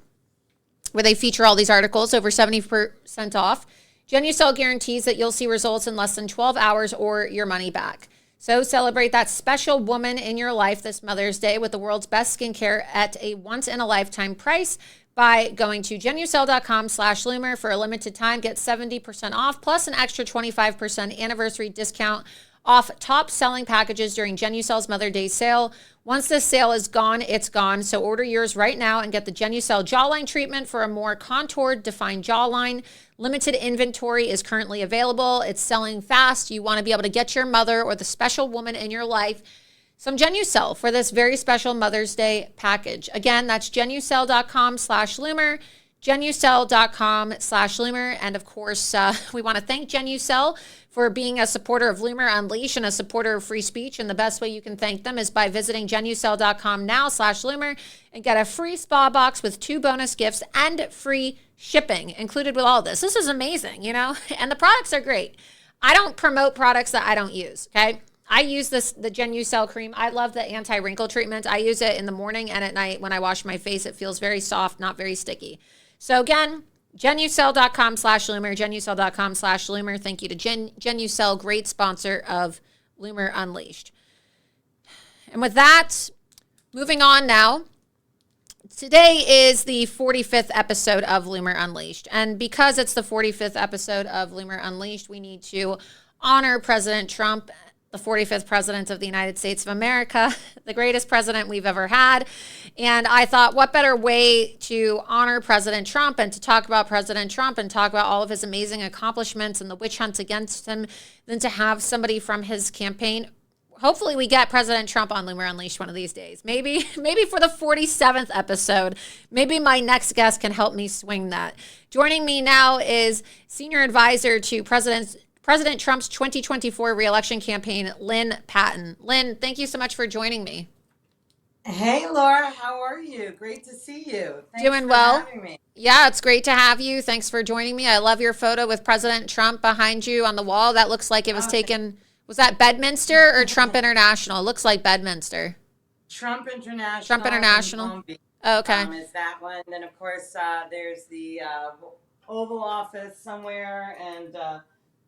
[SPEAKER 1] where they feature all these articles, over 70% off. Genucel guarantees that you'll see results in less than 12 hours or your money back. So celebrate that special woman in your life this Mother's Day with the world's best skincare at a once-in-a-lifetime price by going to genucel.com/Loomer. For a limited time, get 70% off plus an extra 25% anniversary discount off top selling packages during Genucel's Mother's Day sale. Once this sale is gone, it's gone. So order yours right now and get the Genucel jawline treatment for a more contoured, defined jawline. Limited inventory is currently available. It's selling fast. You want to be able to get your mother or the special woman in your life some Genucel for this very special Mother's Day package. Again, that's genucel.com/Loomer. genucel.com/Loomer. And of course, we want to thank Genucel for being a supporter of Loomer Unleashed and a supporter of free speech. And the best way you can thank them is by visiting genucel.com now/Loomer and get a free spa box with 2 bonus gifts and free shipping included with all this. This is amazing, you know, and the products are great. I don't promote products that I don't use. Okay. I use the Genucel cream. I love the anti-wrinkle treatment. I use it in the morning and at night when I wash my face. It feels very soft, not very sticky. So again, genucel.com/Loomer, genucel.com/Loomer. Thank you to Genucel, great sponsor of Loomer Unleashed. And with that, moving on now. Today is the 45th episode of Loomer Unleashed. And because it's the 45th episode of Loomer Unleashed, we need to honor President Trump, the 45th president of the United States of America, the greatest president we've ever had. And I thought, what better way to honor President Trump and to talk about President Trump and talk about all of his amazing accomplishments and the witch hunt against him than to have somebody from his campaign. Hopefully we get President Trump on Loomer Unleashed one of these days. Maybe for the 47th episode. Maybe my next guest can help me swing that. Joining me now is senior advisor to President Trump's 2024 reelection campaign, Lynn Patton. Lynn, thank you so much for joining me.
[SPEAKER 11] Hey, Laura, how are you? Great to see you. Thanks
[SPEAKER 1] Doing
[SPEAKER 11] for
[SPEAKER 1] well.
[SPEAKER 11] having me.
[SPEAKER 1] Yeah, it's great to have you. Thanks for joining me. I love your photo with President Trump behind you on the wall. That looks like it was taken, was that Bedminster or Trump International? It looks like Bedminster.
[SPEAKER 11] Trump International.
[SPEAKER 1] Trump International.
[SPEAKER 11] in Palm Beach,
[SPEAKER 1] Oh, okay.
[SPEAKER 11] is that one. Then, of course, there's the Oval Office somewhere, and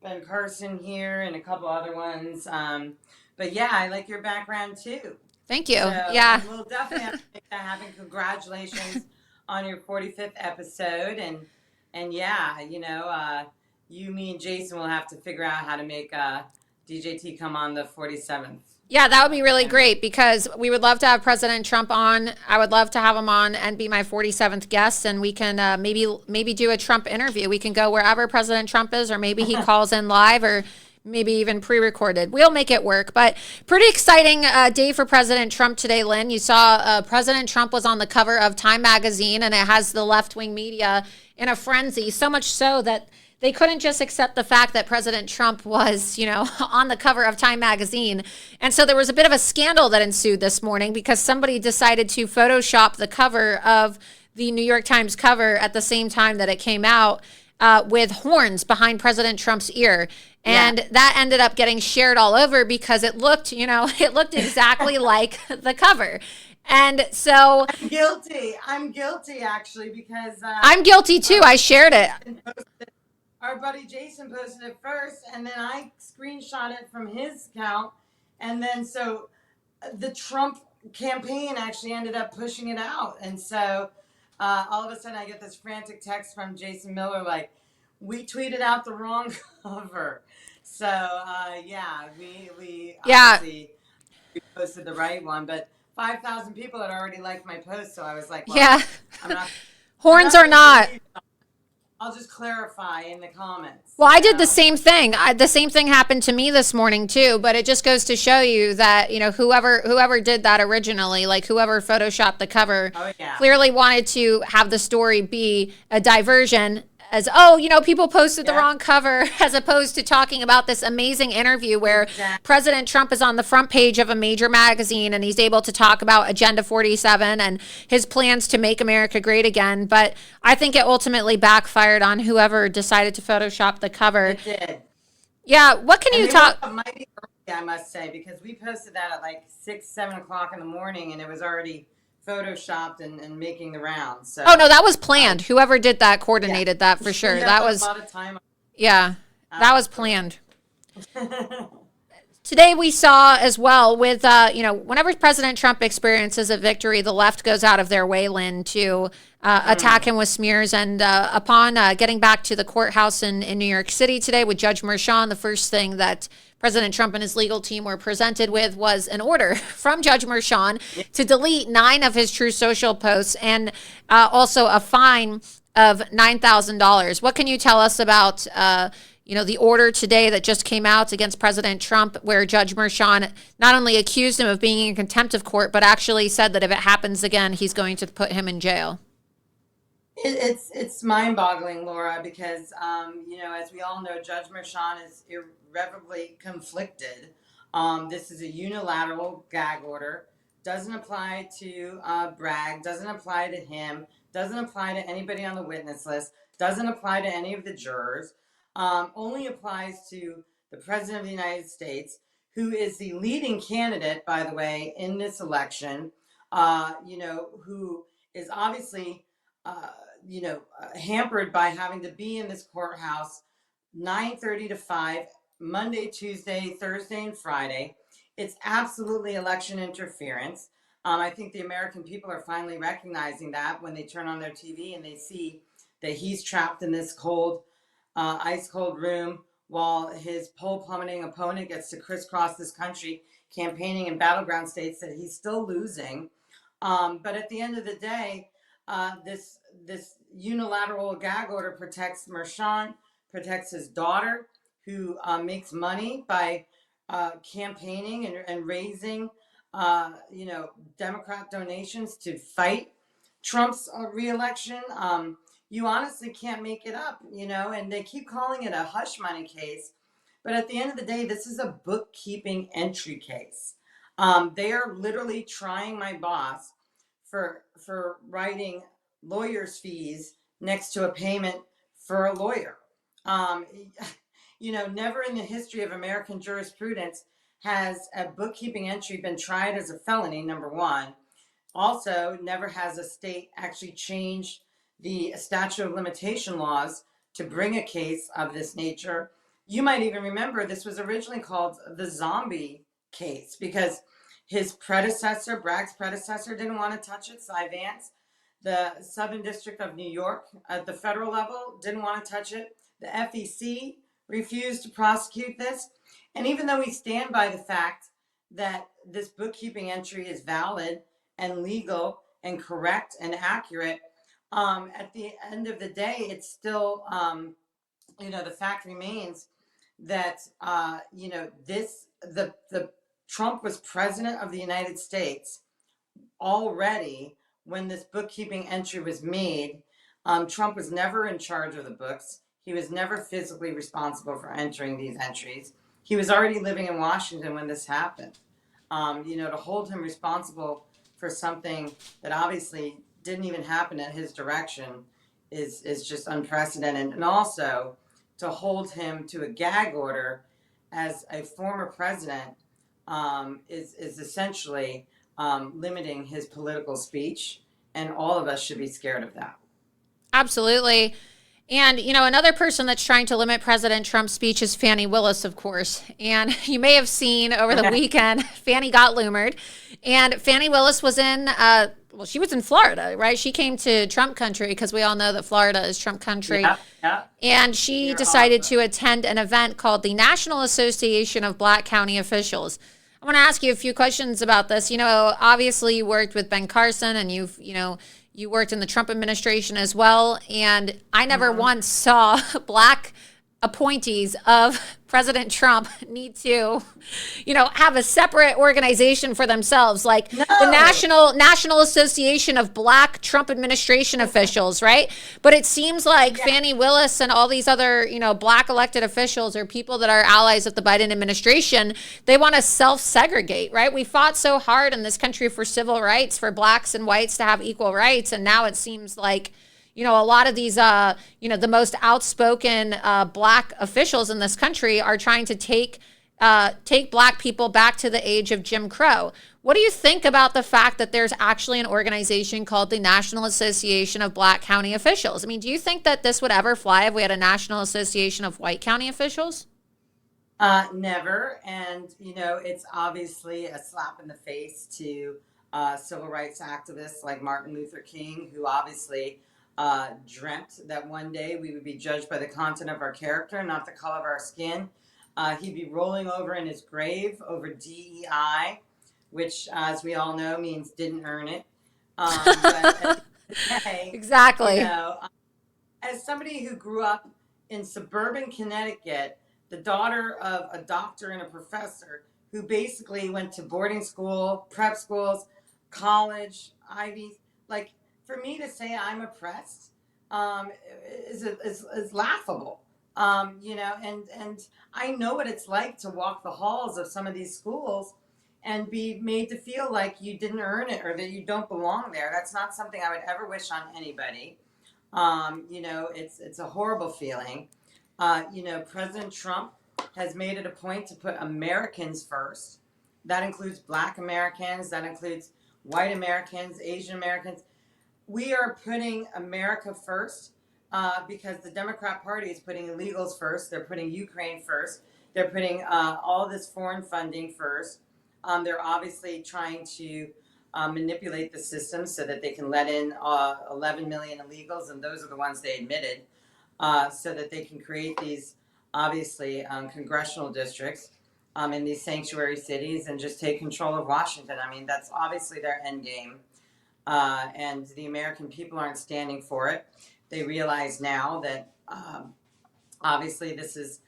[SPEAKER 11] Ben Carson here, and a couple other ones. But yeah, I like your background too.
[SPEAKER 1] Thank you.
[SPEAKER 11] So
[SPEAKER 1] Yeah.
[SPEAKER 11] we'll definitely have to make that happen. Congratulations on your 45th episode, and yeah, you, me, and Jason will have to figure out how to make DJT come on the 47th.
[SPEAKER 1] Yeah, that would be really great because we would love to have President Trump on. I would love to have him on and be my 47th guest, and we can maybe do a Trump interview. We can go wherever President Trump is, or maybe he calls in live, or maybe even pre-recorded. We'll make it work. But pretty exciting day for President Trump today, Lynn. You saw President Trump was on the cover of Time magazine, and it has the left-wing media in a frenzy, so much so that they couldn't just accept the fact that President Trump was, on the cover of Time magazine. And so there was a bit of a scandal that ensued this morning because somebody decided to Photoshop the cover of the New York Times cover at the same time that it came out with horns behind President Trump's ear. And that ended up getting shared all over because it looked, it looked exactly like the cover. And so
[SPEAKER 11] I'm guilty actually, because
[SPEAKER 1] I'm guilty too. I shared it.
[SPEAKER 11] Our buddy Jason posted it first, and then I screenshot it from his account, and then so the Trump campaign actually ended up pushing it out, and so all of a sudden I get this frantic text from Jason Miller like, we tweeted out the wrong cover. So we obviously posted the right one, but 5,000 people had already liked my post, so I was like, well, I'm not,
[SPEAKER 1] horns or not.
[SPEAKER 11] I'll just clarify in the comments.
[SPEAKER 1] Well, I did the same thing. The same thing happened to me this morning too, but it just goes to show you that, whoever did that originally, like whoever photoshopped the cover, clearly wanted to have the story be a diversion as, people posted the wrong cover, as opposed to talking about this amazing interview where President Trump is on the front page of a major magazine and he's able to talk about Agenda 47 and his plans to make America great again. But I think it ultimately backfired on whoever decided to Photoshop the cover.
[SPEAKER 11] It did.
[SPEAKER 1] Yeah. What can you talk?
[SPEAKER 11] Mighty early, I must say, because we posted that at like 6, 7 o'clock in the morning, and it was already photoshopped and making the rounds. So,
[SPEAKER 1] oh no, that was planned. Whoever did that coordinated that for sure. That was a lot of time. Yeah, that was planned. Today we saw as well with whenever President Trump experiences a victory, the left goes out of their way, Lynn, to attack him with smears. And upon getting back to the courthouse in New York City today with Judge Merchan, the first thing that President Trump and his legal team were presented with was an order from Judge Merchan to delete 9 of his True Social posts and also a fine of $9,000. What can you tell us about the order today that just came out against President Trump, where Judge Merchan not only accused him of being in contempt of court, but actually said that if it happens again, he's going to put him in jail?
[SPEAKER 11] It's mind-boggling, Laura, because as we all know, Judge Merchan is irrevocably conflicted. This is a unilateral gag order. Doesn't apply to Bragg. Doesn't apply to him. Doesn't apply to anybody on the witness list. Doesn't apply to any of the jurors. Only applies to the President of the United States, who is the leading candidate, by the way, in this election. Who is obviously hampered by having to be in this courthouse 9:30 to 5, Monday, Tuesday, Thursday, and Friday. It's absolutely election interference. I think the American people are finally recognizing that when they turn on their TV and they see that he's trapped in this cold, ice cold room while his poll plummeting opponent gets to crisscross this country campaigning in battleground states that he's still losing. But at the end of the day, this unilateral gag order protects Merchan, protects his daughter, who makes money by campaigning and raising, Democrat donations to fight Trump's reelection. You honestly can't make it up, and they keep calling it a hush money case. But at the end of the day, this is a bookkeeping entry case. They are literally trying my boss for writing lawyer's fees next to a payment for a lawyer. Never in the history of American jurisprudence has a bookkeeping entry been tried as a felony, number one. Also, never has a state actually changed the statute of limitation laws to bring a case of this nature. You might even remember this was originally called the zombie case because his predecessor, Bragg's predecessor, didn't want to touch it, Cy Vance. The Southern District of New York at the federal level didn't want to touch it. The FEC refused to prosecute this. And even though we stand by the fact that this bookkeeping entry is valid and legal and correct and accurate, at the end of the day, it's still, the fact remains that, the Trump was president of the United States already when this bookkeeping entry was made. Trump was never in charge of the books. He was never physically responsible for entering these entries. He was already living in Washington when this happened. To hold him responsible for something that obviously didn't even happen at his direction is just unprecedented. And also to hold him to a gag order as a former president is essentially limiting his political speech, and all of us should be scared of that.
[SPEAKER 1] Absolutely. And, another person that's trying to limit President Trump's speech is Fani Willis, of course. And you may have seen over the weekend, Fani got Loomered. And Fani Willis was she was in Florida, right? She came to Trump country because we all know that Florida is Trump country.
[SPEAKER 11] Yeah.
[SPEAKER 1] And she decided to attend an event called the National Association of Black County Officials. I want to ask you a few questions about this. Obviously you worked with Ben Carson, and you worked in the Trump administration as well. And I never once saw black appointees of President Trump need to, have a separate organization for themselves, like the National Association of Black Trump administration officials, right? But it seems like Fani Willis and all these other, black elected officials or people that are allies of the Biden administration, they want to self-segregate, right? We fought so hard in this country for civil rights, for blacks and whites to have equal rights, and now it seems like a lot of these, the most outspoken black officials in this country are trying to take black people back to the age of Jim Crow. What do you think about the fact that there's actually an organization called the National Association of Black County Officials? I mean, do you think that this would ever fly if we had a National Association of White County Officials?
[SPEAKER 11] Never. And, it's obviously a slap in the face to civil rights activists like Martin Luther King, who obviously dreamt that one day we would be judged by the content of our character, not the color of our skin. He'd be rolling over in his grave over DEI, which, as we all know, means didn't earn it. But today,
[SPEAKER 1] exactly.
[SPEAKER 11] As somebody who grew up in suburban Connecticut, the daughter of a doctor and a professor who basically went to boarding school, prep schools, college, Ivy, for me to say I'm oppressed is laughable, and I know what it's like to walk the halls of some of these schools and be made to feel like you didn't earn it or that you don't belong there. That's not something I would ever wish on anybody. It's a horrible feeling. President Trump has made it a point to put Americans first. That includes Black Americans, that includes white Americans, Asian Americans. We are putting America first because the Democrat Party is putting illegals first. They're putting Ukraine first. They're putting all this foreign funding first. They're obviously trying to manipulate the system so that they can let in 11 million illegals, and those are the ones they admitted, so that they can create these, obviously, congressional districts in these sanctuary cities and just take control of Washington. I mean, that's obviously their end game. And the American people aren't standing for it. They realize now that obviously this is,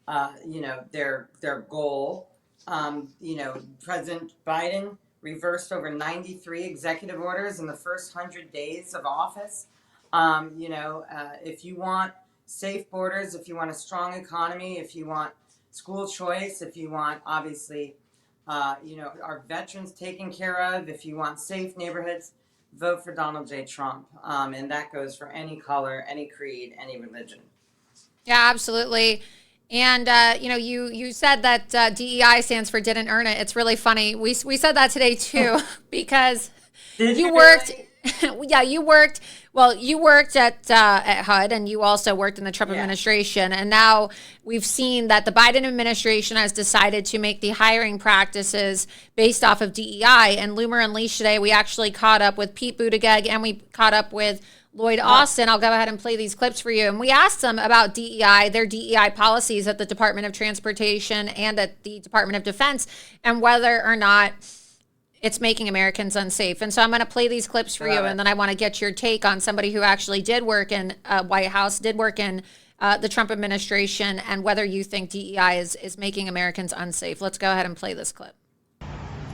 [SPEAKER 11] their goal. President Biden reversed over 93 executive orders in the first 100 days of office. If you want safe borders, if you want a strong economy, if you want school choice, if you want, obviously, our veterans taken care of, if you want safe neighborhoods, vote for Donald J. Trump. And that goes for any color, any creed, any religion.
[SPEAKER 1] Yeah, absolutely. And, you said that DEI stands for didn't earn it. It's really funny. We said that today, too, because you worked. Yeah, you worked at HUD, and you also worked in the Trump administration. And now we've seen that the Biden administration has decided to make the hiring practices based off of DEI. And Loomer Unleashed today, we actually caught up with Pete Buttigieg, and we caught up with Lloyd Austin. I'll go ahead and play these clips for you. And we asked them about DEI, their DEI policies at the Department of Transportation and at the Department of Defense, and whether or not it's making Americans unsafe. And so I'm going to play these clips for you, and then I want to get your take on somebody who actually did work in White House, did work in the Trump administration, and whether you think DEI is making Americans unsafe. Let's go ahead and play this clip.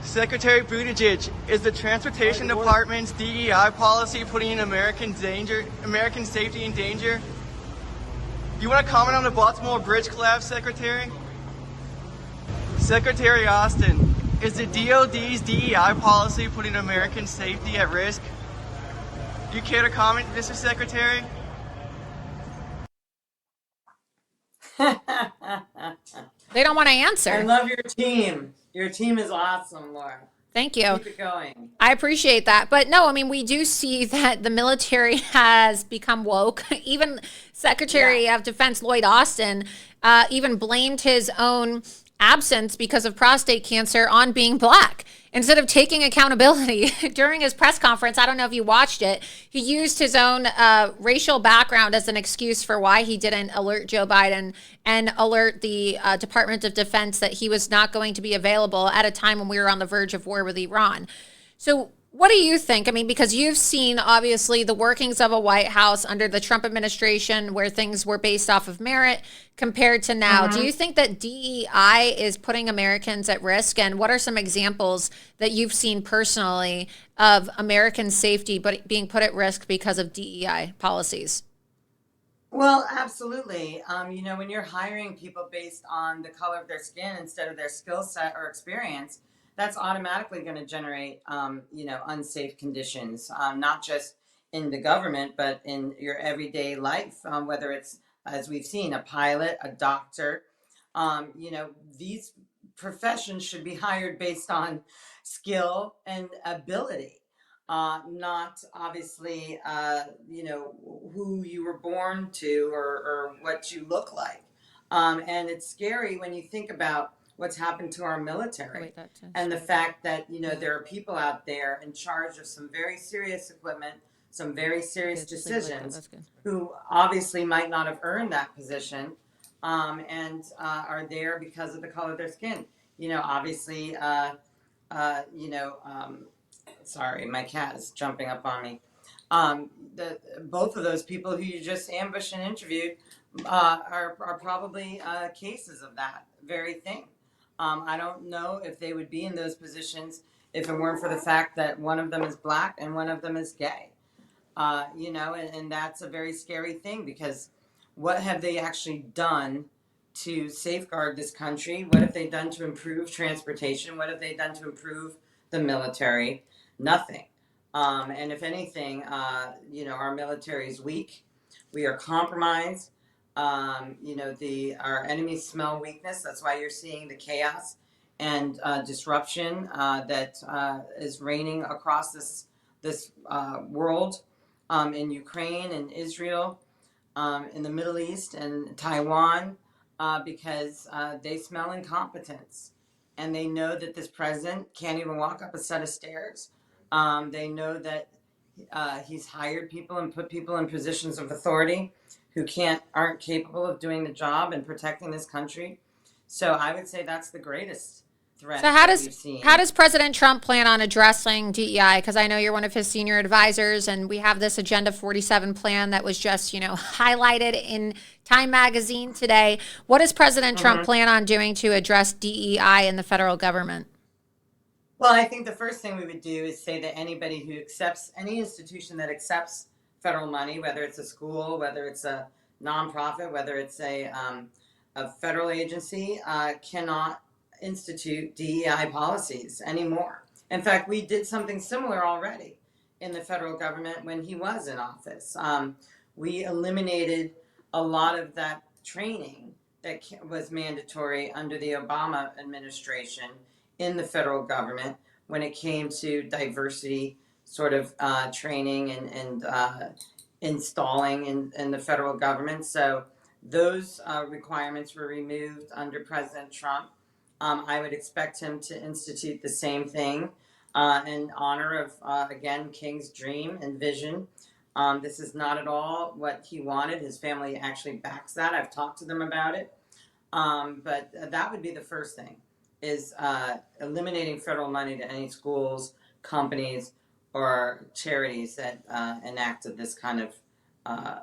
[SPEAKER 12] Secretary Buttigieg, is the Transportation Department's DEI policy putting American safety in danger? You want to comment on the Baltimore Bridge collapse, Secretary? Secretary Austin, is the DOD's DEI policy putting American safety at risk? Do you care to comment, Mr. Secretary?
[SPEAKER 1] They don't want to answer.
[SPEAKER 11] I love your team. Your team is awesome, Laura.
[SPEAKER 1] Thank you.
[SPEAKER 11] Keep it going.
[SPEAKER 1] I appreciate that. But no, I mean, we do see that the military has become woke. Even Secretary of Defense Lloyd Austin even blamed his own absence because of prostate cancer on being black. Instead of taking accountability during his press conference, I don't know if you watched it, he used his own racial background as an excuse for why he didn't alert Joe Biden and alert the Department of Defense that he was not going to be available at a time when we were on the verge of war with Iran. So what do you think? I mean, because you've seen, obviously, the workings of a White House under the Trump administration where things were based off of merit compared to now. Do you think that DEI is putting Americans at risk? And what are some examples that you've seen personally of American safety but being put at risk because of DEI policies?
[SPEAKER 11] Well, absolutely. When you're hiring people based on the color of their skin instead of their skill set or experience, that's automatically going to generate, unsafe conditions, not just in the government, but in your everyday life, whether it's, as we've seen, a pilot, a doctor. These professions should be hired based on skill and ability, not obviously, who you were born to or what you look like. And it's scary when you think about what's happened to our military and the fact that, there are people out there in charge of some very serious equipment, some very serious decisions who obviously might not have earned that position and are there because of the color of their skin. Obviously, sorry, my cat is jumping up on me. Both of those people who you just ambushed and interviewed are probably cases of that very thing. I don't know if they would be in those positions if it weren't for the fact that one of them is black and one of them is gay. And that's a very scary thing because what have they actually done to safeguard this country? What have they done to improve transportation? What have they done to improve the military? Nothing. And if anything, our military is weak. We are compromised. Our enemies smell weakness. That's why you're seeing the chaos and disruption that is reigning across this world in Ukraine and Israel, in the Middle East and Taiwan, because they smell incompetence. And they know that this president can't even walk up a set of stairs. They know that he's hired people and put people in positions of authority who aren't capable of doing the job and protecting this country. So I would say that's the greatest threat.
[SPEAKER 1] So how does President Trump plan on addressing DEI? Because I know you're one of his senior advisors, and we have this Agenda 47 plan that was just, highlighted in Time magazine today. What does President Trump plan on doing to address DEI in the federal government?
[SPEAKER 11] Well, I think the first thing we would do is say that anybody who accepts, any institution that accepts federal money, whether it's a school, whether it's a nonprofit, whether it's a federal agency, cannot institute DEI policies anymore. In fact, we did something similar already in the federal government when he was in office. We eliminated a lot of that training that was mandatory under the Obama administration in the federal government when it came to diversity, sort of training and installing in the federal government. So those requirements were removed under President Trump. I would expect him to institute the same thing in honor of, again, King's dream and vision. This is not at all what he wanted. His family actually backs that. I've talked to them about it. But that would be the first thing, is eliminating federal money to any schools, companies, or charities that enacted this kind of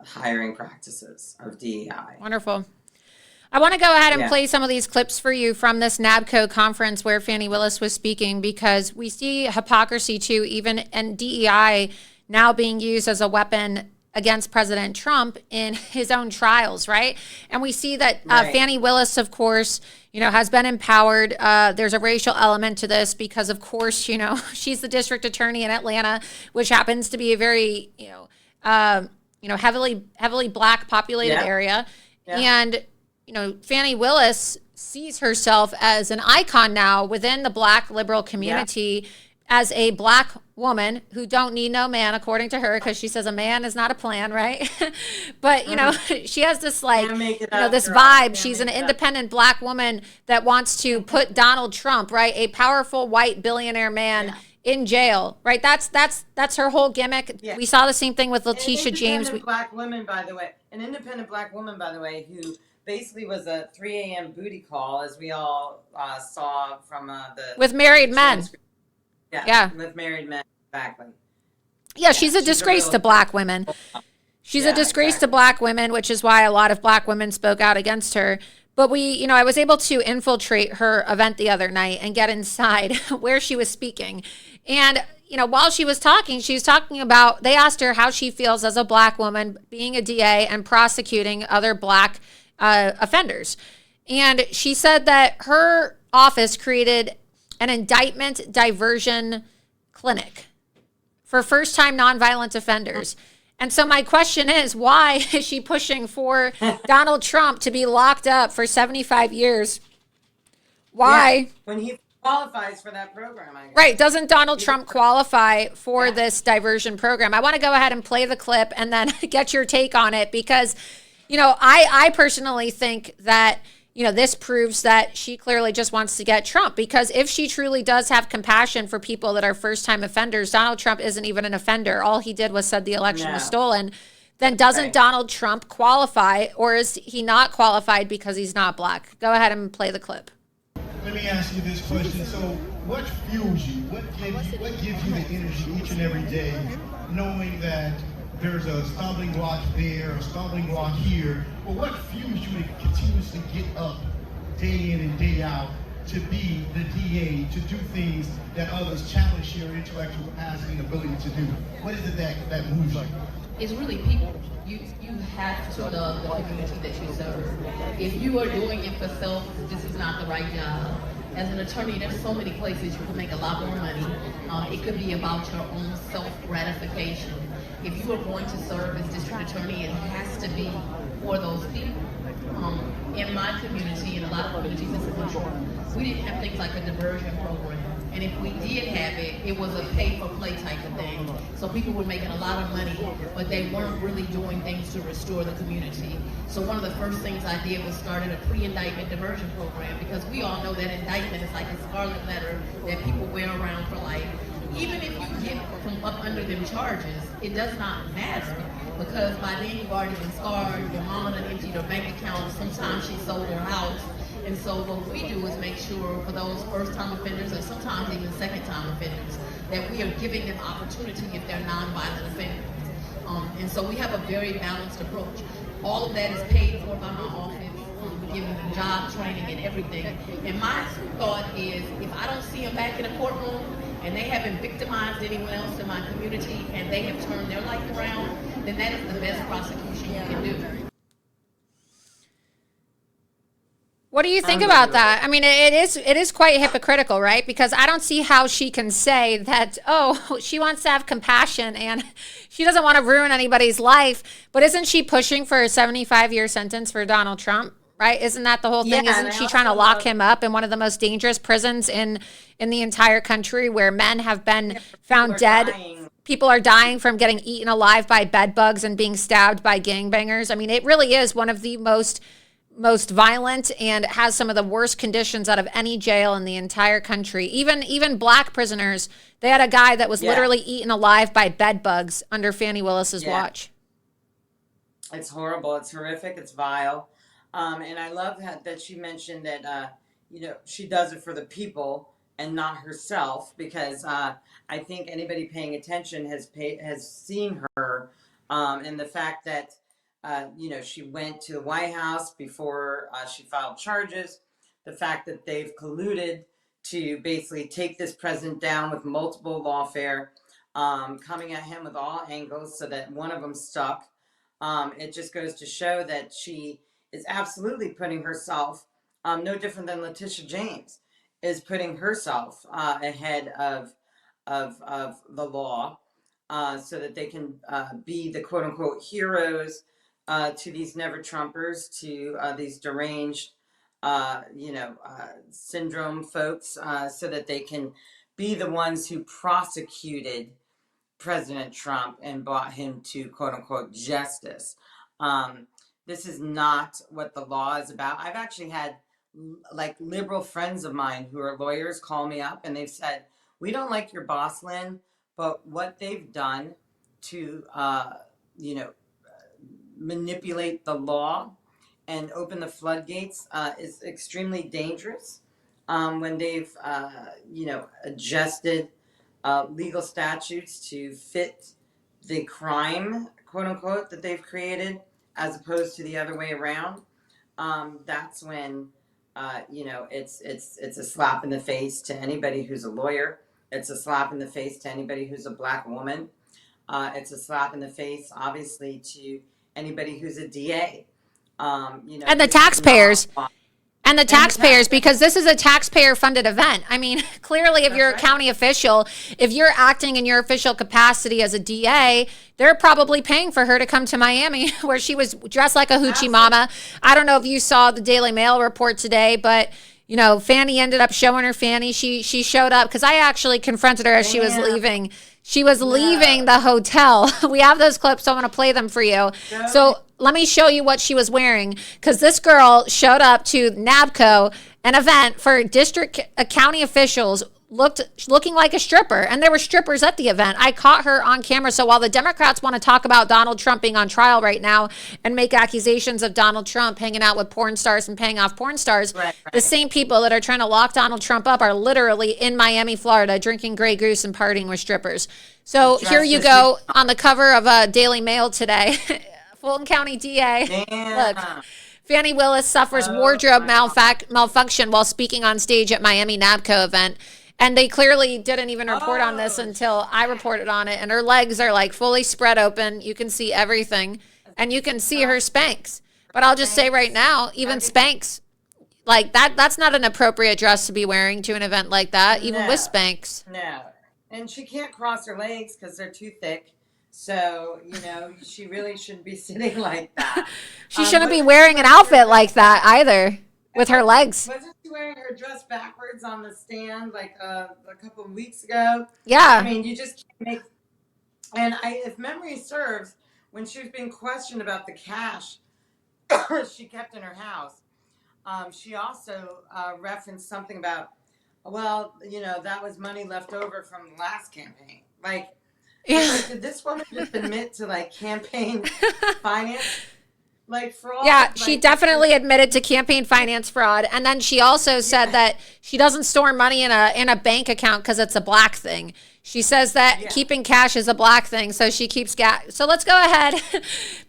[SPEAKER 11] hiring practices of DEI.
[SPEAKER 1] Wonderful. I want to go ahead and
[SPEAKER 11] Yeah.
[SPEAKER 1] play some of these clips for you from this NABCO conference where Fannie Willis was speaking, because we see hypocrisy too, even in DEI now being used as a weapon against President Trump in his own trials, right? And we see that
[SPEAKER 11] Right.
[SPEAKER 1] Fannie Willis, of course, has been empowered. There's a racial element to this because, of course, she's the district attorney in Atlanta, which happens to be a very, heavily black populated
[SPEAKER 11] Yeah.
[SPEAKER 1] area.
[SPEAKER 11] Yeah.
[SPEAKER 1] And, Fannie Willis sees herself as an icon now within the black liberal community as a black woman who don't need no man, according to her, because she says a man is not a plan, right? But, she has this this vibe. She's an independent black woman that wants to put Donald Trump, right? A powerful white billionaire man in jail, right? That's her whole gimmick.
[SPEAKER 11] Yeah.
[SPEAKER 1] We saw the same thing with Letitia James.
[SPEAKER 11] An independent black woman, by the way, who basically was a 3 a.m. booty call, as we all saw from the...
[SPEAKER 1] With married men. Yeah.
[SPEAKER 11] With married men, exactly.
[SPEAKER 1] Yeah, she's a disgrace to black women. She's a disgrace to black women, which is why a lot of black women spoke out against her. But I was able to infiltrate her event the other night and get inside where she was speaking. And, while she was talking about, they asked her how she feels as a black woman being a DA and prosecuting other black offenders. And she said that her office created an indictment diversion clinic for first-time nonviolent offenders. And so my question is, why is she pushing for Donald Trump to be locked up for 75 years? Why?
[SPEAKER 11] Yeah, when he qualifies for that program, I guess.
[SPEAKER 1] Right. Doesn't Donald Trump qualify for this diversion program? I want to go ahead and play the clip and then get your take on it, because, I personally think that, this proves that she clearly just wants to get Trump, because if she truly does have compassion for people that are first-time offenders, Donald Trump isn't even an offender. All he did was said the election was stolen. Then doesn't Donald Trump qualify, or is he not qualified because he's not black? Go ahead and play the clip.
[SPEAKER 13] Let me ask you this question. So what fuels you? What gives you the energy each and every day, knowing that there's a stumbling block there, a stumbling block here? But what fuels you to continuously get up day in and day out to be the DA, to do things that others challenge your intellectual capacity and ability to do? What is it that moves you?
[SPEAKER 14] It's really people. You have to love the community that you serve. If you are doing it for self, this is not the right job. As an attorney, there's so many places you can make a lot more money. It could be about your own self-gratification. If you are going to serve as district attorney, it has to be for those people. In my community, in a lot of communities in Central, we didn't have things like a diversion program. And if we did have it, it was a pay-for-play type of thing. So people were making a lot of money, but they weren't really doing things to restore the community. So one of the first things I did was started a pre-indictment diversion program, because we all know that indictment is like a scarlet letter that people wear around for life. Even if you get from up under them charges, it does not matter, because by then you've already been scarred, your mama done emptied her bank account, sometimes she sold her house. And so what we do is make sure for those first-time offenders, or sometimes even second-time offenders, that we are giving them opportunity if they're nonviolent offenders. And so we have a very balanced approach. All of that is paid for by my office. We're giving them job training and everything. And my thought is, if I don't see them back in a courtroom and they haven't victimized anyone else in my community and they have turned their life around, then that is the best prosecution you can do.
[SPEAKER 1] What do you think about that? I mean, it is quite hypocritical, right? Because I don't see how she can say that, she wants to have compassion and she doesn't want to ruin anybody's life. But isn't she pushing for a 75-year sentence for Donald Trump, right? Isn't that the whole thing? Isn't she trying to lock him up in one of the most dangerous prisons in the entire country, where men have been found dead people are dying from getting eaten alive by bed bugs and being stabbed by gangbangers. I mean, it really is one of the most violent and has some of the worst conditions out of any jail in the entire country. Even black prisoners, they had a guy that was literally eaten alive by bed bugs under Fannie Willis's watch.
[SPEAKER 11] It's horrible. It's horrific. It's vile. And I love that she mentioned that, she does it for the people and not herself, because I think anybody paying attention has seen her, and the fact that, she went to the White House before she filed charges, the fact that they've colluded to basically take this president down with multiple lawfare, coming at him with all angles so that one of them stuck. It just goes to show that she is absolutely putting herself, no different than Letitia James, is putting herself ahead of the law, so that they can be the quote unquote heroes to these never Trumpers, to these deranged, syndrome folks, so that they can be the ones who prosecuted President Trump and brought him to quote unquote justice. This is not what the law is about. I've actually had liberal friends of mine who are lawyers call me up and they've said, we don't like your boss, Lynn, but what they've done to, manipulate the law and open the floodgates is extremely dangerous. When they've, adjusted legal statutes to fit the crime, quote unquote, that they've created, as opposed to the other way around, that's when, it's a slap in the face to anybody who's a lawyer. It's a slap in the face to anybody who's a black woman. It's a slap in the face, obviously, to anybody who's a DA.
[SPEAKER 1] And the taxpayers. And the taxpayers, because this is a taxpayer-funded event. I mean, clearly, if you're a county official, if you're acting in your official capacity as a DA, they're probably paying for her to come to Miami, where she was dressed like a hoochie mama. I don't know if you saw the Daily Mail report today, but Fannie ended up showing her fanny. She showed up because I actually confronted her as she was leaving. She was leaving the hotel. We have those clips, so I'm going to play them for you. So let me show you what she was wearing, because this girl showed up to NABCO, an event for district county officials, looking like a stripper, and there were strippers at the event. I caught her on camera. So while the Democrats want to talk about Donald Trump being on trial right now and make accusations of Donald Trump hanging out with porn stars and paying off porn stars, the same people that are trying to lock Donald Trump up are literally in Miami, Florida, drinking Grey Goose and partying with strippers. So here you go on the cover of Daily Mail today. Fulton County DA. Look, Fannie Willis suffers wardrobe malfunction while speaking on stage at Miami NABCO event. And they clearly didn't even report on this until I reported on it. And her legs are fully spread open. You can see everything. And you can see her Spanx. But I'll just say right now, even Spanx, that's not an appropriate dress to be wearing to an event like that, even with Spanx.
[SPEAKER 11] No. And she can't cross her legs because they're too thick. So, she really shouldn't be sitting like that.
[SPEAKER 1] She shouldn't be wearing an outfit like that either, with her legs.
[SPEAKER 11] Wasn't she wearing her dress backwards on the stand a couple of weeks ago?
[SPEAKER 1] Yeah.
[SPEAKER 11] I mean, you just can't make... And if memory serves, when she was being questioned about the cash she kept in her house, she also referenced something about, that was money left over from the last campaign. Did this woman just admit to campaign finance? Fraud?
[SPEAKER 1] Yeah, she definitely admitted to campaign finance fraud. And then she also said that she doesn't store money in a bank account because it's a black thing. She says that keeping cash is a black thing, so she keeps gas. So let's go ahead,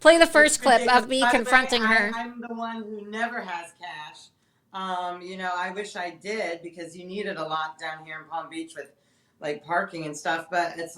[SPEAKER 1] play the first clip of me confronting her.
[SPEAKER 11] I'm the one who never has cash. I wish I did, because you need it a lot down here in Palm Beach with parking and stuff. But it's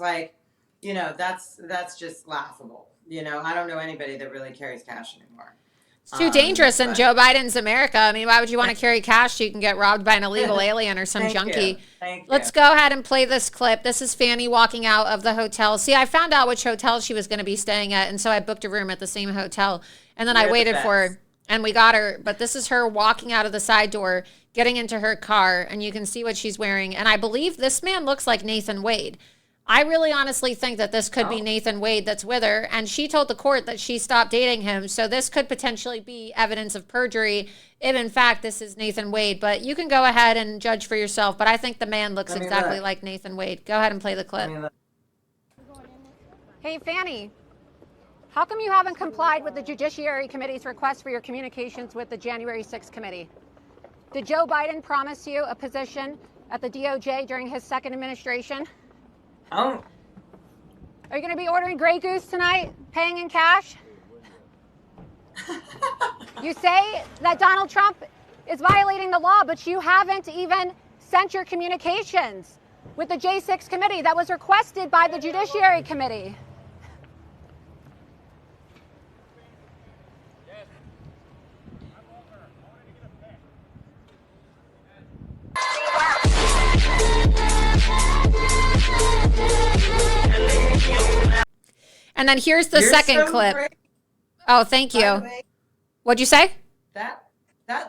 [SPEAKER 11] that's just laughable. I don't know anybody that really carries cash anymore.
[SPEAKER 1] It's too dangerous in Joe Biden's America. I mean, why would you want to carry cash so you can get robbed by an illegal alien or some junkie?
[SPEAKER 11] Thank you.
[SPEAKER 1] Let's go ahead and play this clip. This is Fannie walking out of the hotel. See, I found out which hotel she was going to be staying at, and so I booked a room at the same hotel. And then I waited for her, and we got her. But this is her walking out of the side door, getting into her car, and you can see what she's wearing. And I believe this man looks like Nathan Wade. I really honestly think that this could be Nathan Wade that's with her, and she told the court that she stopped dating him, so this could potentially be evidence of perjury if, in fact, this is Nathan Wade. But you can go ahead and judge for yourself, but I think the man looks exactly like Nathan Wade. Go ahead and play the clip. Hey, Fanny, how come you haven't complied with the Judiciary Committee's request for your communications with the January 6th committee? Did Joe Biden promise you a position at the DOJ during his second administration?
[SPEAKER 11] Oh.
[SPEAKER 1] Are you going to be ordering Grey Goose tonight, paying in cash? You say that Donald Trump is violating the law, but you haven't even sent your communications with the J6 committee that was requested by the Judiciary Committee. And then here's the second clip. Great. Oh, thank you. What'd you say?
[SPEAKER 11] That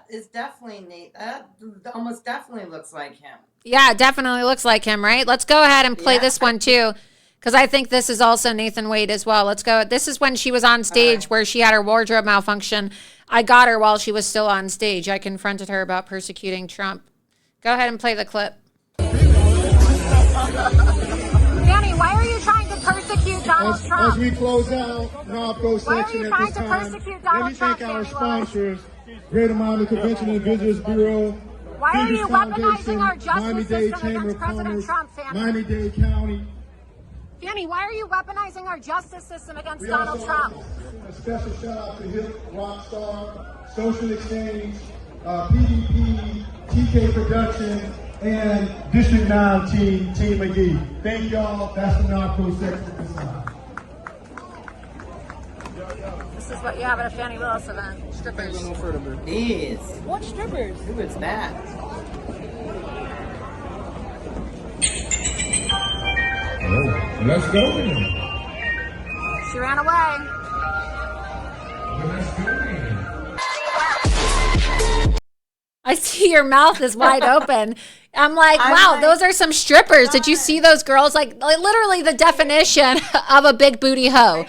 [SPEAKER 11] is definitely Nate. That almost definitely looks like him.
[SPEAKER 1] Yeah, it definitely looks like him, right? Let's go ahead and play this one too, because I think this is also Nathan Wade as well. Let's go. This is when she was on stage where she had her wardrobe malfunction. I got her while she was still on stage. I confronted her about persecuting Trump. Go ahead and play the clip. Danny, why are you trying to persecute Donald Trump?
[SPEAKER 13] As we close out NARCO section at this time, let me thank our sponsors, Greater Miami Convention and Visitors Bureau,
[SPEAKER 1] why are you weaponizing our justice system against President Trump, Fanny?
[SPEAKER 13] Miami-Dade County.
[SPEAKER 1] Fanny, why are you weaponizing our justice system against Donald Trump?
[SPEAKER 13] A special shout out to Hip Rockstar, Social Exchange, PDP, TK Production, and District 9 Team McGee. Thank y'all. That's the NARCO section at this time.
[SPEAKER 1] This is what you have at a Fannie Willis event. Strippers.
[SPEAKER 11] Jeez. What strippers? Who is that?
[SPEAKER 13] Oh, let's go then.
[SPEAKER 1] She ran away.
[SPEAKER 13] Let's go then.
[SPEAKER 1] I see your mouth is wide open. I'm like, wow, those are some strippers. Did you see those girls? Like literally the definition of a big booty hoe.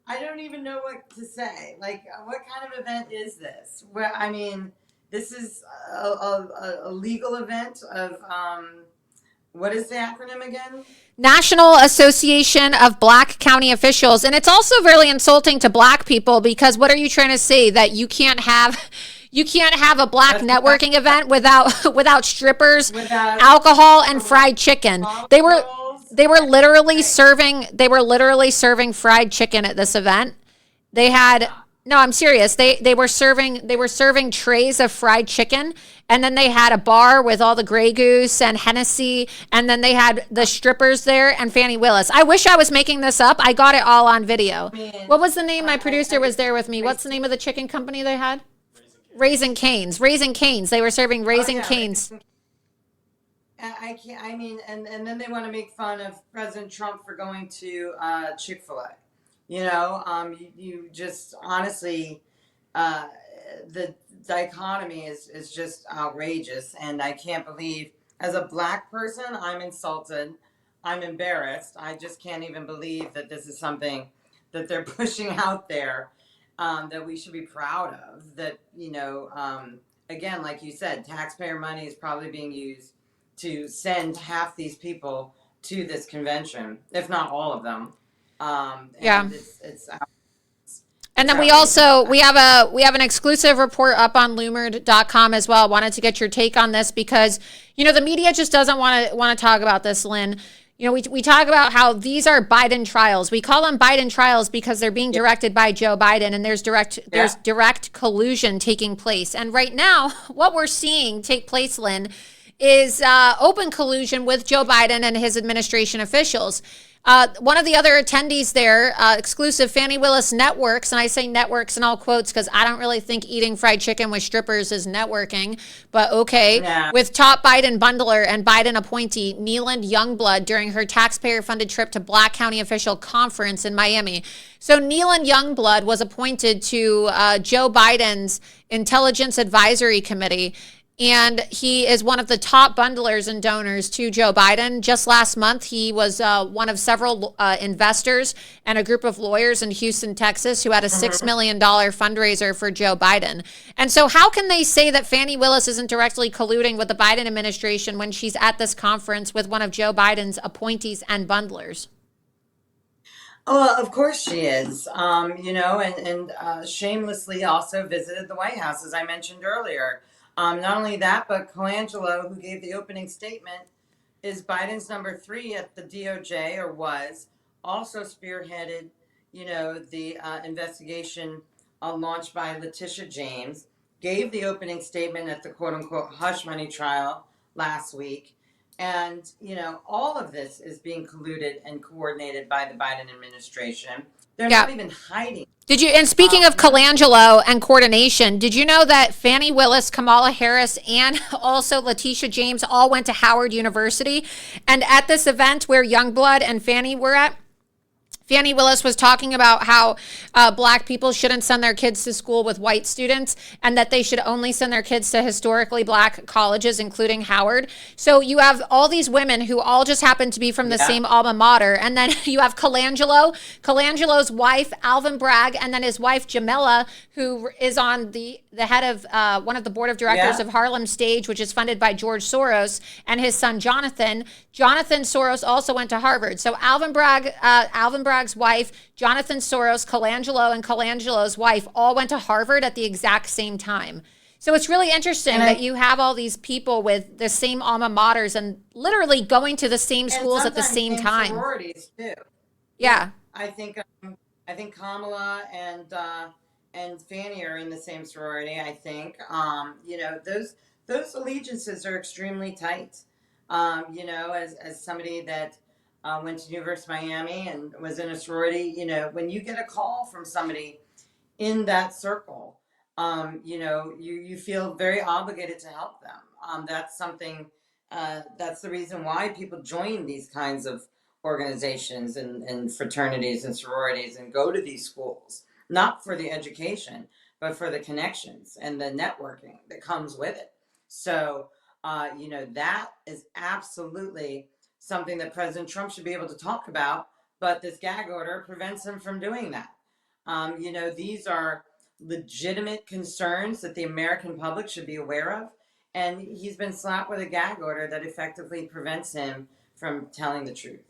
[SPEAKER 11] I don't even know what to say. Like, what kind of event is this? Where, I mean, this is a legal event of, what is the acronym again?
[SPEAKER 1] National Association of Black County Officials. And it's also really insulting to black people because what are you trying to say? That you can't have a black networking event without strippers, alcohol, and fried chicken. They were literally serving fried chicken at this event. They had no, I'm serious. They were serving trays of fried chicken, and then they had a bar with all the Grey Goose and Hennessy, and then they had the strippers there and Fannie Willis. I wish I was making this up. I got it all on video. What was the name? My producer was there with me. What's the name of the chicken company they had? Raising Cane's. Raising Cane's. They were serving Raising Cane's.
[SPEAKER 11] I can't. I mean, and then they want to make fun of President Trump for going to Chick-fil-A. You know, you just honestly, the dichotomy is just outrageous, and I can't believe. As a black person, I'm insulted. I'm embarrassed. I just can't even believe that this is something that they're pushing out there. That we should be proud of. That, you know, again, like you said, taxpayer money is probably being used to send half these people to this convention, if not all of them.
[SPEAKER 1] And then we have an exclusive report up on Loomer.com as well. Wanted to get your take on this because, you know, the media just doesn't want to talk about this, Lynn. You know, we talk about how these are Biden trials. We call them Biden trials because they're being directed by Joe Biden, and there's direct collusion taking place. And right now, what we're seeing take place, Lynn, is open collusion with Joe Biden and his administration officials. One of the other attendees there, exclusive Fannie Willis Networks, and I say networks in all quotes because I don't really think eating fried chicken with strippers is networking, but okay, with top Biden bundler and Biden appointee Neeland Youngblood during her taxpayer-funded trip to Black County Official Conference in Miami. So Neeland Youngblood was appointed to Joe Biden's Intelligence Advisory Committee. And he is one of the top bundlers and donors to Joe Biden. Just last month, he was one of several investors and a group of lawyers in Houston, Texas, who had a $6 million fundraiser for Joe Biden. And so how can they say that Fani Willis isn't directly colluding with the Biden administration when she's at this conference with one of Joe Biden's appointees and bundlers?
[SPEAKER 11] Well, of course she is. And shamelessly also visited the White House, as I mentioned earlier. Not only that, but Colangelo, who gave the opening statement, is Biden's number 3 at the DOJ, or was, also spearheaded, the investigation launched by Letitia James, gave the opening statement at the quote-unquote hush money trial last week. And, all of this is being colluded and coordinated by the Biden administration. They're not even hiding.
[SPEAKER 1] Did you, and speaking of Colangelo and coordination, did you know that Fani Willis, Kamala Harris, and also Letitia James all went to Howard University? And at this event where Youngblood and Fani were at, Fani Willis was talking about how black people shouldn't send their kids to school with white students and that they should only send their kids to historically black colleges, including Howard. So you have all these women who all just happen to be from the same alma mater. And then you have Colangelo's wife, Alvin Bragg, and then his wife, Jamila, who is on the head of one of the board of directors of Harlem Stage, which is funded by George Soros, and his son, Jonathan. Jonathan Soros also went to Harvard. So Alvin Bragg's wife, Jonathan Soros, Colangelo, and Colangelo's wife all went to Harvard at the exact same time. So it's really interesting that you have all these people with the same alma maters and literally going to the same schools at the same time.
[SPEAKER 11] Sororities too.
[SPEAKER 1] Yeah.
[SPEAKER 11] I think Kamala and Fani are in the same sorority. I think those allegiances are extremely tight. As somebody that went to University of Miami and was in a sorority, when you get a call from somebody in that circle, you feel very obligated to help them. That's something, that's the reason why people join these kinds of organizations and fraternities and sororities and go to these schools, not for the education, but for the connections and the networking that comes with it. So, that is absolutely something that President Trump should be able to talk about, but this gag order prevents him from doing that. These are legitimate concerns that the American public should be aware of, and he's been slapped with a gag order that effectively prevents him from telling the truth.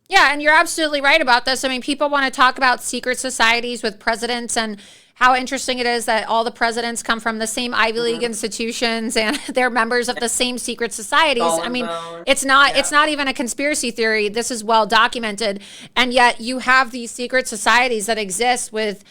[SPEAKER 1] Yeah, and you're absolutely right about this. I mean, people want to talk about secret societies with presidents and how interesting it is that all the presidents come from the same Ivy League institutions and they're members of the same secret societies. I mean, it's not even a conspiracy theory. This is well documented. And yet you have these secret societies that exist with,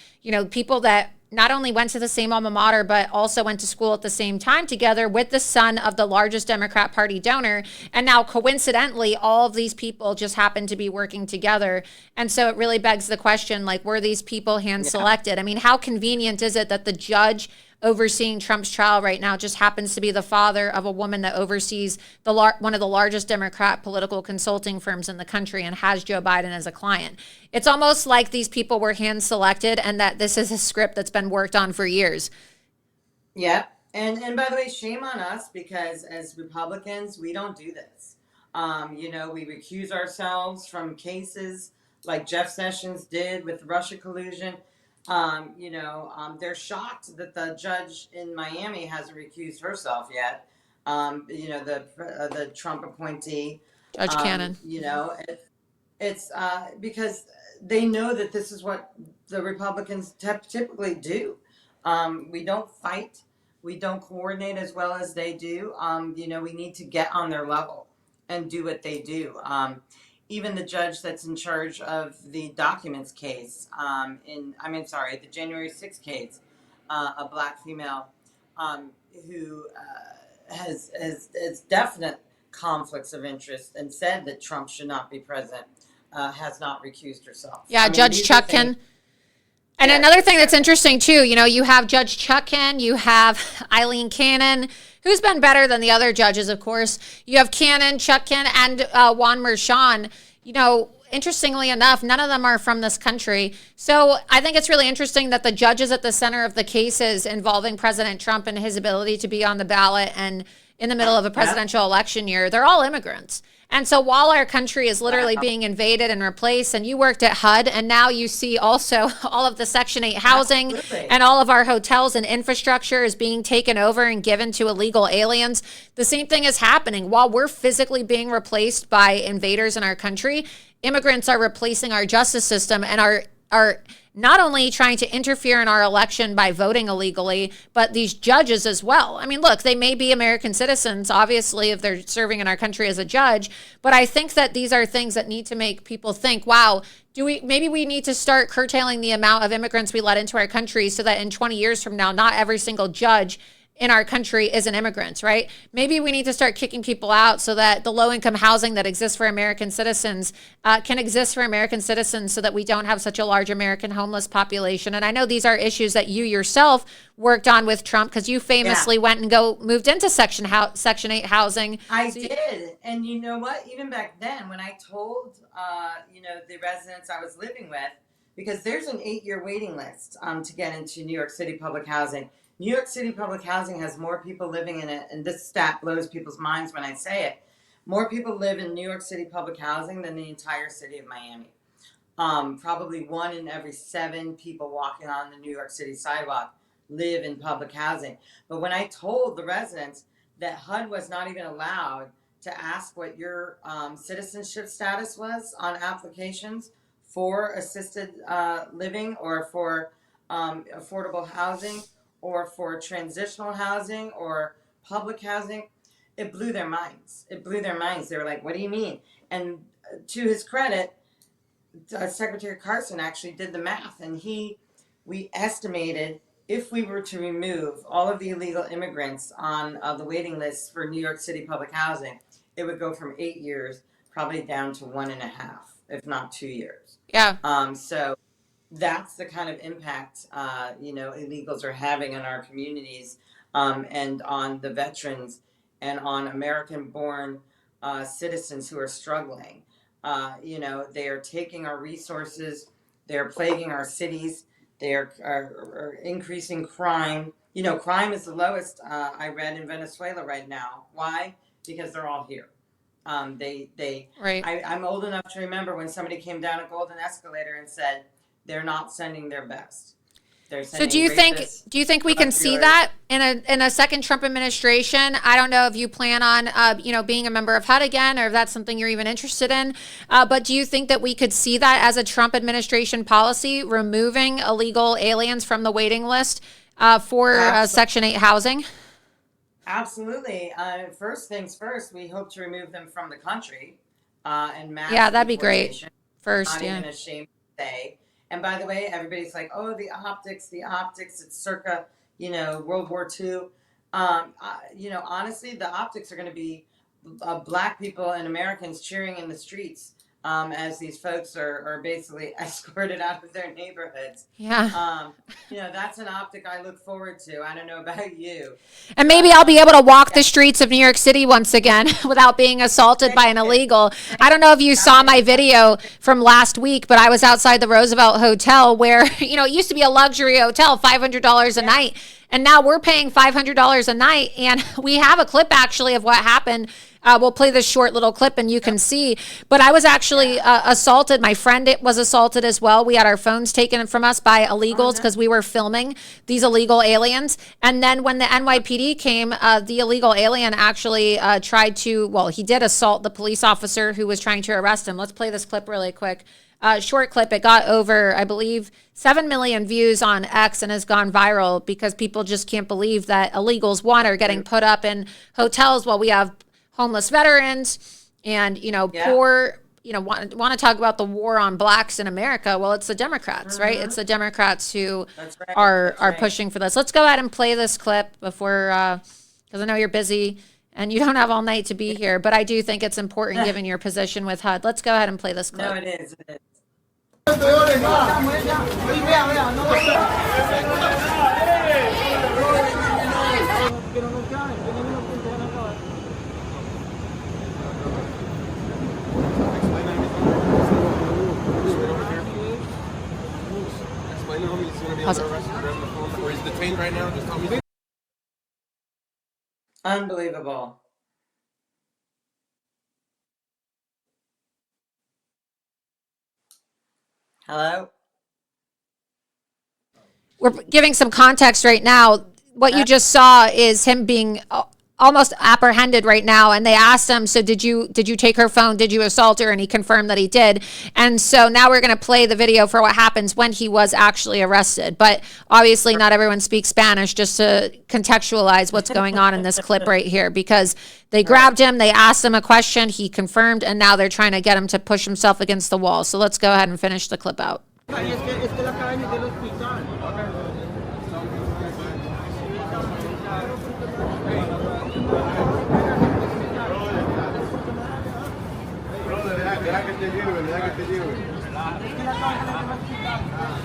[SPEAKER 1] people that not only went to the same alma mater, but also went to school at the same time together with the son of the largest Democrat Party donor. And now, coincidentally, all of these people just happen to be working together. And so it really begs the question, were these people hand-selected? I mean, how convenient is it that the judge overseeing Trump's trial right now just happens to be the father of a woman that oversees one of the largest Democrat political consulting firms in the country and has Joe Biden as a client? It's almost like these people were hand-selected and that this is a script that's been worked on for years.
[SPEAKER 11] Yeah. And by the way, shame on us, because as Republicans, we don't do this. We recuse ourselves from cases like Jeff Sessions did with Russia collusion. They're shocked that the judge in Miami hasn't recused herself yet. The Trump appointee,
[SPEAKER 1] Judge Cannon.
[SPEAKER 11] It's because they know that this is what the Republicans typically do. We don't fight. We don't coordinate as well as they do. We need to get on their level and do what they do. Even the judge that's in charge of the documents case, the January 6th case, a black female who has definite conflicts of interest and said that Trump should not be president, has not recused herself.
[SPEAKER 1] Yeah, Judge Chutkan. And another thing that's interesting, too, you have Judge Chutkan, you have Eileen Cannon, who's been better than the other judges, of course. You have Cannon, Chutkan, and Juan Merchan. interestingly enough, none of them are from this country. So I think it's really interesting that the judges at the center of the cases involving President Trump and his ability to be on the ballot and in the middle of a presidential election year, they're all immigrants. And so while our country is literally being invaded and replaced, and you worked at HUD, and now you see also all of the Section 8 housing and all of our hotels and infrastructure is being taken over and given to illegal aliens, the same thing is happening. While we're physically being replaced by invaders in our country, immigrants are replacing our justice system and are not only trying to interfere in our election by voting illegally, but these judges as well. I mean, look, they may be American citizens, obviously, if they're serving in our country as a judge, but I think that these are things that need to make people think, wow, maybe we need to start curtailing the amount of immigrants we let into our country so that in 20 years from now, not every single judge in our country is an immigrant, right? Maybe we need to start kicking people out so that the low-income housing that exists for American citizens can exist for American citizens so that we don't have such a large American homeless population. And I know these are issues that you yourself worked on with Trump because you famously went and moved into Section 8 housing.
[SPEAKER 11] I did. And you know what? Even back then, when I told, the residents I was living with, because there's an 8-year waiting list to get into New York City public housing. New York City public housing has more people living in it, and this stat blows people's minds when I say it. More people live in New York City public housing than the entire city of Miami. Probably 1 in every 7 people walking on the New York City sidewalk live in public housing. But when I told the residents that HUD was not even allowed to ask what your citizenship status was on applications for assisted living or for affordable housing, or for transitional housing or public housing, it blew their minds. They were like, what do you mean? And to his credit, Secretary Carson actually did the math, and we estimated if we were to remove all of the illegal immigrants on the waiting list for New York City public housing, it would go from 8 years probably down to 1.5, if not 2 years.
[SPEAKER 1] Yeah.
[SPEAKER 11] So that's the kind of impact, illegals are having on our communities and on the veterans and on American-born citizens who are struggling. They are taking our resources. They are plaguing our cities. They are increasing crime. Crime is the lowest I read in Venezuela right now. Why? Because they're all here.
[SPEAKER 1] Right.
[SPEAKER 11] I'm old enough to remember when somebody came down a golden escalator and said, they're not sending their best.
[SPEAKER 1] So do you think we can see that in a second Trump administration? I don't know if you plan on being a member of HUD again, or if that's something you're even interested in. But do you think that we could see that as a Trump administration policy, removing illegal aliens from the waiting list for Section 8 housing?
[SPEAKER 11] Absolutely. First things first, we hope to remove them from the country and mass.
[SPEAKER 1] Yeah, that'd be great. First,
[SPEAKER 11] not even ashamed to say. And by the way, everybody's like, oh, the optics, it's circa, World War II. Honestly, the optics are going to be Black people and Americans cheering in the streets as these folks are basically escorted out of their neighborhoods.
[SPEAKER 1] Yeah.
[SPEAKER 11] That's an optic I look forward to. I don't know about you.
[SPEAKER 1] And maybe I'll be able to walk the streets of New York City once again without being assaulted by an illegal. I don't know if you saw my video from last week, but I was outside the Roosevelt Hotel where, it used to be a luxury hotel, $500 a night. And now we're paying $500 a night. And we have a clip actually of what happened. We'll play this short little clip and you can see. But I was actually assaulted. My friend was assaulted as well. We had our phones taken from us by illegals because we were filming these illegal aliens. And then when the NYPD came, the illegal alien actually he did assault the police officer who was trying to arrest him. Let's play this clip really quick. Short clip. It got over, I believe, 7 million views on X and has gone viral because people just can't believe that illegals, are getting put up in hotels while we have homeless veterans and, poor, want to talk about the war on blacks in America. Well, it's the Democrats, right? It's the Democrats who are pushing for this. Let's go ahead and play this clip before, because I know you're busy and you don't have all night to be here, but I do think it's important given your position with HUD. Let's go ahead and play this clip.
[SPEAKER 11] No, it is.
[SPEAKER 15] the homie that's going to be under arrest and grabbing the phone, or he's detained right now? Just tell me.
[SPEAKER 11] Unbelievable. Hello?
[SPEAKER 1] We're giving some context right now. What you just saw is him being almost apprehended right now, and they asked him, so did you take her phone, did you assault her? And he confirmed that he did. And so now we're going to play the video for what happens when he was actually arrested. But obviously not everyone speaks Spanish, just to contextualize what's going on in this clip right here, because they grabbed him, they asked him a question, he confirmed, and now they're trying to get him to push himself against the wall. So let's go ahead and finish the clip out.
[SPEAKER 15] Deja que te lleven, deja que te lleven.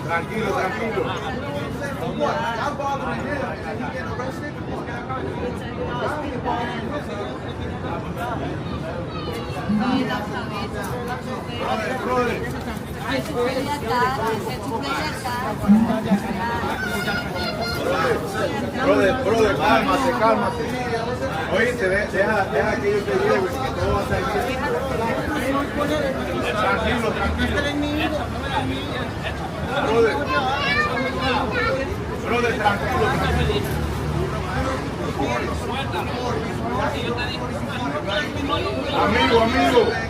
[SPEAKER 15] Tranquilo, tranquilo. Brother, cálmate, cálmate. Oíste, deja que ellos te lleven, que todo va a estar bien. Tranquilo, tranquilo. Brother, tranquilo, tranquilo.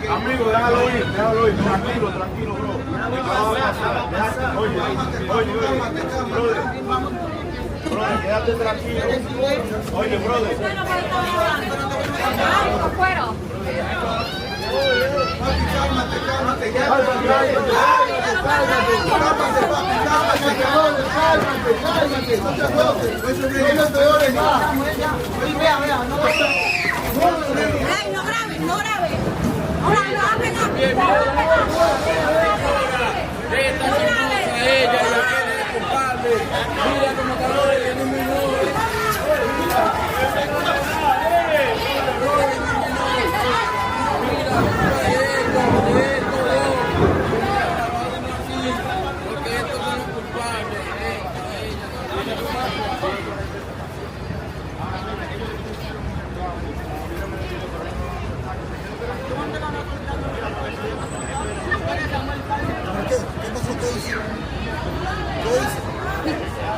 [SPEAKER 15] Amigo, déjalo ir, tranquilo, bro. Oye, brother, quédate tranquilo. Oye, brother.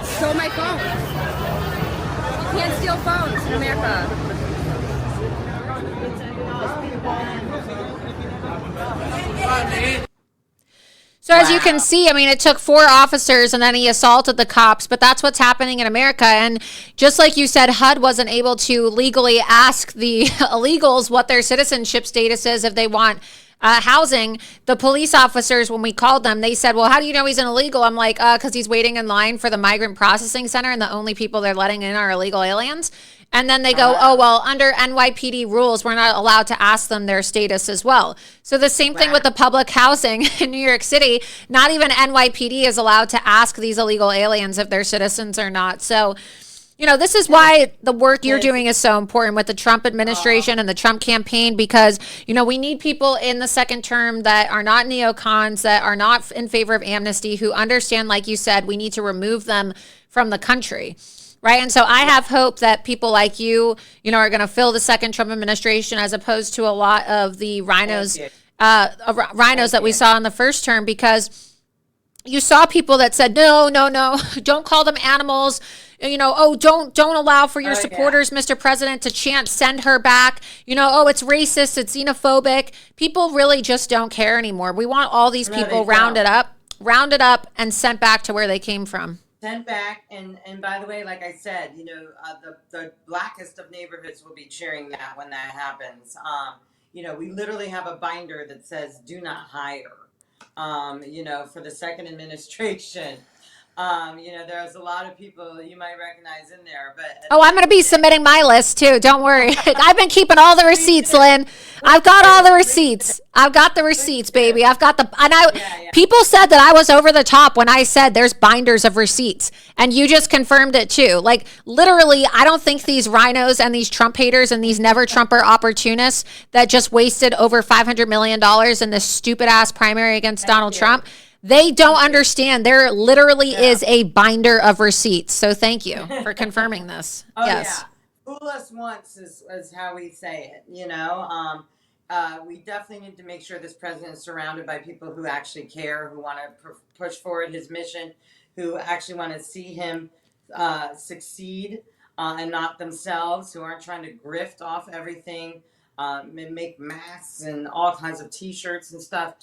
[SPEAKER 7] Stole my phone. You can't steal phones in America.
[SPEAKER 1] So as you can see, I mean, it took 4 officers and then he assaulted the cops, but that's what's happening in America. And just like you said, HUD wasn't able to legally ask the illegals what their citizenship status is if they want housing. The police officers, when we called them, they said, well, how do you know he's an illegal? I'm like, because he's waiting in line for the migrant processing center and the only people they're letting in are illegal aliens. And then they go, oh, well, under NYPD rules, we're not allowed to ask them their status as well. So the same thing with the public housing in New York City. Not even NYPD is allowed to ask these illegal aliens if they're citizens or not. So, you know, this is why the work you're doing is so important with the Trump administration and the Trump campaign, because, you know, we need people in the second term that are not neocons, that are not in favor of amnesty, who understand, like you said, we need to remove them from the country. Right. And so I have hope that people like you know, are going to fill the second Trump administration, as opposed to a lot of the rhinos that we saw in the first term, because you saw people that said, no, don't call them animals. You know, oh, don't allow for your supporters, Mr. President, to chant, send her back. You know, oh, it's racist, it's xenophobic. People really just don't care anymore. We want all these people rounded up and sent back to where they came from.
[SPEAKER 11] Sent back, and by the way, like I said, you know, the blackest of neighborhoods will be cheering that when that happens. You know, we literally have a binder that says "Do not hire." You know, for the second administration. You know, there's a lot of people you might recognize in there, but
[SPEAKER 1] I'm going to be submitting my list too. Don't worry. I've been keeping all the receipts, Lynn. I've got all the receipts. I've got the receipts, baby. I've got people said that I was over the top when I said there's binders of receipts, and you just confirmed it too. Like, literally, I don't think these rhinos and these Trump haters and these never Trumper opportunists that just wasted over $500 million in this stupid ass primary against Donald Trump, They don't understand. There literally is a binder of receipts. So thank you for confirming this.
[SPEAKER 11] Oh,
[SPEAKER 1] yes.
[SPEAKER 11] yeah. Fool us once is how we say it, we definitely need to make sure this president is surrounded by people who actually care, who want to push forward his mission, who actually want to see him succeed and not themselves, who aren't trying to grift off everything, and make masks and all kinds of T-shirts and stuff.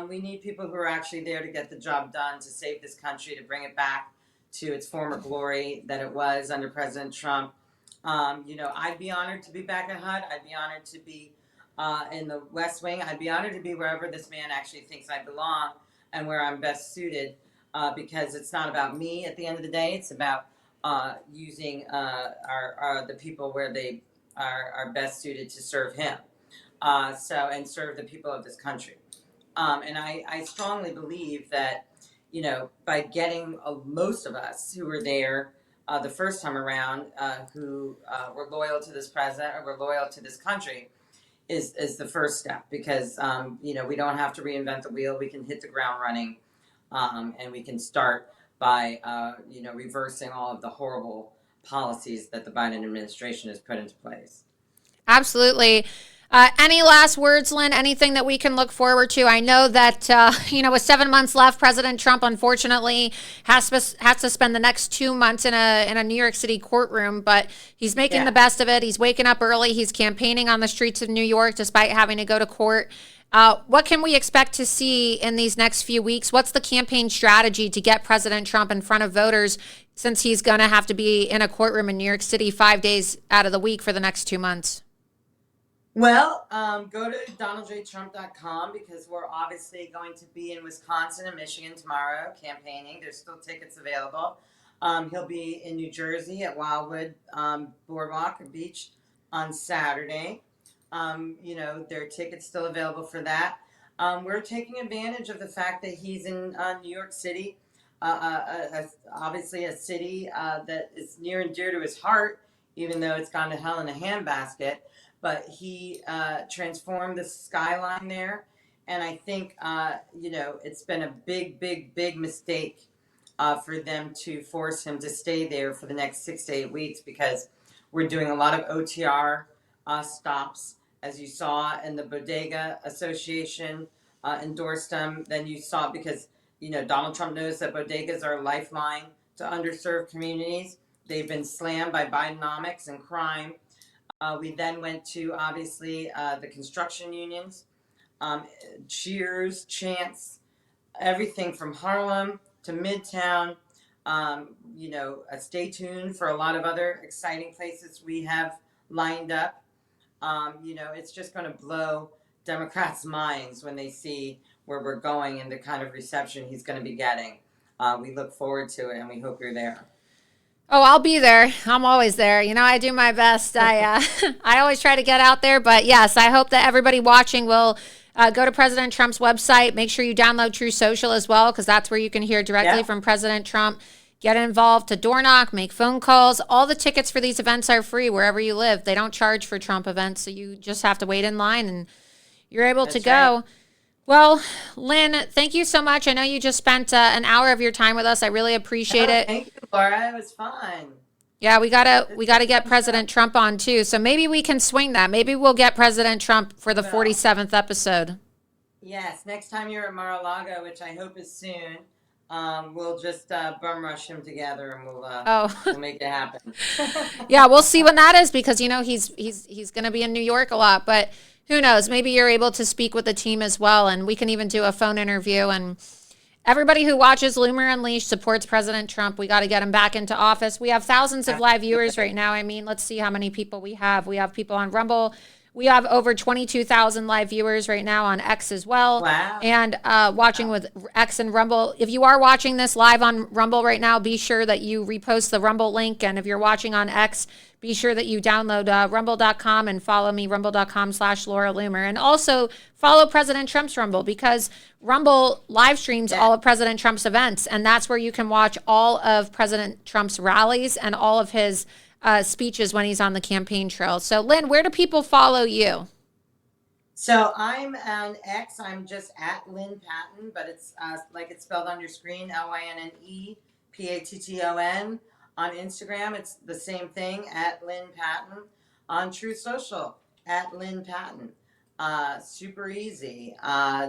[SPEAKER 11] We need people who are actually there to get the job done, to save this country, to bring it back to its former glory that it was under President Trump. I'd be honored to be back at HUD. I'd be honored to be in the West Wing. I'd be honored to be wherever this man actually thinks I belong and where I'm best suited, because it's not about me at the end of the day. It's about using the people where they are best suited to serve him, and serve the people of this country. And I strongly believe that, by getting most of us who were there the first time around, who were loyal to this president or were loyal to this country, is the first step. Because, we don't have to reinvent the wheel. We can hit the ground running, and we can start by, reversing all of the horrible policies that the Biden administration has put into place.
[SPEAKER 1] Absolutely. Any last words, Lynn? Anything that we can look forward to? I know that, with 7 months left, President Trump, unfortunately, has to spend the next 2 months in a New York City courtroom, but he's making the best of it. He's waking up early. He's campaigning on the streets of New York despite having to go to court. What can we expect to see in these next few weeks? What's the campaign strategy to get President Trump in front of voters, since he's going to have to be in a courtroom in New York City 5 days out of the week for the next 2 months?
[SPEAKER 11] Well, go to donaldjtrump.com, because we're obviously going to be in Wisconsin and Michigan tomorrow campaigning. There's still tickets available. He'll be in New Jersey at Wildwood Boardwalk Beach on Saturday. There are tickets still available for that. We're taking advantage of the fact that he's in New York City, obviously a city that is near and dear to his heart, even though it's gone to hell in a handbasket. But he transformed the skyline there. And I think, it's been a big, big, big mistake for them to force him to stay there for the next 6 to 8 weeks, because we're doing a lot of OTR stops, as you saw, and the Bodega Association endorsed them. Then you saw, because, Donald Trump knows that bodegas are a lifeline to underserved communities. They've been slammed by Bidenomics and crime. We then went to, obviously, the construction unions, Cheers, Chance, everything from Harlem to Midtown. Stay tuned for a lot of other exciting places we have lined up. It's just going to blow Democrats' minds when they see where we're going and the kind of reception he's going to be getting. We look forward to it, and we hope you're there.
[SPEAKER 1] Oh, I'll be there. I'm always there. I do my best. I always try to get out there. But yes, I hope that everybody watching will go to President Trump's website. Make sure you download True Social as well, because that's where you can hear directly from President Trump. Get involved to door knock, make phone calls. All the tickets for these events are free wherever you live. They don't charge for Trump events, so you just have to wait in line and you're able to go. Right. Well, Lynn, thank you so much. I know you just spent an hour of your time with us. I really appreciate it.
[SPEAKER 11] Thank you, Laura. It was fun.
[SPEAKER 1] Yeah, we gotta get President Trump on too. So maybe we can swing that. Maybe we'll get President Trump for the 47th episode.
[SPEAKER 11] Yes, next time you're at Mar-a-Lago, which I hope is soon, we'll just bum rush him together, and we'll make it happen.
[SPEAKER 1] Yeah, we'll see when that is, because he's going to be in New York a lot, but who knows? Maybe you're able to speak with the team as well, and we can even do a phone interview. And everybody who watches Loomer Unleashed supports President Trump. We got to get him back into office. We have thousands of live viewers right now. I mean, let's see how many people we have. We have people on Rumble. We have over 22,000 live viewers right now on X as well.
[SPEAKER 11] Wow.
[SPEAKER 1] And watching with X and Rumble. If you are watching this live on Rumble right now, be sure that you repost the Rumble link. And if you're watching on X, be sure that you download rumble.com and follow me, rumble.com/Laura Loomer. And also follow President Trump's Rumble, because Rumble live streams all of President Trump's events. And that's where you can watch all of President Trump's rallies and all of his speeches when he's on the campaign trail. So, Lynn, where do people follow you?
[SPEAKER 11] So I'm on X. I'm just at Lynn Patton, but it's like it's spelled on your screen, LYNNEPATTON. On Instagram, it's the same thing, at Lynn Patton. On Truth Social, at Lynn Patton. Super easy.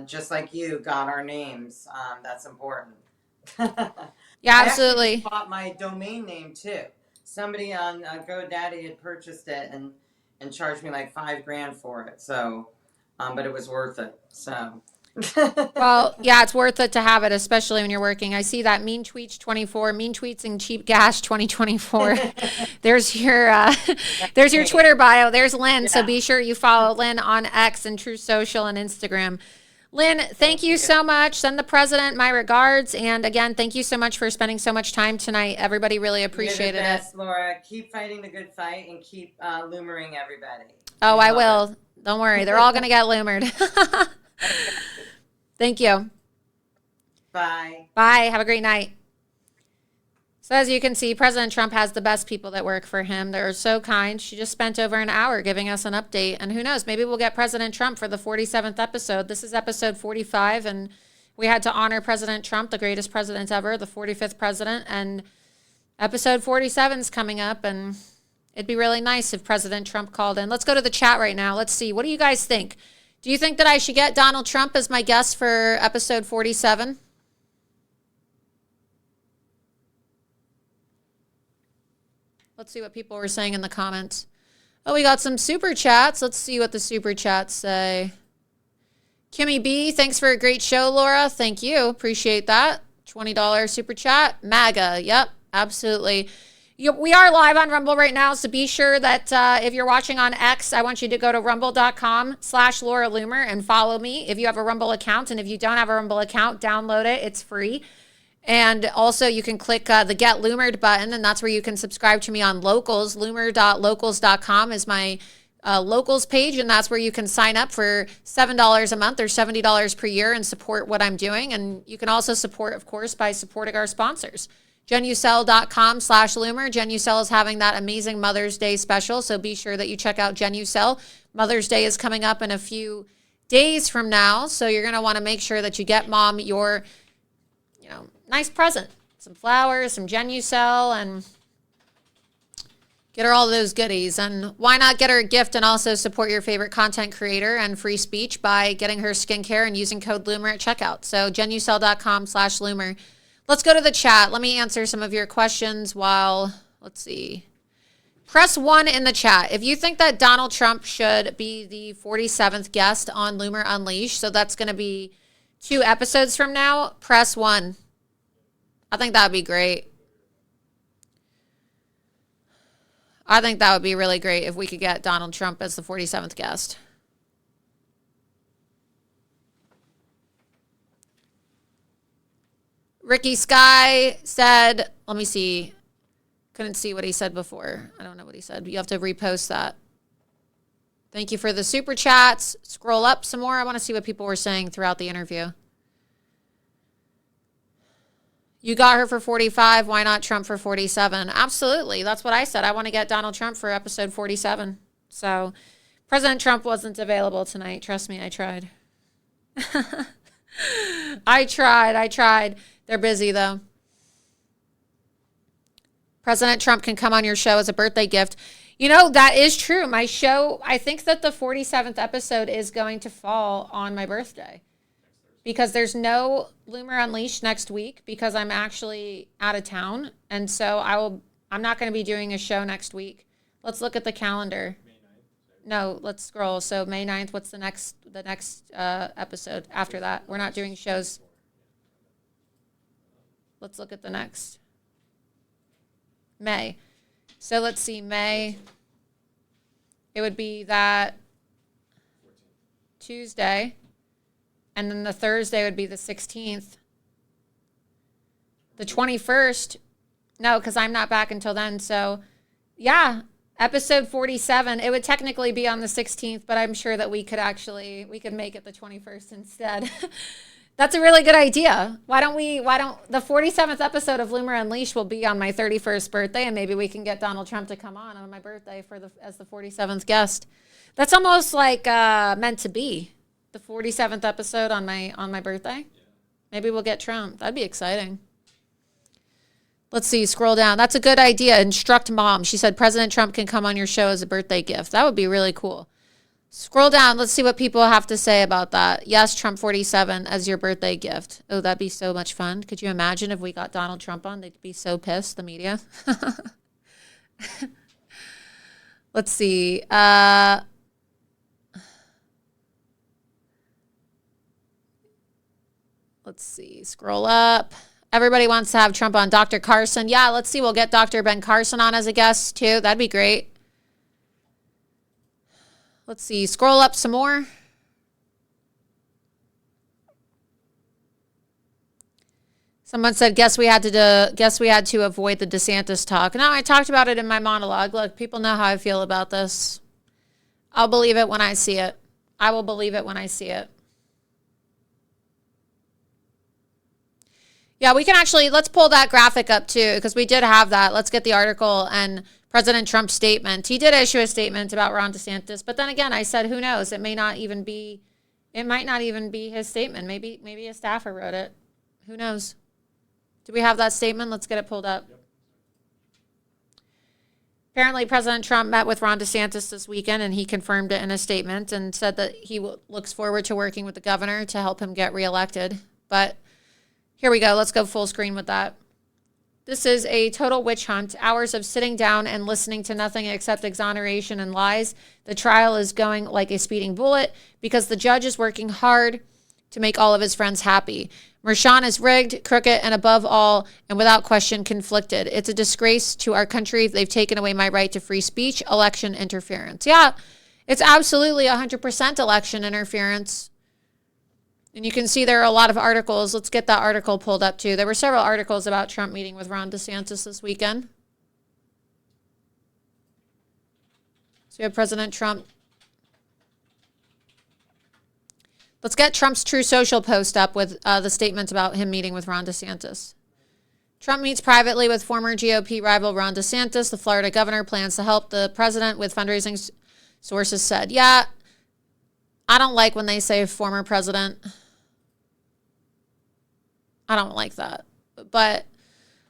[SPEAKER 11] Just like you got our names. That's important.
[SPEAKER 1] Yeah,
[SPEAKER 11] I
[SPEAKER 1] absolutely.
[SPEAKER 11] actually just bought my domain name too. Somebody on GoDaddy had purchased it and charged me like $5,000 for it. So, but it was worth it. So.
[SPEAKER 1] Well, yeah, it's worth it to have it, especially when you're working. I see that Mean Tweets 24, Mean Tweets and Cheap Gas 2024. There's your Twitter bio. There's Lynn. So be sure you follow Lynn on X and True Social and Instagram. Lynn, thank you so much. Send the president my regards. And again, thank you so much for spending so much time tonight. Everybody really appreciated
[SPEAKER 11] You're the best,
[SPEAKER 1] it.
[SPEAKER 11] Laura. Keep fighting the good fight and keep loomering everybody.
[SPEAKER 1] Oh, I will. Don't worry. They're all going to get loomered. Thank you.
[SPEAKER 11] Bye.
[SPEAKER 1] Bye. Have a great night. So as you can see, President Trump has the best people that work for him. They're so kind. She just spent over an hour giving us an update. And who knows, maybe we'll get President Trump for the 47th episode. This is episode 45, and we had to honor President Trump, the greatest president ever, the 45th president. And episode 47 is coming up, and it'd be really nice if President Trump called in. Let's go to the chat right now. Let's see. What do you guys think? Do you think that I should get Donald Trump as my guest for episode 47? Let's see what people were saying in the comments. Oh, we got some super chats. Let's see what the super chats say. Kimmy B, thanks for a great show, Laura. Thank you. Appreciate that. $20 super chat. MAGA. Yep, absolutely. We are live on Rumble right now, so be sure that if you're watching on X, I want you to go to rumble.com/Laura Loomer and follow me if you have a Rumble account. And if you don't have a Rumble account, download it. It's free. And also you can click the Get Loomered button, and that's where you can subscribe to me on Locals. Loomer.locals.com is my Locals page, and that's where you can sign up for $7 a month or $70 per year and support what I'm doing. And you can also support, of course, by supporting our sponsors. GenUcell.com/Loomer. GenUcell is having that amazing Mother's Day special, so be sure that you check out GenUcell. Mother's Day is coming up in a few days from now, so you're going to want to make sure that you get Mom your nice present. Some flowers, some GenUcell, and get her all those goodies. And why not get her a gift and also support your favorite content creator and free speech by getting her skincare and using code Loomer at checkout. So GenUcell.com/Loomer. Let's go to the chat. Let me answer some of your questions while, let's see. Press 1 in the chat if you think that Donald Trump should be the 47th guest on Loomer Unleashed. So that's going to be 2 episodes from now. Press 1. I think that would be great. I think that would be really great if we could get Donald Trump as the 47th guest. Ricky Sky said, let me see. Couldn't see what he said before. I don't know what he said. You have to repost that. Thank you for the super chats. Scroll up some more. I want to see what people were saying throughout the interview. You got her for 45. Why not Trump for 47? Absolutely. That's what I said. I want to get Donald Trump for episode 47. So President Trump wasn't available tonight. Trust me, I tried. I tried. They're busy, though. President Trump can come on your show as a birthday gift. You know, that is true. My show, I think that the 47th episode is going to fall on my birthday. Because there's no Loomer Unleashed next week because I'm actually out of town. And so I'm not going to be doing a show next week. Let's look at the calendar. No, let's scroll. So May 9th, what's the next episode after that? We're not doing shows. Let's look at the next. May. So let's see, May. It would be that Tuesday. And then the Thursday would be the 16th. The 21st. No, because I'm not back until then. So, yeah, episode 47. It would technically be on the 16th, but I'm sure that we could make it the 21st instead. That's a really good idea. Why don't the 47th episode of Loomer Unleashed will be on my 31st birthday, and maybe we can get Donald Trump to come on my birthday as the 47th guest. That's almost like meant to be. The 47th episode on my birthday. Maybe we'll get Trump. That'd be exciting. Let's see, scroll down. That's a good idea. Instruct mom. She said President Trump can come on your show as a birthday gift. That would be really cool. Scroll down. Let's see what people have to say about that. Yes, Trump 47 as your birthday gift. Oh, that'd be so much fun. Could you imagine if we got Donald Trump on? They'd be so pissed, the media. Let's see. Let's see. Scroll up. Everybody wants to have Trump on. Dr. Carson. Yeah, let's see. We'll get Dr. Ben Carson on as a guest, too. That'd be great. Let's see. Scroll up some more. Someone said, guess we had to avoid the DeSantis talk. No, I talked about it in my monologue. Look, people know how I feel about this. I'll believe it when I see it. I will believe it when I see it. Yeah, we can actually, let's pull that graphic up too, because we did have that. Let's get the article and President Trump's statement. He did issue a statement about Ron DeSantis, but then again, I said, who knows? It might not even be his statement. Maybe a staffer wrote it. Who knows? Do we have that statement? Let's get it pulled up. Yep. Apparently, President Trump met with Ron DeSantis this weekend, and he confirmed it in a statement and said that he looks forward to working with the governor to help him get reelected. But here we go. Let's go full screen with that. This is a total witch hunt. Hours of sitting down and listening to nothing except exoneration and lies. The trial is going like a speeding bullet because the judge is working hard to make all of his friends happy. Merchan is rigged, crooked, and above all, and without question, conflicted. It's a disgrace to our country. They've taken away my right to free speech, election interference. Yeah, it's absolutely 100% election interference. And you can see there are a lot of articles. Let's get that article pulled up too. There were several articles about Trump meeting with Ron DeSantis this weekend. So we have President Trump. Let's get Trump's True Social post up with the statement about him meeting with Ron DeSantis. Trump meets privately with former GOP rival Ron DeSantis. The Florida governor plans to help the president with fundraising, sources said. Yeah, I don't like when they say former president. I don't like that. But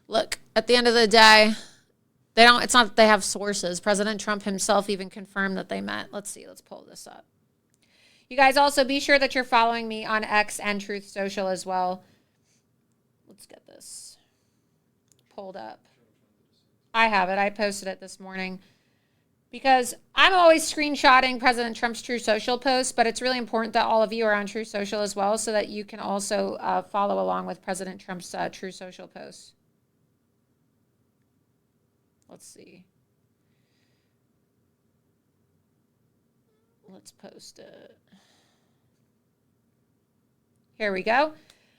[SPEAKER 1] look, at the end of the day, it's not that they have sources. President Trump himself even confirmed that they met. Let's see, let's pull this up. You guys also be sure that you're following me on X and Truth Social as well. Let's get this pulled up. I have it. I posted it this morning. Because I'm always screenshotting President Trump's True Social posts, but it's really important that all of you are on True Social as well so that you can also follow along with President Trump's True Social posts. Let's see. Let's post it. Here we go.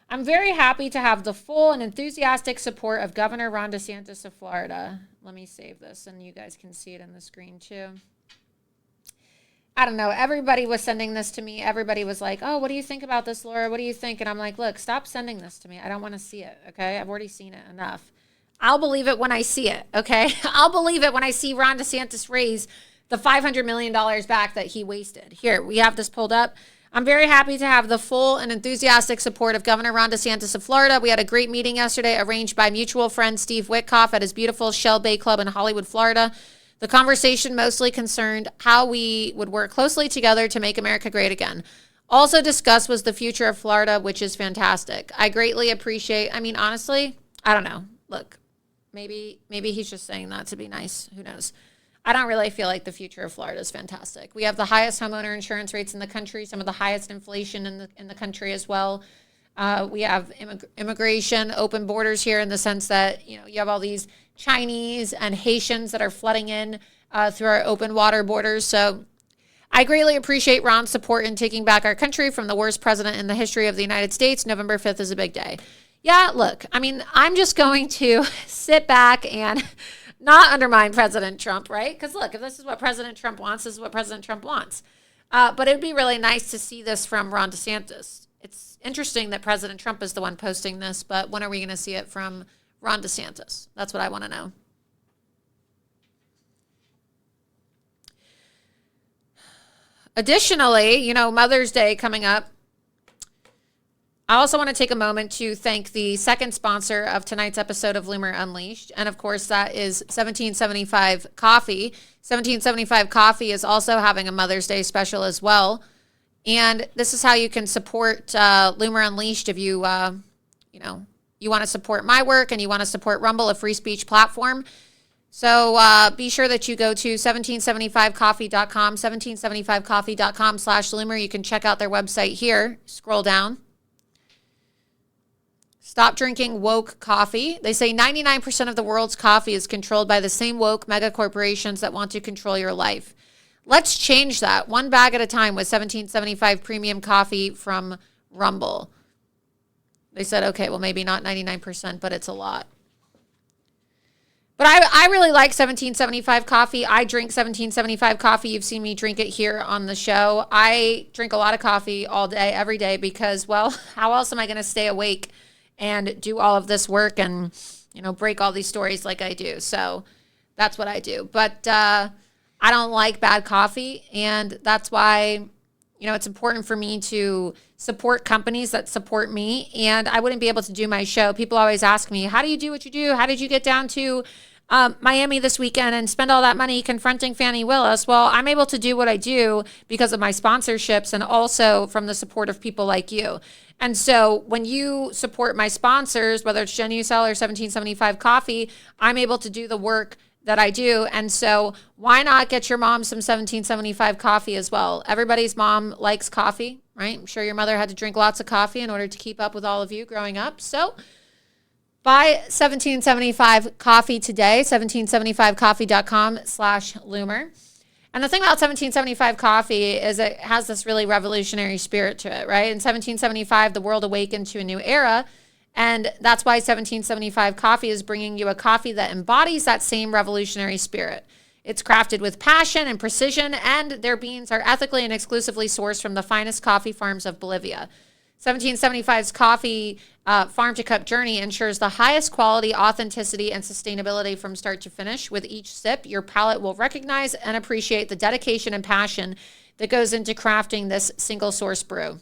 [SPEAKER 1] I'm very happy to have the full and enthusiastic support of Governor Ron DeSantis of Florida. Let me save this and you guys can see it in the screen too. I don't know. Everybody was sending this to me. Everybody was like, oh, what do you think about this, Laura? What do you think? And I'm like, look, stop sending this to me. I don't want to see it, okay? I've already seen it enough. I'll believe it when I see it, okay? I'll believe it when I see Ron DeSantis raise the $500 million back that he wasted. Here, we have this pulled up. I'm very happy to have the full and enthusiastic support of Governor Ron DeSantis of Florida. We had a great meeting yesterday arranged by mutual friend Steve Witkoff at his beautiful Shell Bay Club in Hollywood, Florida. The conversation mostly concerned how we would work closely together to make America great again. Also discussed was the future of Florida, which is fantastic. I greatly appreciate, honestly, I don't know. Look, maybe he's just saying that to be nice. Who knows? I don't really feel like the future of Florida is fantastic. We have the highest homeowner insurance rates in the country, some of the highest inflation in the country as well. We have immigration, open borders here in the sense that, you have all these Chinese and Haitians that are flooding in through our open water borders. So I greatly appreciate Ron's support in taking back our country from the worst president in the history of the United States. November 5th is a big day. Yeah, look, I'm just going to sit back and not undermine President Trump, right? Because look, if this is what President Trump wants, this is what President Trump wants. But it would be really nice to see this from Ron DeSantis. It's interesting that President Trump is the one posting this, but when are we going to see it from Ron DeSantis? That's what I want to know. Additionally, you know, Mother's Day coming up. I also want to take a moment to thank the second sponsor of tonight's episode of Loomer Unleashed. And of course, that is 1775 Coffee. 1775 Coffee is also having a Mother's Day special as well. And this is how you can support Loomer Unleashed if you, you want to support my work and you want to support Rumble, a free speech platform. So be sure that you go to 1775coffee.com, 1775coffee.com/Loomer. You can check out their website here. Scroll down. Stop drinking woke coffee. They say 99% of the world's coffee is controlled by the same woke mega corporations that want to control your life. Let's change that one bag at a time with 1775 premium coffee from Rumble. They said, okay, well, maybe not 99%, but it's a lot. But I really like 1775 coffee. I drink 1775 coffee. You've seen me drink it here on the show. I drink a lot of coffee all day, every day, because, well, how else am I going to stay awake and do all of this work and, break all these stories like I do? So that's what I do. But I don't like bad coffee, and that's why, it's important for me to support companies that support me, and I wouldn't be able to do my show. People always ask me, how do you do what you do? How did you get down to Miami this weekend and spend all that money confronting Fannie Willis? Well, I'm able to do what I do because of my sponsorships and also from the support of people like you. And so when you support my sponsors, whether it's Jen Usel or 1775 Coffee, I'm able to do the work that I do. And so why not get your mom some 1775 coffee as well? Everybody's mom likes coffee, right? I'm sure your mother had to drink lots of coffee in order to keep up with all of you growing up. So buy 1775 coffee today, 1775coffee.com/Loomer. And the thing about 1775 coffee is it has this really revolutionary spirit to it, right? In 1775, the world awakened to a new era. And that's why 1775 coffee is bringing you a coffee that embodies that same revolutionary spirit. It's crafted with passion and precision, and their beans are ethically and exclusively sourced from the finest coffee farms of Bolivia. 1775's coffee farm-to-cup journey ensures the highest quality, authenticity, and sustainability from start to finish. With each sip, your palate will recognize and appreciate the dedication and passion that goes into crafting this single-source brew.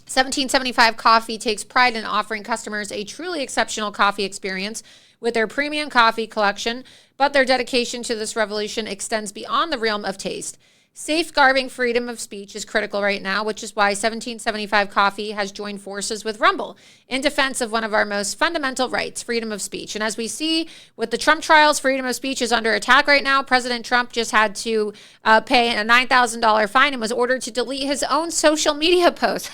[SPEAKER 1] 1775 Coffee takes pride in offering customers a truly exceptional coffee experience with their premium coffee collection, but their dedication to this revolution extends beyond the realm of taste. Safeguarding freedom of speech is critical right now, which is why 1775 Coffee has joined forces with Rumble in defense of one of our most fundamental rights, freedom of speech. And as we see with the Trump trials, freedom of speech is under attack right now. President Trump just had to pay a $9,000 fine and was ordered to delete his own social media posts,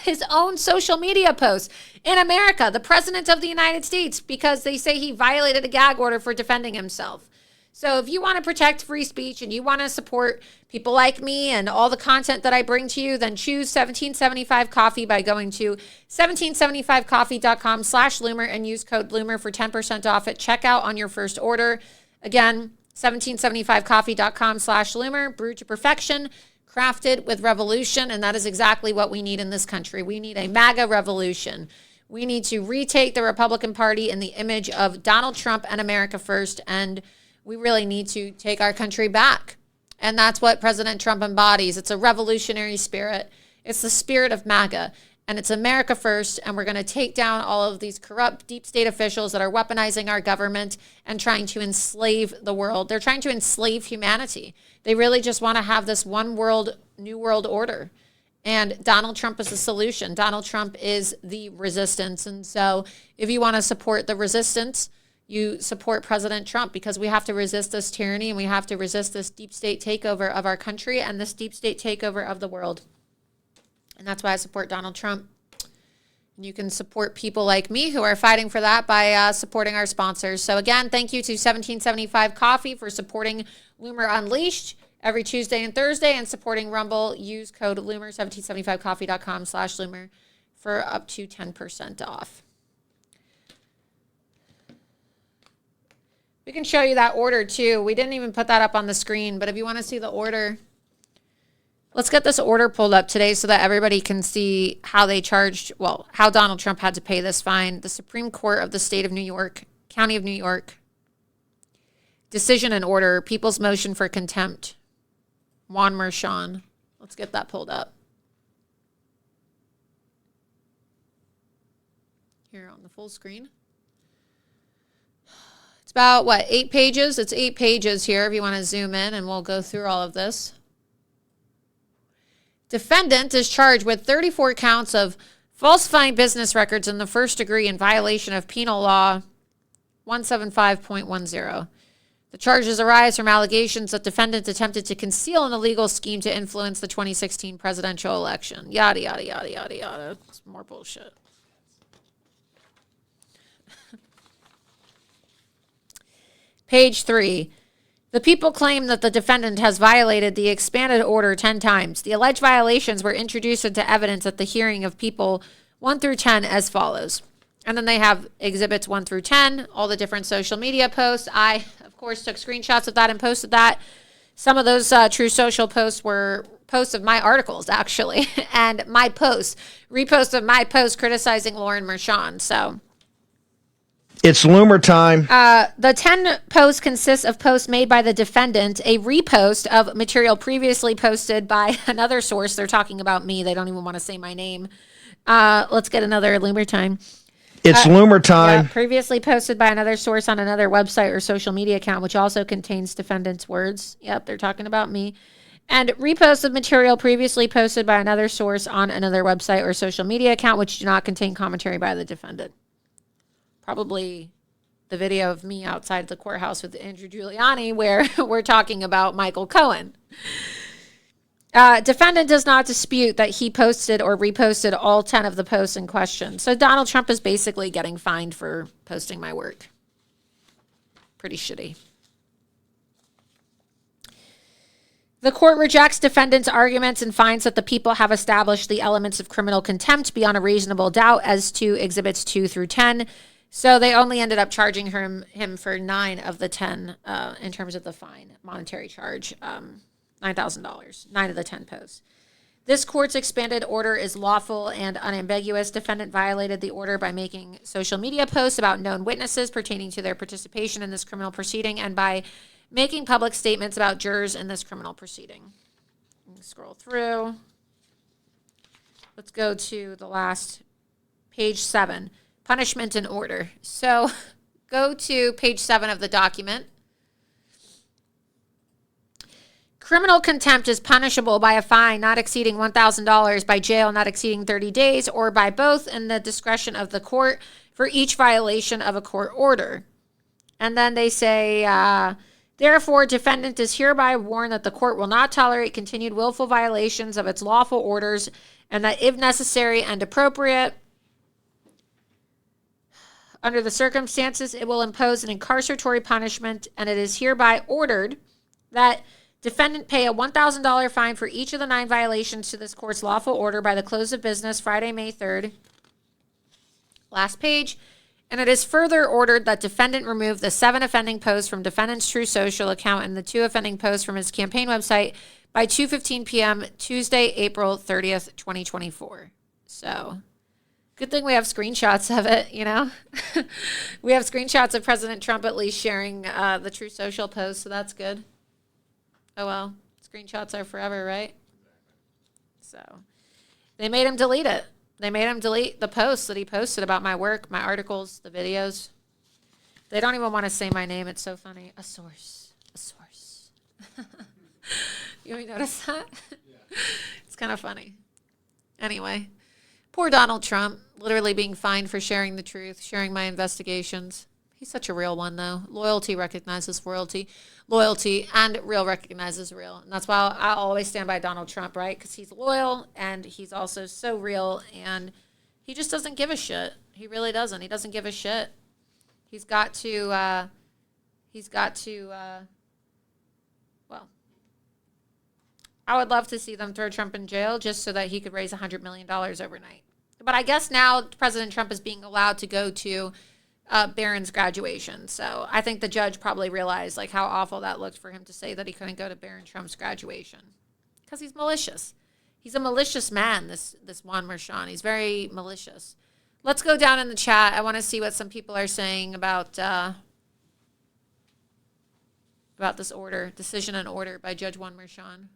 [SPEAKER 1] in America, the president of the United States, because they say he violated a gag order for defending himself. So if you want to protect free speech and you want to support people like me and all the content that I bring to you, then choose 1775 Coffee by going to 1775coffee.com/Loomer and use code Loomer for 10% off at checkout on your first order. Again, 1775coffee.com/Loomer, brewed to perfection, crafted with revolution, and that is exactly what we need in this country. We need a MAGA revolution. We need to retake the Republican Party in the image of Donald Trump and America first, and we really need to take our country back. And that's what President Trump embodies. It's a revolutionary spirit. It's the spirit of MAGA. And it's America first. And we're going to take down all of these corrupt deep state officials that are weaponizing our government and trying to enslave the world. They're trying to enslave humanity. They really just want to have this one world, new world order. And Donald Trump is the solution. Donald Trump is the resistance. And so if you want to support the resistance, you support President Trump, because we have to resist this tyranny and we have to resist this deep state takeover of our country and this deep state takeover of the world. And that's why I support Donald Trump. And you can support people like me who are fighting for that by supporting our sponsors. So again, thank you to 1775 Coffee for supporting Loomer Unleashed every Tuesday and Thursday and supporting Rumble. Use code Loomer, 1775coffee.com/Loomer for up to 10% off. We can show you that order too. We didn't even put that up on the screen, but if you want to see the order, Let's get this order pulled up today so that everybody can see how they charged, well, how Donald Trump had to pay this fine. The Supreme Court of the State of New York, County of New York, decision and order, people's motion for contempt, Juan Merchan. Let's get that pulled up. Here on the full screen. It's about, 8 pages? It's 8 pages here if you want to zoom in, and we'll go through all of this. Defendant is charged with 34 counts of falsifying business records in the first degree in violation of Penal Law 175.10. The charges arise from allegations that defendant attempted to conceal an illegal scheme to influence the 2016 presidential election. Yada, yada, yada, yada, yada. It's more bullshit. Page 3. The people claim that the defendant has violated the expanded order 10 times. The alleged violations were introduced into evidence at the hearing of people 1 through 10 as follows. And then they have exhibits 1 through 10, all the different social media posts. I, of course, took screenshots of that and posted that. Some of those True Social posts were posts of my articles, actually, and my posts, reposts of my posts criticizing Lauren Merchan. So
[SPEAKER 2] it's Loomer time.
[SPEAKER 1] The 10 posts consist of posts made by the defendant, a repost of material previously posted by another source. They're talking about me. They don't even want to say my name. Let's get another Loomer time.
[SPEAKER 2] It's Loomer time.
[SPEAKER 1] Yeah, previously posted by another source on another website or social media account, which also contains defendant's words. Yep, they're talking about me. And repost of material previously posted by another source on another website or social media account, which do not contain commentary by the defendant. Probably the video of me outside the courthouse with Andrew Giuliani where we're talking about Michael Cohen. Defendant does not dispute that he posted or reposted all 10 of the posts in question. So Donald Trump is basically getting fined for posting my work. Pretty shitty. The court rejects defendant's arguments and finds that the people have established the elements of criminal contempt beyond a reasonable doubt as to exhibits 2 through 10. So they only ended up charging him for 9 of the 10 in terms of the fine, monetary charge, $9,000, 9 of the 10 posts. This court's expanded order is lawful and unambiguous. Defendant violated the order by making social media posts about known witnesses pertaining to their participation in this criminal proceeding and by making public statements about jurors in this criminal proceeding. Scroll through. Let's go to the last page 7. Punishment and order. So go to page 7 of the document. Criminal contempt is punishable by a fine not exceeding $1,000, by jail not exceeding 30 days, or by both in the discretion of the court for each violation of a court order. And then they say, therefore, defendant is hereby warned that the court will not tolerate continued willful violations of its lawful orders and that if necessary and appropriate, under the circumstances, it will impose an incarceratory punishment, and it is hereby ordered that defendant pay a $1,000 fine for each of the 9 violations to this court's lawful order by the close of business Friday, May 3rd. Last page. And it is further ordered that defendant remove the 7 offending posts from defendant's True Social account and the 2 offending posts from his campaign website by 2:15 p.m. Tuesday, April 30th, 2024. So good thing we have screenshots of it, you know. We have screenshots of President Trump at least sharing the True Social post, so that's good. Oh, well, screenshots are forever, right? So they made him delete it. They made him delete the posts that he posted about my work, my articles, the videos. They don't even want to say my name. It's so funny. A source. A source. You ever notice that? Yeah. It's kind of funny. Anyway, poor Donald Trump, literally being fined for sharing the truth, sharing my investigations. He's such a real one, though. Loyalty recognizes royalty. Loyalty and real recognizes real. And that's why I'll always stand by Donald Trump, right? Because he's loyal and he's also so real and he just doesn't give a shit. He really doesn't. He doesn't give a shit. He's got to, well, I would love to see them throw Trump in jail just so that he could raise $100 million overnight. But I guess now President Trump is being allowed to go to Barron's graduation. So I think the judge probably realized like how awful that looked for him to say that he couldn't go to Barron Trump's graduation. Because he's malicious. He's a malicious man, this Juan Merchan. He's very malicious. Let's go down in the chat. I want to see what some people are saying about this order, decision and order by Judge Juan Merchan.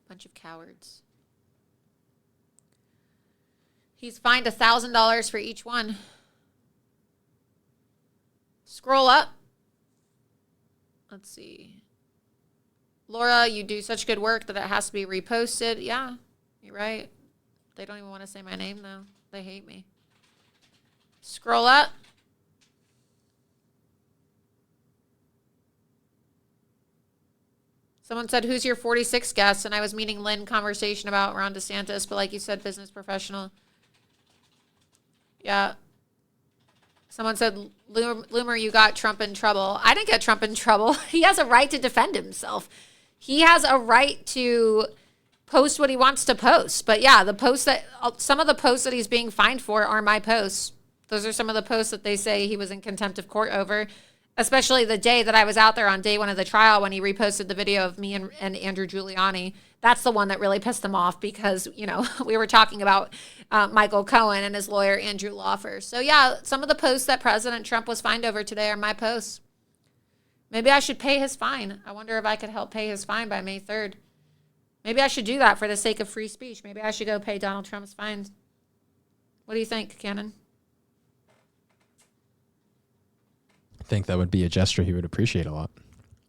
[SPEAKER 1] Bunch of cowards. He's fined $1,000 for each one. Scroll up. Let's see. Laura, you do such good work that it has to be reposted. Yeah, you're right. They don't even want to say my name, though. They hate me. Scroll up. Someone said, who's your 46th guest? And I was meaning Lynn, conversation about Ron DeSantis, but like you said, business professional. Yeah. Someone said, Loomer, you got Trump in trouble. I didn't get Trump in trouble. He has a right to defend himself. He has a right to post what he wants to post. But yeah, some of the posts that he's being fined for are my posts. Those are some of the posts that they say he was in contempt of court over, especially the day that I was out there on day one of the trial when he reposted the video of me and Andrew Giuliani. That's the one that really pissed him off because, we were talking about Michael Cohen and his lawyer, Andrew Lawfer. So yeah, some of the posts that President Trump was fined over today are my posts. Maybe I should pay his fine. I wonder if I could help pay his fine by May 3rd. Maybe I should do that for the sake of free speech. Maybe I should go pay Donald Trump's fines. What do you think, Cannon?
[SPEAKER 16] I think that would be a gesture he would appreciate a lot.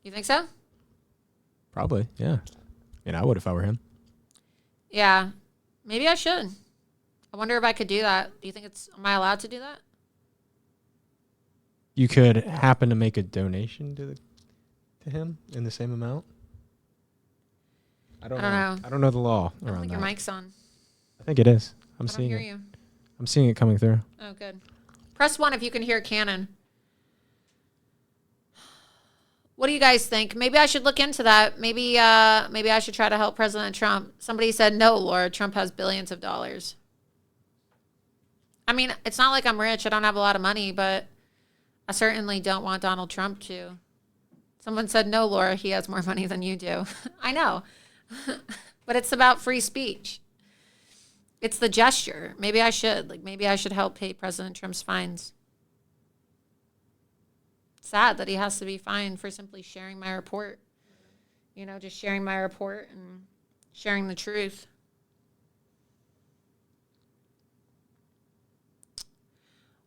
[SPEAKER 1] You think so?
[SPEAKER 16] Probably, yeah. I would if I were him.
[SPEAKER 1] Yeah, maybe I should. I wonder if I could do that. Do you think am I allowed to do that?
[SPEAKER 16] You could happen to make a donation to him in the same amount. I don't know. I don't know the law
[SPEAKER 1] I don't
[SPEAKER 16] around
[SPEAKER 1] think
[SPEAKER 16] that.
[SPEAKER 1] your mic's on.
[SPEAKER 16] I think it is.
[SPEAKER 1] I don't hear you.
[SPEAKER 16] I'm seeing it coming through.
[SPEAKER 1] Oh, good. Press 1 if you can hear Cannon. What do you guys think? Maybe I should look into that. Maybe I should try to help President Trump. Somebody said, no, Laura, Trump has billions of dollars. I mean, it's not like I'm rich. I don't have a lot of money, but I certainly don't want Donald Trump to. Someone said, no, Laura, he has more money than you do. I know. But it's about free speech. It's the gesture. Maybe I should. Maybe I should help pay President Trump's fines. Sad that he has to be fined for simply sharing my report. Just sharing my report and sharing the truth.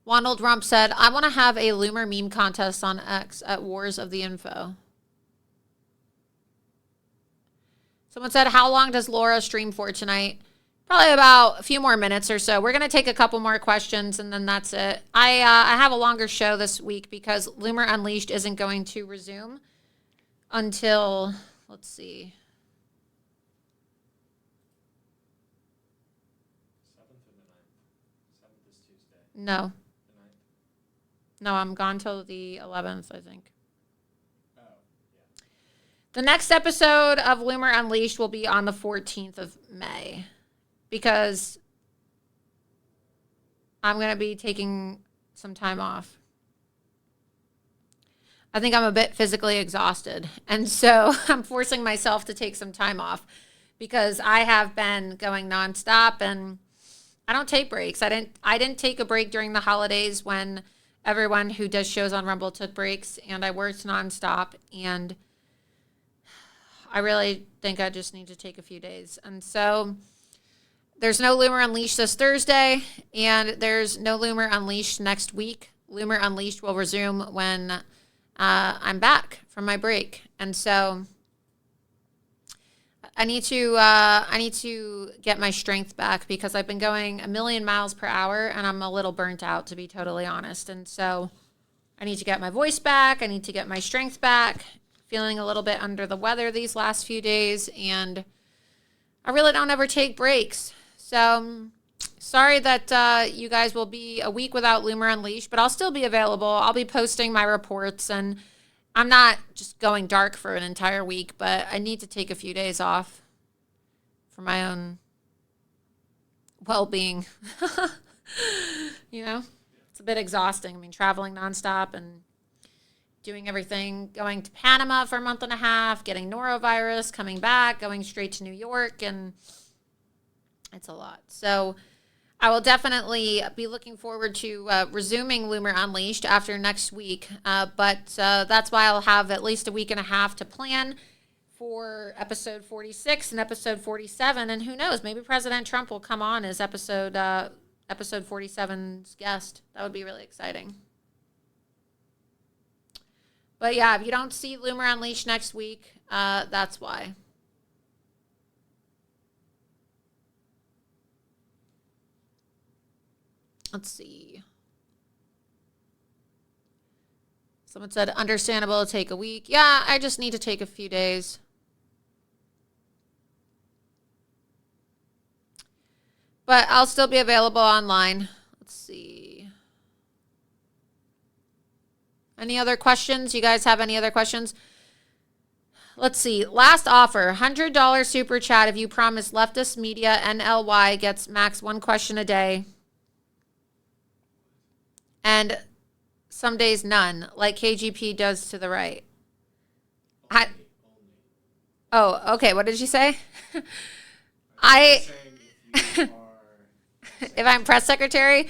[SPEAKER 1] Ronald Rump said, I want to have a Loomer meme contest on X at Wars of the Info. Someone said, how long does Laura stream for tonight? Probably about a few more minutes or so. We're going to take a couple more questions, and then that's it. I have a longer show this week because Loomer Unleashed isn't going to resume until, let's see.
[SPEAKER 16] 7th or the 9th? 7th is Tuesday.
[SPEAKER 1] No.
[SPEAKER 16] The 9th?
[SPEAKER 1] No, I'm gone till the 11th, I think.
[SPEAKER 16] Oh, yeah.
[SPEAKER 1] The next episode of Loomer Unleashed will be on the 14th of May. Because I'm going to be taking some time off. I think I'm a bit physically exhausted. And so I'm forcing myself to take some time off because I have been going nonstop and I don't take breaks. I didn't take a break during the holidays when everyone who does shows on Rumble took breaks, and I worked nonstop, and I really think I just need to take a few days. And so there's no Loomer Unleashed this Thursday, and there's no Loomer Unleashed next week. Loomer Unleashed will resume when I'm back from my break. And so I need to get my strength back because I've been going 1,000,000 miles per hour, and I'm a little burnt out, to be totally honest. And so I need to get my voice back. I need to get my strength back. Feeling a little bit under the weather these last few days, and I really don't ever take breaks. So sorry that you guys will be a week without Loomer Unleashed, but I'll still be available. I'll be posting my reports, and I'm not just going dark for an entire week, but I need to take a few days off for my own well-being. It's a bit exhausting. I mean, traveling nonstop and doing everything, going to Panama for a month and a half, getting norovirus, coming back, going straight to New York, and it's a lot. So I will definitely be looking forward to resuming Loomer Unleashed after next week. But that's why I'll have at least a week and a half to plan for episode 46 and episode 47. And who knows, maybe President Trump will come on as episode 47's guest. That would be really exciting. But yeah, if you don't see Loomer Unleashed next week, that's why. Let's see. Someone said, understandable to take a week. Yeah, I just need to take a few days. But I'll still be available online. Let's see. Any other questions? You guys have any other questions? Let's see. Last offer, $100 super chat if you promise Leftist Media NLY gets max one question a day. And some days none, like KGP does to the right. Oh, okay. What did you say? If I'm press secretary,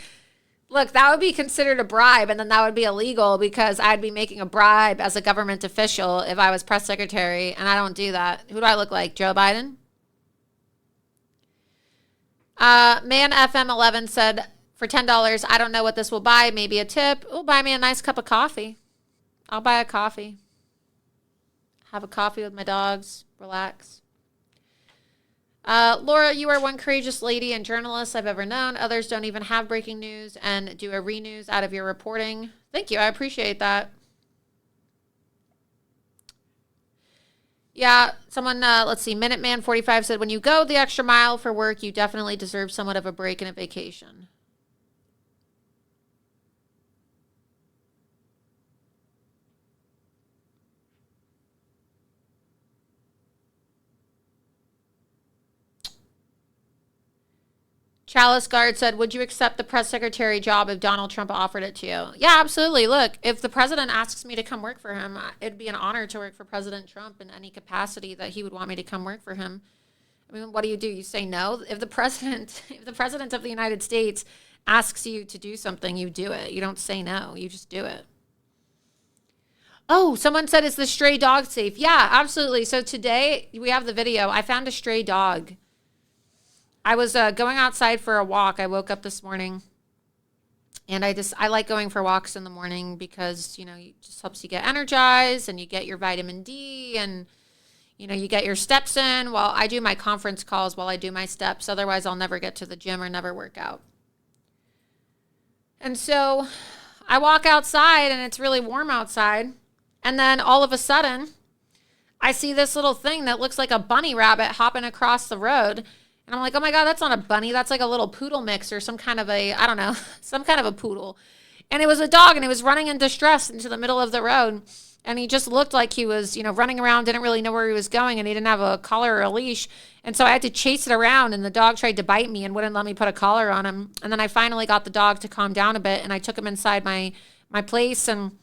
[SPEAKER 1] look, that would be considered a bribe, and then that would be illegal because I'd be making a bribe as a government official if I was press secretary, and I don't do that. Who do I look like? Joe Biden? Man FM11 said, for $10, I don't know what this will buy. Maybe a tip. It'll buy me a nice cup of coffee. I'll buy a coffee. Have a coffee with my dogs. Relax. Laura, you are one courageous lady and journalist I've ever known. Others don't even have breaking news and do a re-news out of your reporting. Thank you. I appreciate that. Yeah, someone, let's see, Minuteman45 said, when you go the extra mile for work, you definitely deserve somewhat of a break and a vacation. Chalice Guard said, would you accept the press secretary job if Donald Trump offered it to you? Yeah, absolutely. Look, if the president asks me to come work for him, it'd be an honor to work for President Trump in any capacity that he would want me to come work for him. I mean, what do? You say no? If the president of the United States asks you to do something, you do it. You don't say no. You just do it. Oh, someone said, is the stray dog safe? Yeah, absolutely. So today we have the video. I found a stray dog. I was going outside for a walk. I woke up this morning, and I like going for walks in the morning because, you know, it just helps you get energized and you get your vitamin D and, you know, you get your steps in. Well, I do my conference calls while I do my steps. Otherwise, I'll never get to the gym or never work out. And so I walk outside, and it's really warm outside. And then all of a sudden, I see this little thing that looks like a bunny rabbit hopping across the road. And I'm like, oh my God, that's not a bunny. That's like a little poodle mix or some kind of a, I don't know, some kind of a poodle. And it was a dog, and it was running in distress into the middle of the road. And he just looked like he was, you know, running around, didn't really know where he was going, and he didn't have a collar or a leash. And so I had to chase it around, and the dog tried to bite me and wouldn't let me put a collar on him. And then I finally got the dog to calm down a bit, and I took him inside my place and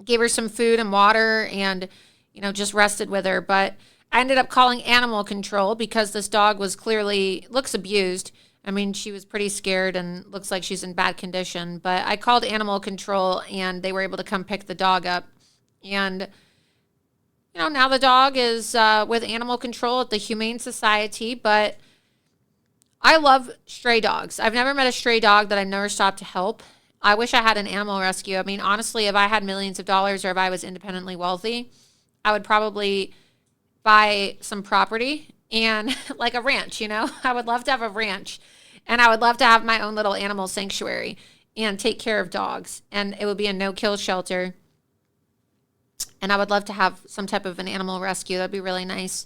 [SPEAKER 1] gave her some food and water and, you know, just rested with her. But I ended up calling animal control because this dog looks abused. I mean, she was pretty scared and looks like she's in bad condition. But I called animal control, and they were able to come pick the dog up. And, you know, now the dog is with animal control at the Humane Society. But I love stray dogs. I've never met a stray dog that I've never stopped to help. I wish I had an animal rescue. I mean, honestly, if I had millions of dollars or if I was independently wealthy, I would probably buy some property and like a ranch, you know. I would love to have a ranch, and I would love to have my own little animal sanctuary and take care of dogs, and it would be a no-kill shelter. And I would love to have some type of an animal rescue. That'd be really nice.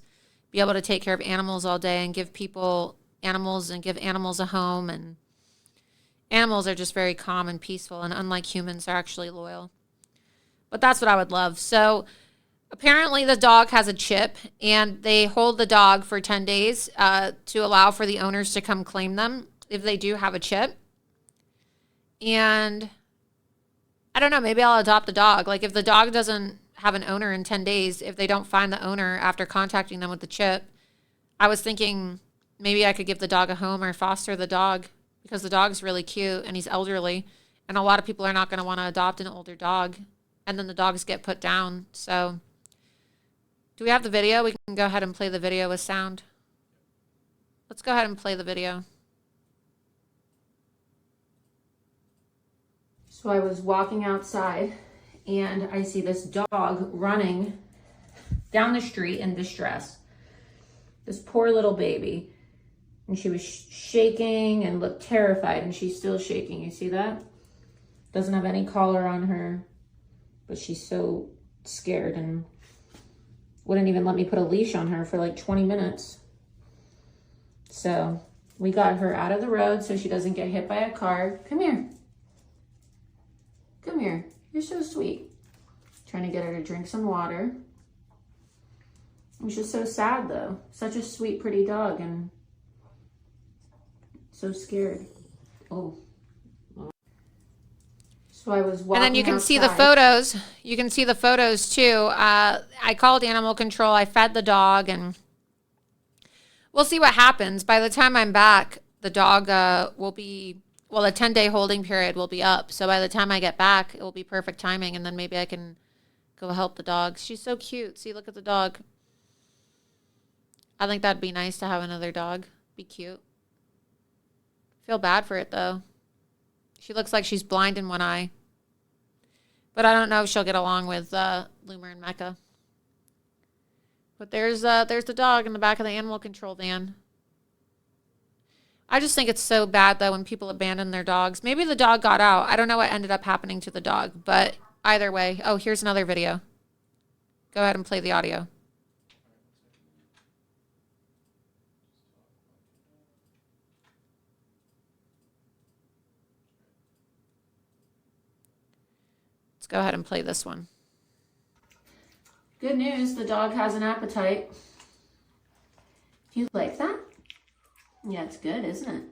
[SPEAKER 1] Be able to take care of animals all day and give people animals and give animals a home. And animals are just very calm and peaceful, and unlike humans, are actually loyal. But that's what I would love. So apparently the dog has a chip, and they hold the dog for 10 days to allow for the owners to come claim them if they do have a chip. And I don't know, maybe I'll adopt the dog. Like if the dog doesn't have an owner in 10 days, if they don't find the owner after contacting them with the chip, I was thinking maybe I could give the dog a home or foster the dog because the dog's really cute and he's elderly. And a lot of people are not going to want to adopt an older dog. And then the dogs get put down. So do we have the video? We can go ahead and play the video with sound. Let's go ahead and play the video. So I was walking outside and I see this dog running down the street in distress. This poor little baby. And she was shaking and looked terrified, and she's still shaking. You see that? Doesn't have any collar on her, but she's so scared and wouldn't even let me put a leash on her for like 20 minutes. So we got her out of the road so she doesn't get hit by a car. Come here. Come here. You're so sweet. Trying to get her to drink some water. She's just so sad though. Such a sweet, pretty dog and so scared. Oh. So I was walking. And then you can see the photos. You can see the photos too. I called animal control. I fed the dog and we'll see what happens. By the time I'm back, the dog will be, well, the 10-day holding period will be up. So by the time I get back, it will be perfect timing. And then maybe I can go help the dog. She's so cute. See, look at the dog. I think that'd be nice to have another dog. Be cute. Feel bad for it though. She looks like she's blind in one eye. But I don't know if she'll get along with Loomer and Mecca. But there's the dog in the back of the animal control van. I just think it's so bad though when people abandon their dogs. Maybe the dog got out. I don't know what ended up happening to the dog. But either way. Oh, here's another video. Go ahead and play the audio. Let's go ahead and play this one. Good news, the dog has an appetite. Do you like that? Yeah, it's good, isn't it?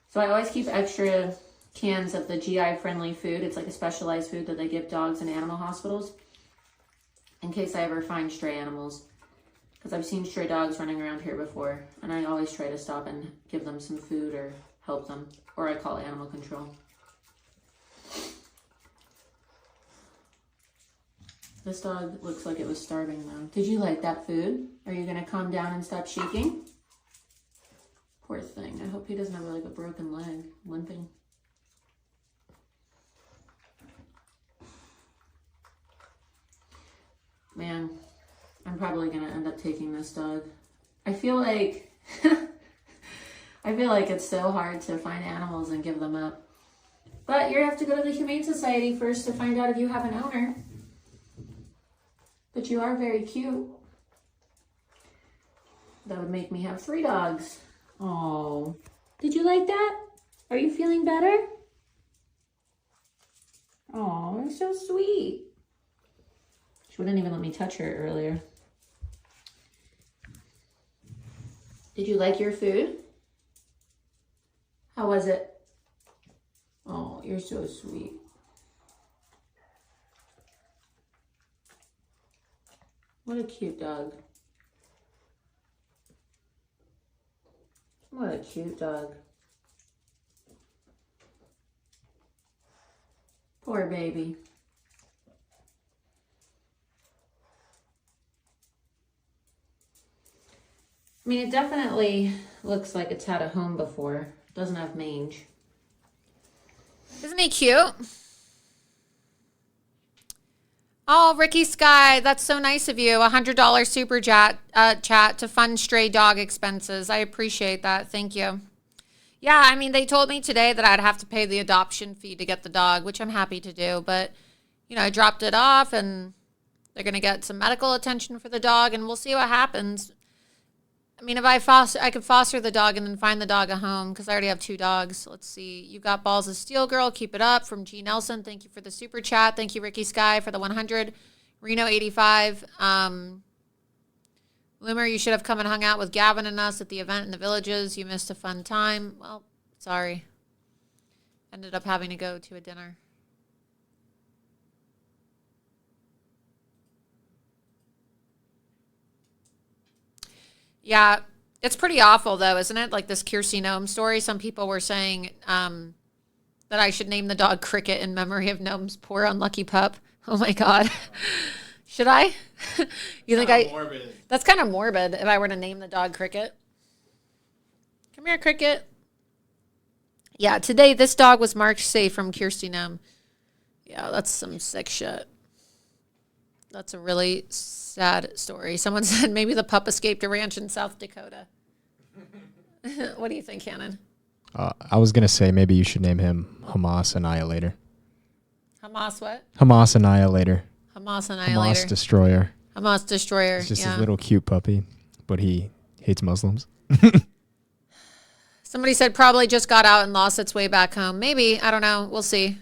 [SPEAKER 1] So I always keep extra cans of the GI-friendly food. It's like a specialized food that they give dogs in animal hospitals in case I ever find stray animals. Because I've seen stray dogs running around here before, and I always try to stop and give them some food or help them, or I call animal control. This dog looks like it was starving though. Did you like that food? Are you gonna calm down and stop shaking? Poor thing. I hope he doesn't have like a broken leg, limping. Man, I'm probably gonna end up taking this dog. I feel like it's so hard to find animals and give them up. But you have to go to the Humane Society first to find out if you have an owner. But you are very cute. That would make me have 3 dogs. Oh, did you like that? Are you feeling better? Oh, you're so sweet. She wouldn't even let me touch her earlier. Did you like your food? How was it? Oh, you're so sweet. What a cute dog. What a cute dog. Poor baby. I mean, it definitely looks like it's had a home before. Doesn't have mange. Isn't he cute? Oh, Ricky Sky, that's so nice of you. $100 super chat to fund stray dog expenses. I appreciate that. Thank you. Yeah, I mean, they told me today that I'd have to pay the adoption fee to get the dog, which I'm happy to do. But, you know, I dropped it off and they're going to get some medical attention for the dog and we'll see what happens. I mean, if I could foster the dog and then find the dog a home because I already have 2 dogs. Let's see. You got balls of steel, girl. Keep it up. From G. Nelson. Thank you for the super chat. Thank you, Ricky Sky, for the 100. Reno 85. Loomer, you should have come and hung out with Gavin and us at the event in the Villages. You missed a fun time. Well, sorry. Ended up having to go to a dinner. Yeah, it's pretty awful though, isn't it? Like this Kirsty Nome story. Some people were saying that I should name the dog Cricket in memory of Nome's poor unlucky pup. Oh my God. Should I? You think
[SPEAKER 16] morbid.
[SPEAKER 1] That's kind of morbid if I were to name the dog Cricket. Come here, Cricket. Yeah, today this dog was marked safe from Kirsty Nome. Yeah, that's some sick shit. That's a really sad story. Someone said maybe the pup escaped a ranch in South Dakota. What do you think, Hannon?
[SPEAKER 16] I was going to say maybe you should name him Hamas Annihilator.
[SPEAKER 1] Hamas what?
[SPEAKER 16] Hamas Annihilator.
[SPEAKER 1] Hamas Annihilator.
[SPEAKER 16] Hamas Destroyer.
[SPEAKER 1] Hamas Destroyer.
[SPEAKER 16] It's just
[SPEAKER 1] yeah.
[SPEAKER 16] a little cute puppy, but he hates Muslims.
[SPEAKER 1] Somebody said probably just got out and lost its way back home. Maybe. I don't know. We'll see.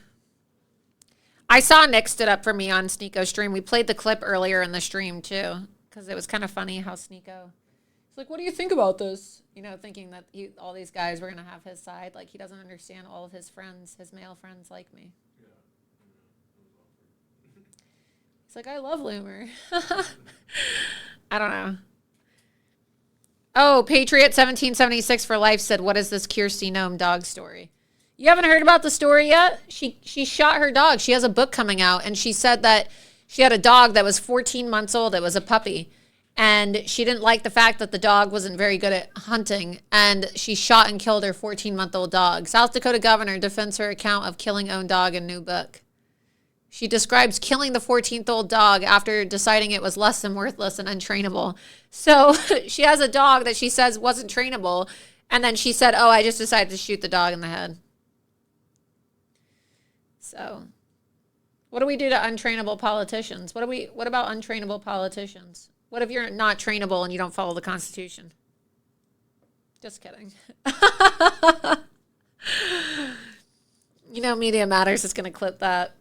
[SPEAKER 1] I saw Nick stood up for me on Sneeko's stream. We played the clip earlier in the stream, too, because it was kind of funny how Sneeko... He's like, what do you think about this? You know, thinking that all these guys were going to have his side. Like, he doesn't understand all of his friends, his male friends like me. He's like, I love Loomer. I don't know. Oh, Patriot 1776 for life said, what is this Kirsty Nome dog story? You haven't heard about the story yet? She shot her dog. She has a book coming out, and she said that she had a dog that was 14 months old. It was a puppy. And she didn't like the fact that the dog wasn't very good at hunting, and she shot and killed her 14-month-old dog. South Dakota governor defends her account of killing own dog in new book. She describes killing the 14th-old dog after deciding it was less than worthless and untrainable. So she has a dog that she says wasn't trainable, and then she said, oh, I just decided to shoot the dog in the head. So what do we do to untrainable politicians? What about untrainable politicians? What if you're not trainable and you don't follow the Constitution? Just kidding. You know, Media Matters is going to clip that.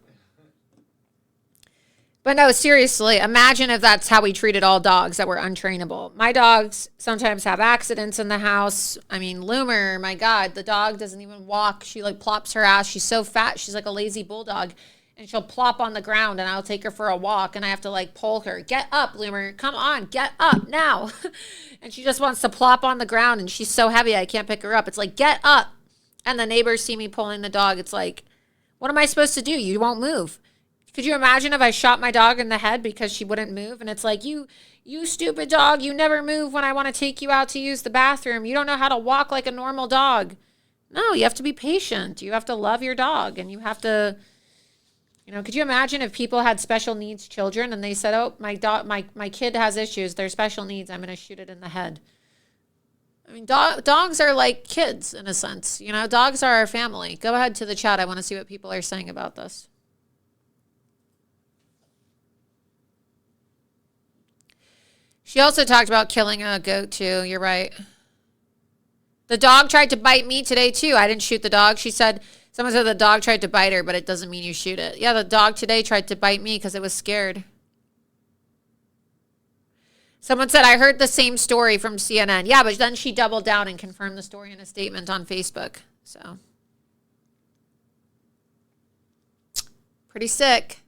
[SPEAKER 1] But no, seriously, imagine if that's how we treated all dogs that were untrainable. My dogs sometimes have accidents in the house. I mean, Loomer, my God, the dog doesn't even walk. She like plops her ass. She's so fat. She's like a lazy bulldog. And she'll plop on the ground and I'll take her for a walk and I have to like pull her. Get up, Loomer. Come on, get up now. And she just wants to plop on the ground and she's so heavy I can't pick her up. It's like, get up. And the neighbors see me pulling the dog. It's like, what am I supposed to do? You won't move. Could you imagine if I shot my dog in the head because she wouldn't move? And it's like, you stupid dog, you never move when I want to take you out to use the bathroom. You don't know how to walk like a normal dog. No, you have to be patient. You have to love your dog and you have to... You know, could you imagine if people had special needs children and they said, oh, my kid has issues, they're special needs, I'm going to shoot it in the head. I mean, dogs are like kids in a sense. You know, dogs are our family. Go ahead to the chat. I want to see what people are saying about this. She also talked about killing a goat too. You're right. The dog tried to bite me today too. I didn't shoot the dog. Someone said the dog tried to bite her, but it doesn't mean you shoot it. Yeah, the dog today tried to bite me because it was scared. Someone said, I heard the same story from CNN. Yeah, but then she doubled down and confirmed the story in a statement on Facebook. So, pretty sick.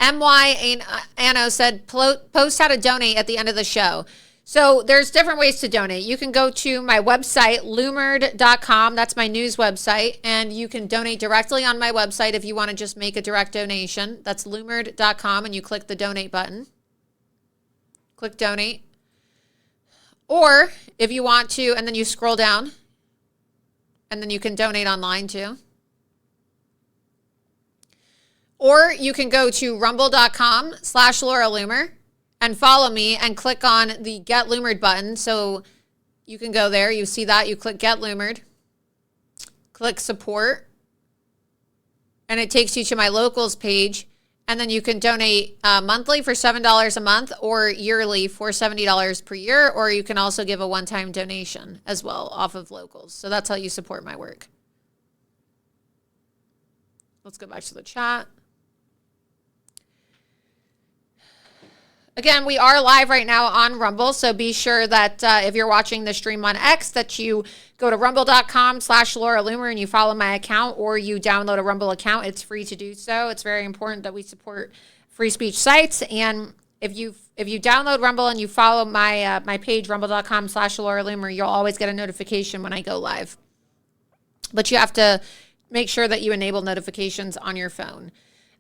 [SPEAKER 1] MY Anno said, post how to donate at the end of the show. So there's different ways to donate. You can go to my website, loomered.com. That's my news website. And you can donate directly on my website if you want to just make a direct donation. That's loomered.com and you click the donate button. Click donate. Or if you want to, and then you scroll down and then you can donate online too. Or you can go to rumble.com/Laura Loomer. And follow me and click on the Get Loomered button. So you can go there. You see that. You click Get Loomered. Click Support. And it takes you to my locals page. And then you can donate monthly for $7 a month or yearly for $70 per year. Or you can also give a one-time donation as well off of locals. So that's how you support my work. Let's go back to the chat. Again, we are live right now on Rumble, so be sure that if you're watching the stream on X, that you go to rumble.com/Laura Loomer and you follow my account, or you download a Rumble account. It's free to do so. It's very important that we support free speech sites. And if you download Rumble and you follow my my page, rumble.com/Laura Loomer, you'll always get a notification when I go live. But you have to make sure that you enable notifications on your phone.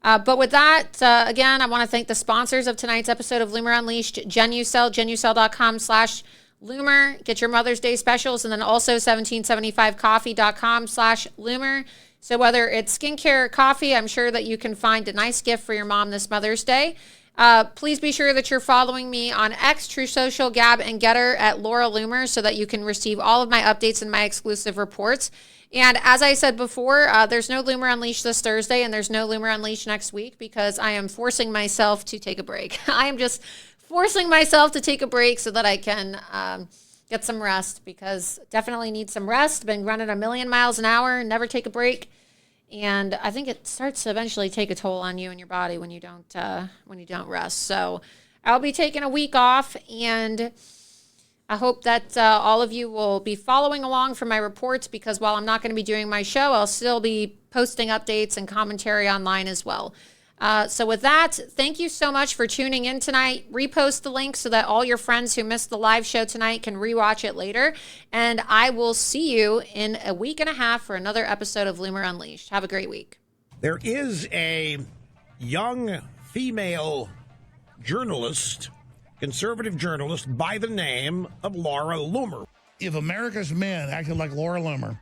[SPEAKER 1] But with that, again, I want to thank the sponsors of tonight's episode of Loomer Unleashed, Genucell, genucell.com/Loomer. Get your Mother's Day specials, and then also 1775coffee.com/Loomer. So whether it's skincare or coffee, I'm sure that you can find a nice gift for your mom this Mother's Day. Please be sure that you're following me on X, True Social, Gab, and Getter at Laura Loomer so that you can receive all of my updates and my exclusive reports. And as I said before, there's no Loomer Unleashed this Thursday, and there's no Loomer Unleashed next week because I am forcing myself to take a break. I am just forcing myself to take a break so that I can get some rest, because definitely need some rest. Been running a million miles an hour, never take a break. And I think it starts to eventually take a toll on you and your body when you don't rest. So I'll be taking a week off, and I hope that all of you will be following along for my reports, because while I'm not going to be doing my show, I'll still be posting updates and commentary online as well. So with that, thank you so much for tuning in tonight. Repost the link so that all your friends who missed the live show tonight can rewatch it later. And I will see you in a week and a half for another episode of Loomer Unleashed. Have a great week.
[SPEAKER 17] There is a young female journalist, conservative journalist by the name of Laura Loomer.
[SPEAKER 3] If America's men acted like Laura Loomer,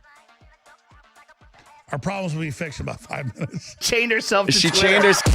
[SPEAKER 3] our problems would be fixed in about 5 minutes.
[SPEAKER 2] Chained herself to
[SPEAKER 16] She
[SPEAKER 2] Twitter.
[SPEAKER 16] chained herself.